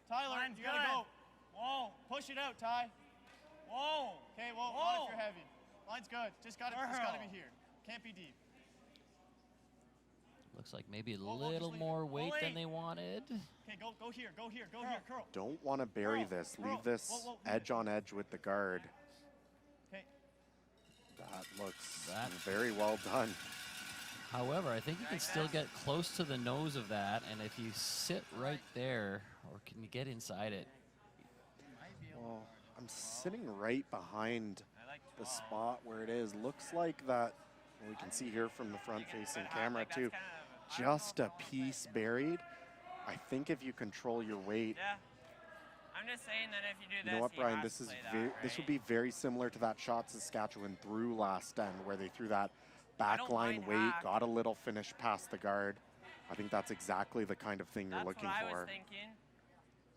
Tyler, Line's you gotta good. go. Whoa, push it out, Ty. Whoa. Okay, well, not if you're heavy. Line's good. Just gotta be here. Can't be deep. Looks like maybe a little more weight than they wanted. Okay, go here, curl. Don't want to bury this. Leave this edge on edge with the guard. Okay. That looks very well done. However, I think you can still get close to the nose of that, and if you sit right there, or can you get inside it? Well, I'm sitting right behind the spot where it is. Looks like that, well, we can see here from the front-facing camera too, just a piece buried. I think if you control your weight. Yeah. I'm just saying that if you do this, You know what, Brian? have This to is play that, this would right? be very similar to that shot Saskatchewan threw last end, where they threw that don't backline mind weight, hack. got a little finish past the guard. I think that's exactly the kind of thing you're That's looking what I for. was thinking.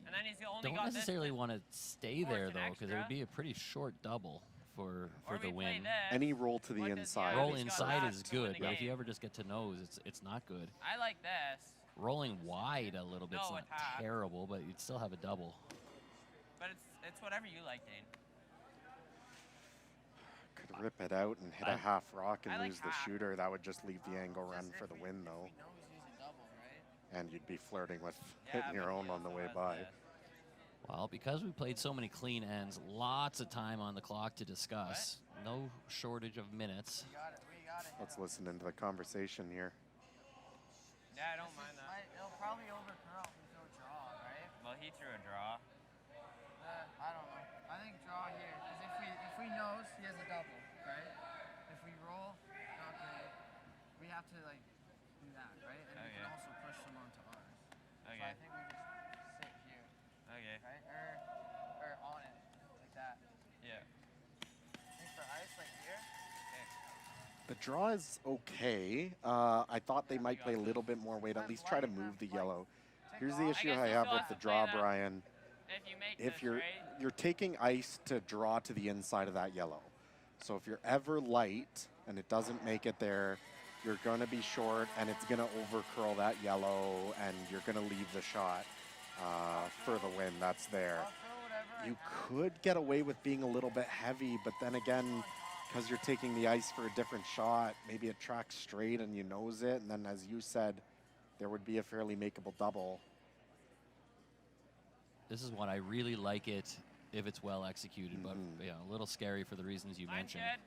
And then he's only Don't got necessarily this. want to stay Force there, an though, because it would extra. be a pretty short double for Or the we play win. this. Any roll to the What does- inside. yeah, Roll he's got inside that is to win good, the but if you game. ever just get to nose, it's not good. I like this, Rolling wide a little bit's No, not with half. terrible, but you'd still have a double. but it's whatever you like, Dane. Could rip it out and hit a half rock and I like lose the half. shooter. That would just leave the angle run for the win, though. We know he's using double, right? And you'd be flirting with Yeah, hitting your but own he on the also way has by. this. Well, because we played so many clean ends, lots of time on the clock to discuss. No shortage of minutes. We got it. Let's listen into the conversation here. Yeah, I don't mind that. It'll probably overcurl if we throw draw, right? Well, he threw a draw. I don't know. I think draw here, because if we nose, he has a double, right? If we roll, not great. We have to like do that, right? And we can Okay. also push them onto ours. So Okay. I think we just sit here, Okay. right? Or on it, like that. Yeah. I think for ice, like here. The draw is okay. I thought they might play a little bit more weight, at least try to move the yellow. Here's the issue I guess you have still with have the to play draw, that. Brian. If you make If this, you're right? you're taking ice to draw to the inside of that yellow. So if you're ever light and it doesn't make it there, you're going to be short and it's going to overcurl that yellow and you're going to leave the shot for the win. That's there. I'll throw whatever You I have. could get away with being a little bit heavy, but then again, because you're taking the ice for a different shot, maybe it tracks straight and you nose it, and then as you said, there would be a fairly makeable double. This is one I really like it if it's well executed, but Mhm. yeah, a little scary for the reasons you Line's mentioned. good.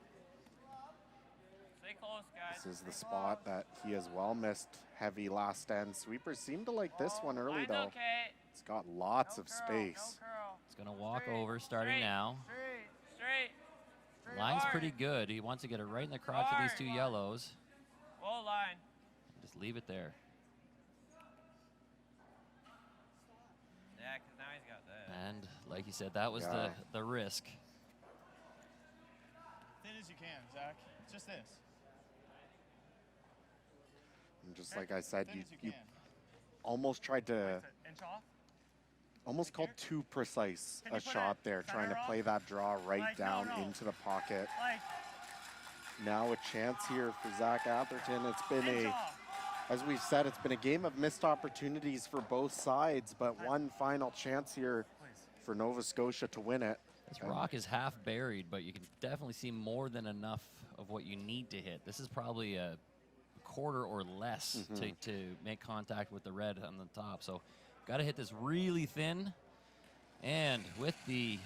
Stay close, guys. This is the spot that he has well missed heavy last end. Sweepers seem to like this one early Line's though. okay. It's got lots No of curl, space. No curl. It's going to walk Straight, over starting straight. now. Straight. Straight. Straight Line's hard. pretty good. He wants to get it right in the crotch of these two Hard. yellows. Low line. Just leave it there. Yeah, because now he's got that. And like you said, that was Yeah. the risk. Thin as you can, Zach. It's just this. And just like I said, Thin you, as you you can. almost tried to, What's it, inch off? almost called too precise Can you a put shot it there, trying to center play off? that draw right Like, no, down no. into the pocket. Like, Now a chance here for Zach Atherton. It's been inch a, off. as we've said, it's been a game of missed opportunities for both sides, but one final chance here for Nova Scotia to win it. This rock is half buried, but you can definitely see more than enough of what you need to hit. This is probably a quarter or less to make contact with the red on the top. So got to hit this really thin. And with the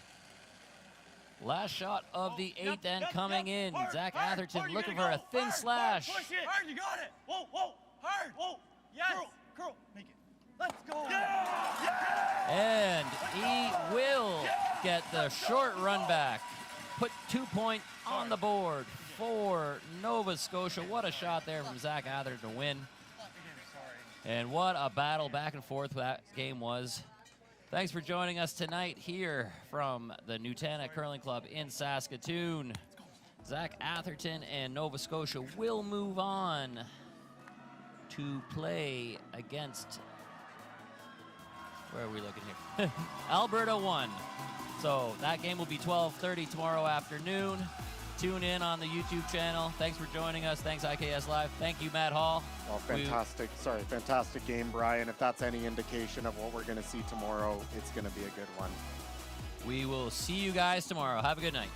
last shot of the 8th end coming in, Zach Atherton looking for a thin slash. Push it. Hard, you got it. Whoa, whoa, hard. Whoa, yes. Curl, make it. Let's go. And he will get the short run back. Put 2 points on the board for Nova Scotia. What a shot there from Zach Atherton to win. And what a battle back and forth that game was. Thanks for joining us tonight here from the Nutana Curling Club in Saskatoon. Zach Atherton and Nova Scotia will move on to play against, where are we looking here? Alberta 1. So that game will be 12:30 tomorrow afternoon. Tune in on the YouTube channel. Thanks for joining us. Thanks, IKS Live. Thank you, Matt Hall. Well, fantastic. Fantastic game, Brian. If that's any indication of what we're going to see tomorrow, it's going to be a good one. We will see you guys tomorrow. Have a good night.